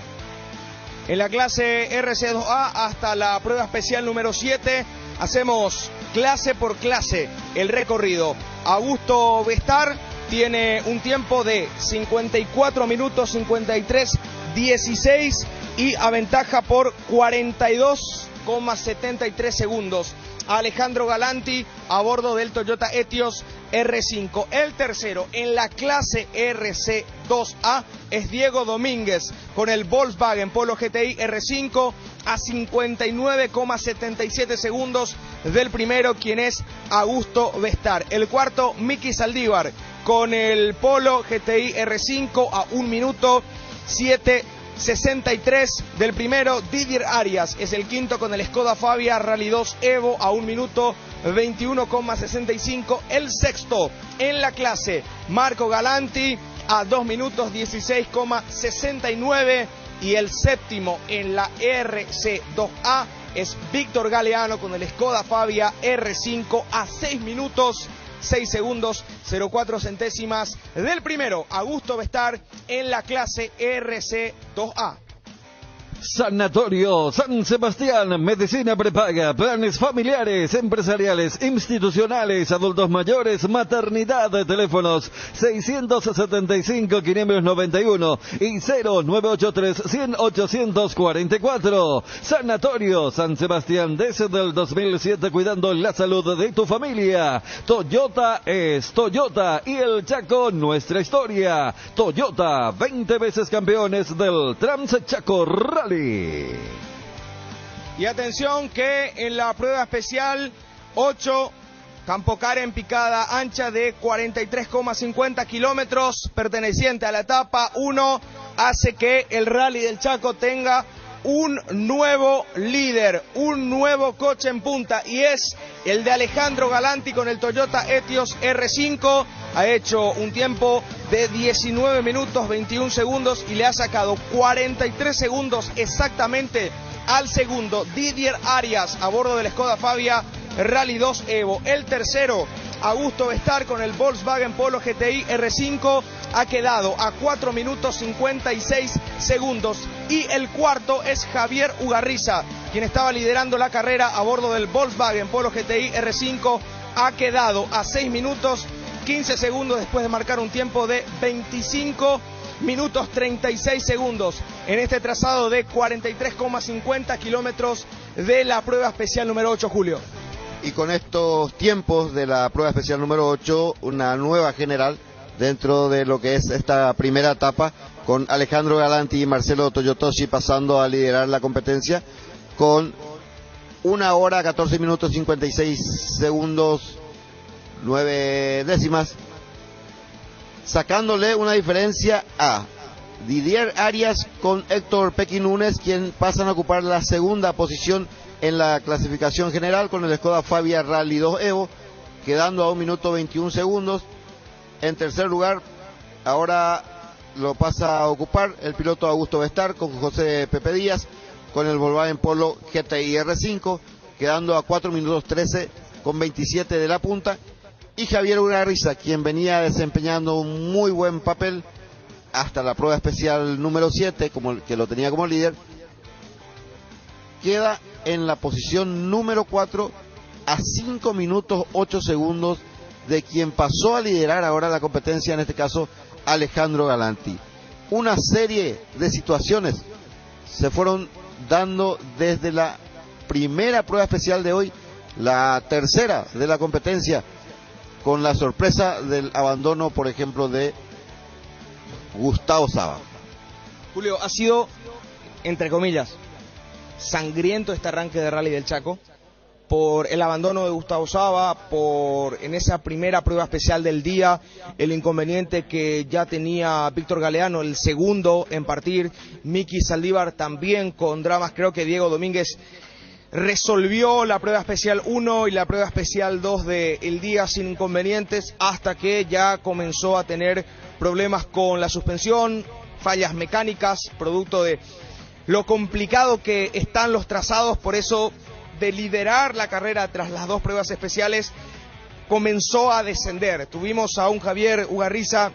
En la clase RC2A hasta la prueba especial número 7 hacemos clase por clase el recorrido. Augusto Bestar tiene un tiempo de 54 minutos 53:16 y aventaja por 42,73 segundos. Alejandro Galanti a bordo del Toyota Etios R5. El tercero en la clase RC2A es Diego Domínguez con el Volkswagen Polo GTI R5 a 59,77 segundos del primero, quien es Augusto Bestar. El cuarto, Miki Saldívar con el Polo GTI R5 a 1 minuto 7:63 del primero. Didier Arias es el quinto con el Skoda Fabia Rally 2 Evo a 1 minuto 21,65. El sexto en la clase, Marco Galanti a 2 minutos 16,69. Y el séptimo en la RC2A es Víctor Galeano con el Skoda Fabia R5 a 6 minutos 6 segundos 04 centésimas del primero, Augusto Bestar en la clase RC2A. Sanatorio San Sebastián, medicina prepaga, planes familiares, empresariales, institucionales, adultos mayores, maternidad, teléfonos 675-591 y 0983-100-844. Sanatorio San Sebastián, desde el 2007 cuidando la salud de tu familia. Toyota es Toyota y el Chaco nuestra historia. Toyota, 20 veces campeones del Trans Chaco Rally. Y atención que en la prueba especial 8, Campocara en picada ancha de 43,50 kilómetros, perteneciente a la etapa 1, hace que el Rally del Chaco tenga un nuevo líder, un nuevo coche en punta, y es el de Alejandro Galanti con el Toyota Etios R5. Ha hecho un tiempo de 19 minutos 21 segundos y le ha sacado 43 segundos exactamente al segundo Didier Arias a bordo del Skoda Fabia Rally 2 Evo. El tercero, Augusto Bestar con el Volkswagen Polo GTI R5, ha quedado a 4 minutos 56 segundos. Y el cuarto es Javier Ugarriza, quien estaba liderando la carrera a bordo del Volkswagen Polo GTI R5, ha quedado a 6 minutos 15 segundos después de marcar un tiempo de 25 minutos 36 segundos en este trazado de 43,50 kilómetros de la prueba especial número 8, Julio. Y con estos tiempos de la prueba especial número 8, una nueva general dentro de lo que es esta primera etapa, con Alejandro Galanti y Marcelo Toyotoshi pasando a liderar la competencia con 1 hora 14 minutos 56 segundos 9 décimas, sacándole una diferencia a Didier Arias con Héctor Pequi Núñez, quien pasan a ocupar la segunda posición en la clasificación general con el Skoda Fabia Rally 2 Evo, quedando a 1 minuto 21 segundos. En tercer lugar, ahora lo pasa a ocupar el piloto Augusto Bestar con José Pepe Díaz, con el Volkswagen Polo GTI R5, quedando a 4 minutos 13 con 27 de la punta. Y Javier Ugarriza, quien venía desempeñando un muy buen papel hasta la prueba especial número 7, que lo tenía como líder, queda en la posición número 4 a 5 minutos 8 segundos de quien pasó a liderar ahora la competencia, en este caso Alejandro Galanti. Una serie de situaciones se fueron dando desde la primera prueba especial de hoy, la tercera de la competencia, con la sorpresa del abandono, por ejemplo, de Gustavo Saba. Julio, ha sido, entre comillas, sangriento este arranque de Rally del Chaco, por el abandono de Gustavo Saba, por en esa primera prueba especial del día, el inconveniente que ya tenía Víctor Galeano, el segundo en partir, Miki Saldívar también con dramas. Creo que Diego Domínguez resolvió la prueba especial 1 y la prueba especial 2 del día sin inconvenientes, hasta que ya comenzó a tener problemas con la suspensión, fallas mecánicas, producto de lo complicado que están los trazados. Por eso, de liderar la carrera tras las dos pruebas especiales, comenzó a descender. Tuvimos a un Javier Ugarriza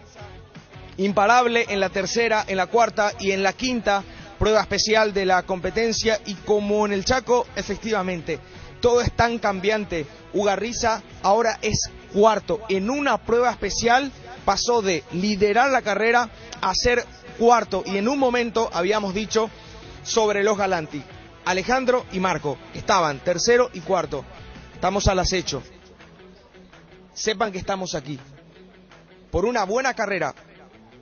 imparable en la tercera, en la cuarta y en la quinta prueba especial de la competencia. Y como en el Chaco, efectivamente, todo es tan cambiante, Ugarriza ahora es cuarto. En una prueba especial pasó de liderar la carrera a ser cuarto. Y en un momento habíamos dicho sobre los Galanti, Alejandro y Marco estaban tercero y cuarto. Estamos al acecho. Sepan que estamos aquí por una buena carrera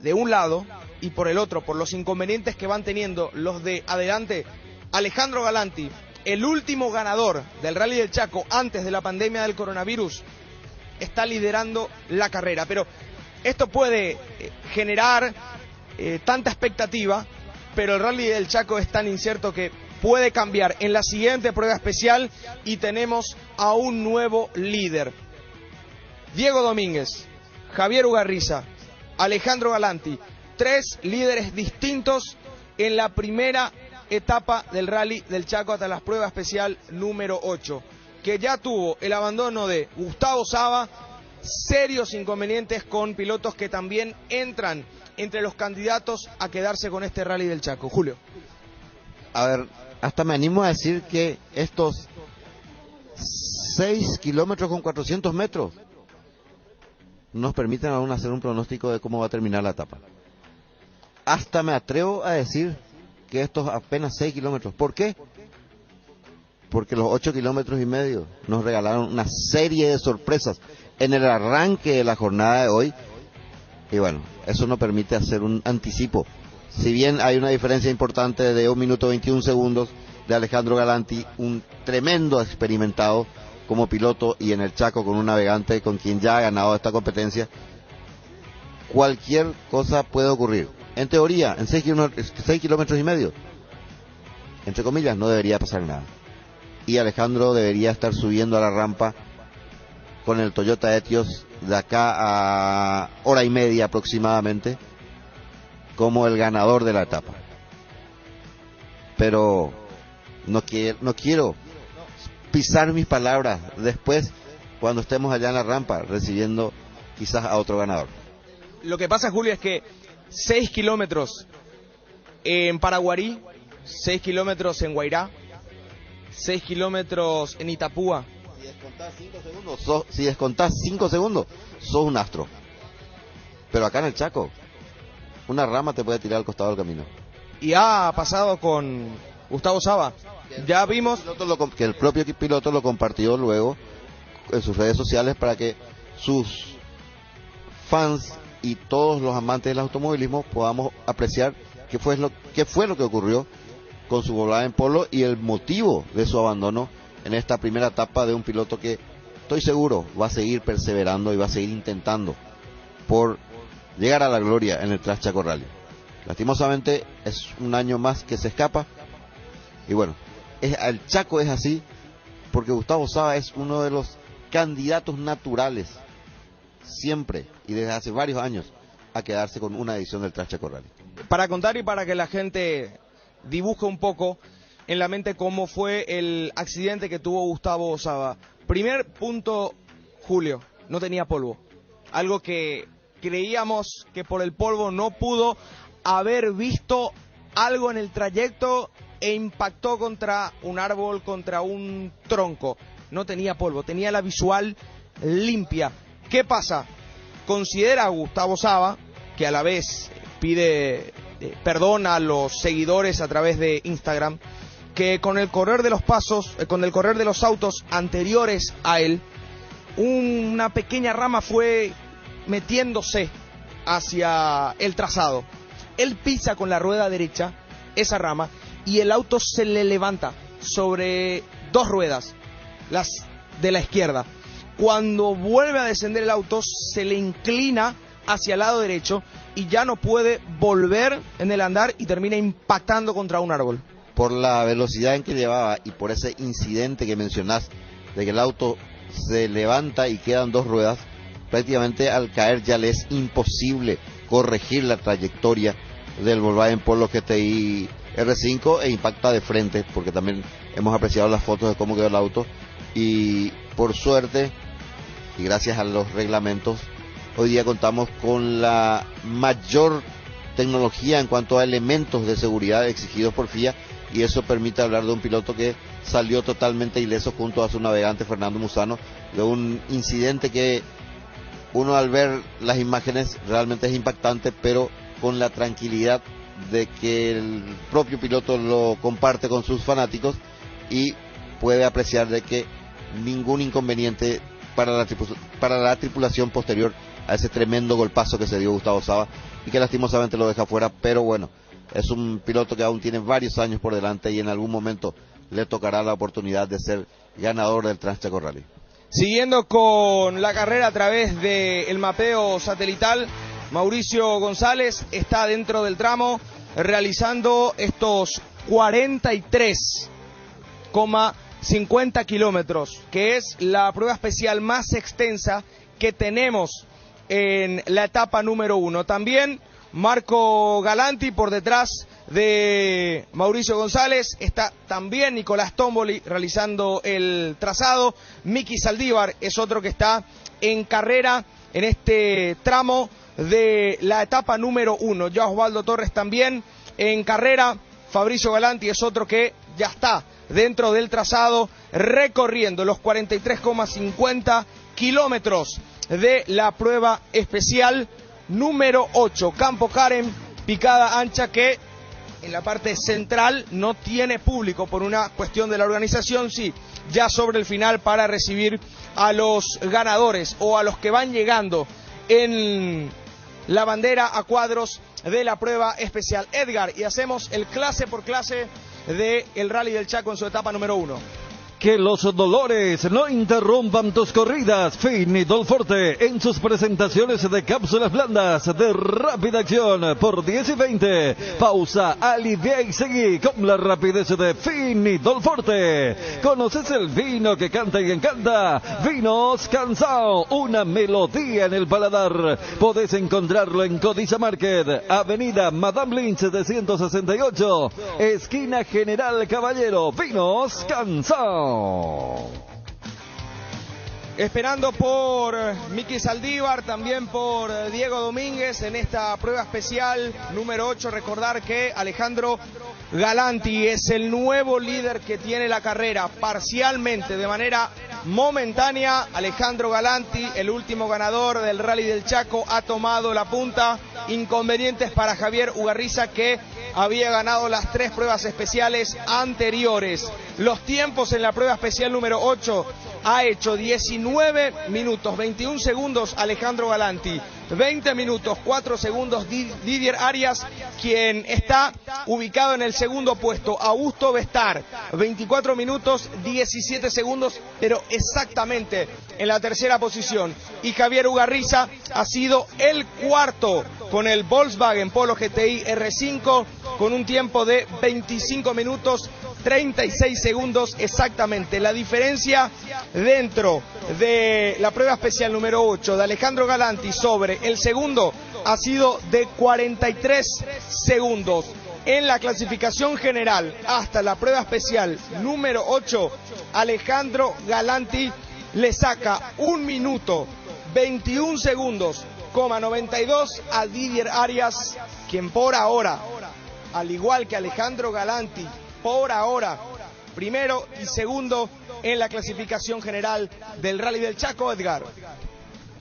de un lado y por el otro, por los inconvenientes que van teniendo los de adelante. Alejandro Galanti, el último ganador del Rally del Chaco antes de la pandemia del coronavirus, está liderando la carrera. Pero esto puede generar tanta expectativa, pero el Rally del Chaco es tan incierto que puede cambiar en la siguiente prueba especial y tenemos a un nuevo líder. Diego Domínguez, Javier Ugarriza, Alejandro Galanti, 3 líderes distintos en la primera etapa del Rally del Chaco hasta la prueba especial número 8, que ya tuvo el abandono de Gustavo Saba, serios inconvenientes con pilotos que también entran entre los candidatos a quedarse con este Rally del Chaco. Julio. A ver, hasta me animo a decir que estos 6 kilómetros con 400 metros nos permiten aún hacer un pronóstico de cómo va a terminar la etapa. Hasta me atrevo a decir que estos apenas 6 kilómetros. ¿Por qué? Porque los 8 kilómetros y medio nos regalaron una serie de sorpresas en el arranque de la jornada de hoy. Y bueno, eso nos permite hacer un anticipo. Si bien hay una diferencia importante de 1 minuto 21 segundos de Alejandro Galanti, un tremendo experimentado como piloto y en el Chaco con un navegante con quien ya ha ganado esta competencia, cualquier cosa puede ocurrir. En teoría, en 6 kilómetros y medio, entre comillas, no debería pasar nada. Y Alejandro debería estar subiendo a la rampa con el Toyota Etios de acá a hora y media aproximadamente, como el ganador de la etapa. Pero no quiero pisar mis palabras después, cuando estemos allá en la rampa recibiendo quizás a otro ganador. Lo que pasa, Julio, es que 6 kilómetros en Paraguarí, 6 kilómetros en Guairá, 6 kilómetros en Itapúa. Si descontás 5 segundos, sos un astro. Pero acá en el Chaco, una rama te puede tirar al costado del camino. Y ha pasado con Gustavo Saba. Ya vimos que el propio piloto lo compartió luego en sus redes sociales para que sus fans y todos los amantes del automovilismo podamos apreciar qué fue lo que ocurrió con su Volkswagen Polo y el motivo de su abandono en esta primera etapa de un piloto que estoy seguro va a seguir perseverando y va a seguir intentando por llegar a la gloria en el Transchaco Rally. Lastimosamente es un año más que se escapa y bueno, el Chaco es así porque Gustavo Saba es uno de los candidatos naturales, siempre y desde hace varios años, a quedarse con una edición del Trans Chaco Rally. Para contar y para que la gente dibuje un poco en la mente cómo fue el accidente que tuvo Gustavo Saba. Primer punto, Julio, no tenía polvo. Algo que creíamos que por el polvo no pudo haber visto algo en el trayecto e impactó contra un árbol, contra un tronco. No tenía polvo, tenía la visual limpia. ¿Qué pasa? Considera a Gustavo Saba, que a la vez pide perdón a los seguidores a través de Instagram, que con el correr de los pasos, con el correr de los autos anteriores a él, una pequeña rama fue metiéndose hacia el trazado. Él pisa con la rueda derecha esa rama y el auto se le levanta sobre dos ruedas, las de la izquierda. Cuando vuelve a descender el auto, se le inclina hacia el lado derecho y ya no puede volver en el andar y termina impactando contra un árbol. Por la velocidad en que llevaba y por ese incidente que mencionás, de que el auto se levanta y quedan dos ruedas, prácticamente al caer ya le es imposible corregir la trayectoria del Volkswagen Polo GTI R5 e impacta de frente, porque también hemos apreciado las fotos de cómo quedó el auto. Y por suerte, y gracias a los reglamentos, hoy día contamos con la mayor tecnología en cuanto a elementos de seguridad exigidos por FIA, y eso permite hablar de un piloto que salió totalmente ileso junto a su navegante Fernando Musano, de un incidente que uno al ver las imágenes realmente es impactante, pero con la tranquilidad de que el propio piloto lo comparte con sus fanáticos y puede apreciar de que ningún inconveniente para la tripulación posterior a ese tremendo golpazo que se dio Gustavo Saba y que lastimosamente lo deja fuera. Pero bueno, es un piloto que aún tiene varios años por delante y en algún momento le tocará la oportunidad de ser ganador del Trans Chaco Rally. Siguiendo con la carrera a través del mapeo satelital, Mauricio González está dentro del tramo realizando estos 43,50 kilómetros, que es la prueba especial más extensa que tenemos en la etapa número 1. También Marco Galanti por detrás de Mauricio González, está también Nicolás Tomboli realizando el trazado. Miki Saldívar es otro que está en carrera en este tramo de la etapa número 1. Ya Osvaldo Torres también en carrera. Fabricio Galanti es otro que ya está dentro del trazado recorriendo los 43,50 kilómetros de la prueba especial número 8, Campo Karen, picada ancha, que en la parte central no tiene público por una cuestión de la organización, sí, ya sobre el final para recibir a los ganadores o a los que van llegando en la bandera a cuadros de la prueba especial. Edgar, y hacemos el clase por clase del Rally del Chaco en su etapa número 1. Que los dolores no interrumpan tus corridas. Finitol Forte en sus presentaciones de cápsulas blandas de rápida acción por 10 y 20. Pausa, alivia y seguí con la rapidez de Finitol Forte. ¿Conoces el vino que canta y encanta? Vinos Cansao, una melodía en el paladar. Podés encontrarlo en Codiza Market, Avenida Madame Lynch de 168, esquina General Caballero. Vinos Cansao. Esperando por Miki Saldívar, también por Diego Domínguez en esta prueba especial número 8. Recordar que Alejandro Galanti es el nuevo líder que tiene la carrera, parcialmente, de manera momentánea. Alejandro Galanti, el último ganador del Rally del Chaco, ha tomado la punta. Inconvenientes para Javier Ugarriza, que había ganado las 3 pruebas especiales anteriores. Los tiempos en la prueba especial número 8 ha hecho 19 minutos 21 segundos Alejandro Galanti, 20 minutos 4 segundos Didier Arias, quien está ubicado en el segundo puesto. Augusto Bestar, 24 minutos 17 segundos, pero exactamente en la tercera posición. Y Javier Ugarriza ha sido el cuarto con el Volkswagen Polo GTI R5 con un tiempo de 25 minutos 36 segundos exactamente. La diferencia dentro de la prueba especial número 8 de Alejandro Galanti sobre el segundo ha sido de 43 segundos. En la clasificación general hasta la prueba especial número 8, Alejandro Galanti le saca 1 minuto 21 segundos, 92 a Didier Arias, quien por ahora, al igual que Alejandro Galanti, por ahora, primero y segundo en la clasificación general del Rally del Chaco, Edgar.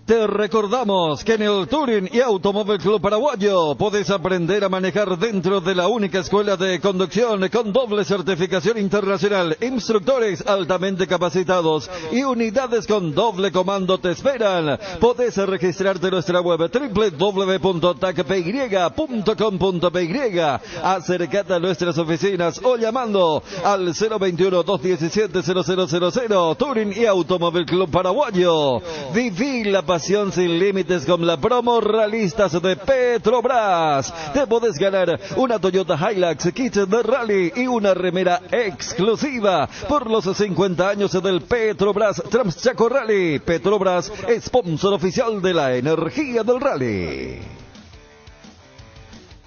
Te recordamos que en el Touring y Automóvil Club Paraguayo podés aprender a manejar dentro de la única escuela de conducción con doble certificación internacional, instructores altamente capacitados y unidades con doble comando te esperan. Podés registrarte en nuestra web www.tacpy.com.py, acercate a nuestras oficinas o llamando al 021-217-0000. Touring y Automóvil Club Paraguayo. Viví la pasión sin límites con la promo Realistas de Petrobras. Te podés ganar una Toyota Hilux Kit de Rally y una remera exclusiva por los 50 años del Petrobras Transchaco Rally. Petrobras, sponsor oficial de la energía del rally.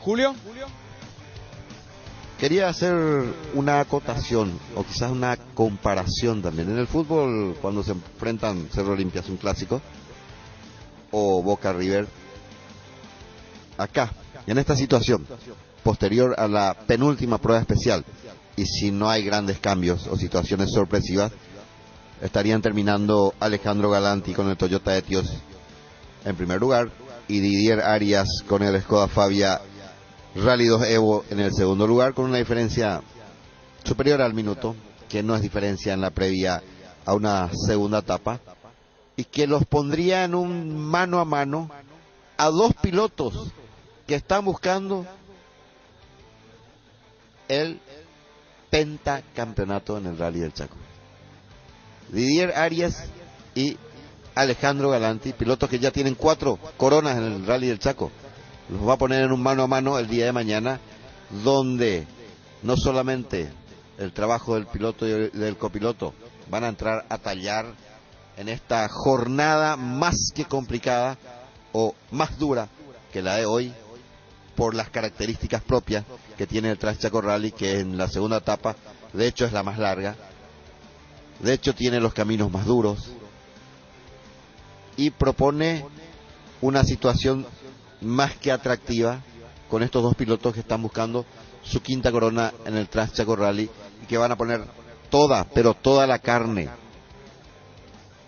Julio. Quería hacer una acotación o quizás una comparación también. En el fútbol, cuando se enfrentan Cerro Olimpia, es un clásico, o Boca River, acá, en esta situación, posterior a la penúltima prueba especial, y si no hay grandes cambios o situaciones sorpresivas, estarían terminando Alejandro Galanti con el Toyota Etios en primer lugar, y Didier Arias con el Skoda Fabia Rally 2 Evo en el segundo lugar, con una diferencia superior al minuto, que no es diferencia en la previa a una segunda etapa, y que los pondría en un mano a mano a dos pilotos que están buscando el pentacampeonato en el Rally del Chaco. Didier Arias y Alejandro Galanti, pilotos que ya tienen 4 coronas en el Rally del Chaco. Los va a poner en un mano a mano el día de mañana, donde no solamente el trabajo del piloto y del copiloto van a entrar a tallar en esta jornada más que complicada o más dura que la de hoy, por las características propias que tiene el Transchaco Rally, que en la segunda etapa de hecho es la más larga, de hecho tiene los caminos más duros, y propone una situación más que atractiva con estos dos pilotos que están buscando su quinta corona en el Transchaco Rally y que van a poner toda, pero toda la carne,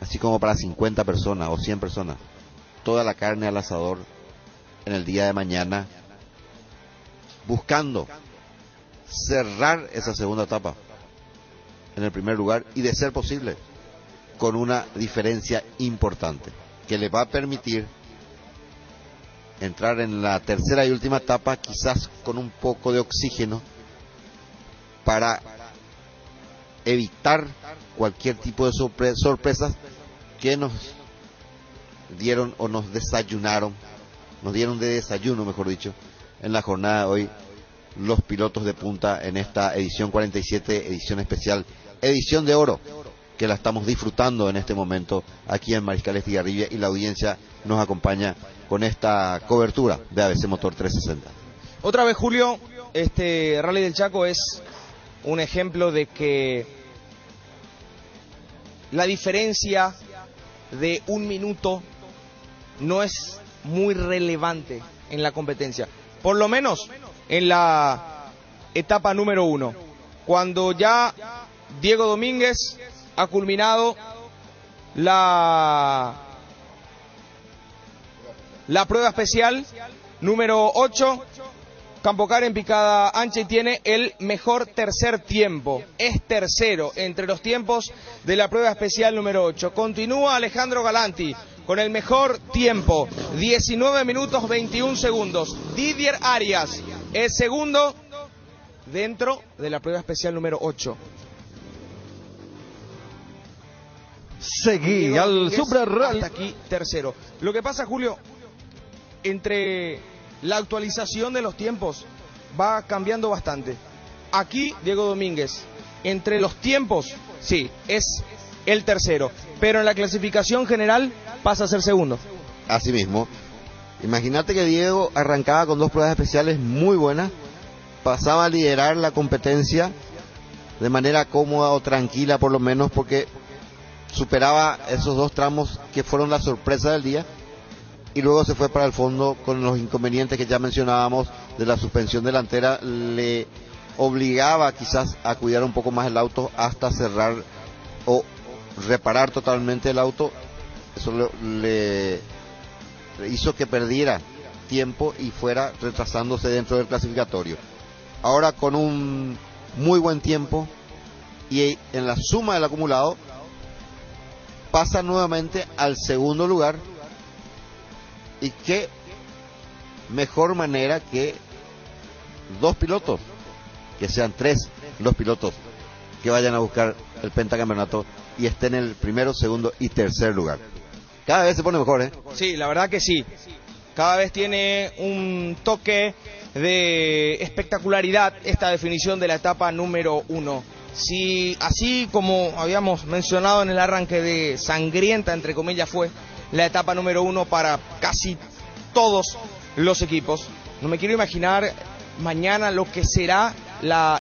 así como para 50 personas o 100 personas, toda la carne al asador en el día de mañana, buscando cerrar esa segunda etapa en el primer lugar y, de ser posible, con una diferencia importante que le va a permitir entrar en la tercera y última etapa quizás con un poco de oxígeno para evitar cualquier tipo de sorpresas que nos dieron o nos desayunaron, nos dieron de desayuno, mejor dicho, en la jornada de hoy los pilotos de punta en esta edición 47, edición especial, edición de oro, que la estamos disfrutando en este momento aquí en Mariscal Estigarribia, y la audiencia nos acompaña con esta cobertura de ABC Motor 360. Otra vez, Julio, este Rally del Chaco es un ejemplo de que la diferencia de un minuto no es muy relevante en la competencia, por lo menos en la etapa número 1, cuando ya Diego Domínguez ha culminado la prueba especial número 8, Campocar en picada ancha, y tiene el mejor tercer tiempo. Es tercero entre los tiempos de la prueba especial número 8. Continúa Alejandro Galanti con el mejor tiempo, 19 minutos 21 segundos. Didier Arias es segundo dentro de la prueba especial número 8. Seguí al Super Rally. Hasta aquí tercero. Lo que pasa, Julio, entre la actualización de los tiempos va cambiando bastante. Aquí Diego Domínguez entre los tiempos, sí, es el tercero, pero en la clasificación general pasa a ser segundo. Así mismo. Imagínate que Diego arrancaba con 2 pruebas especiales muy buenas, pasaba a liderar la competencia de manera cómoda o tranquila por lo menos, porque superaba esos 2 tramos que fueron la sorpresa del día, y luego se fue para el fondo con los inconvenientes que ya mencionábamos de la suspensión delantera. Le obligaba quizás a cuidar un poco más el auto hasta cerrar o reparar totalmente el auto. Eso le hizo que perdiera tiempo y fuera retrasándose dentro del clasificatorio. Ahora con un muy buen tiempo y en la suma del acumulado pasa nuevamente al segundo lugar, y qué mejor manera que 2 pilotos, que sean 3 los pilotos que vayan a buscar el pentacampeonato y estén en el primero, segundo y tercer lugar. Cada vez se pone mejor, ¿eh? Sí, la verdad que sí. Cada vez tiene un toque de espectacularidad esta definición de la etapa número 1. Si así como habíamos mencionado en el arranque de sangrienta, entre comillas, fue la etapa número 1 para casi todos los equipos, no me quiero imaginar mañana lo que será la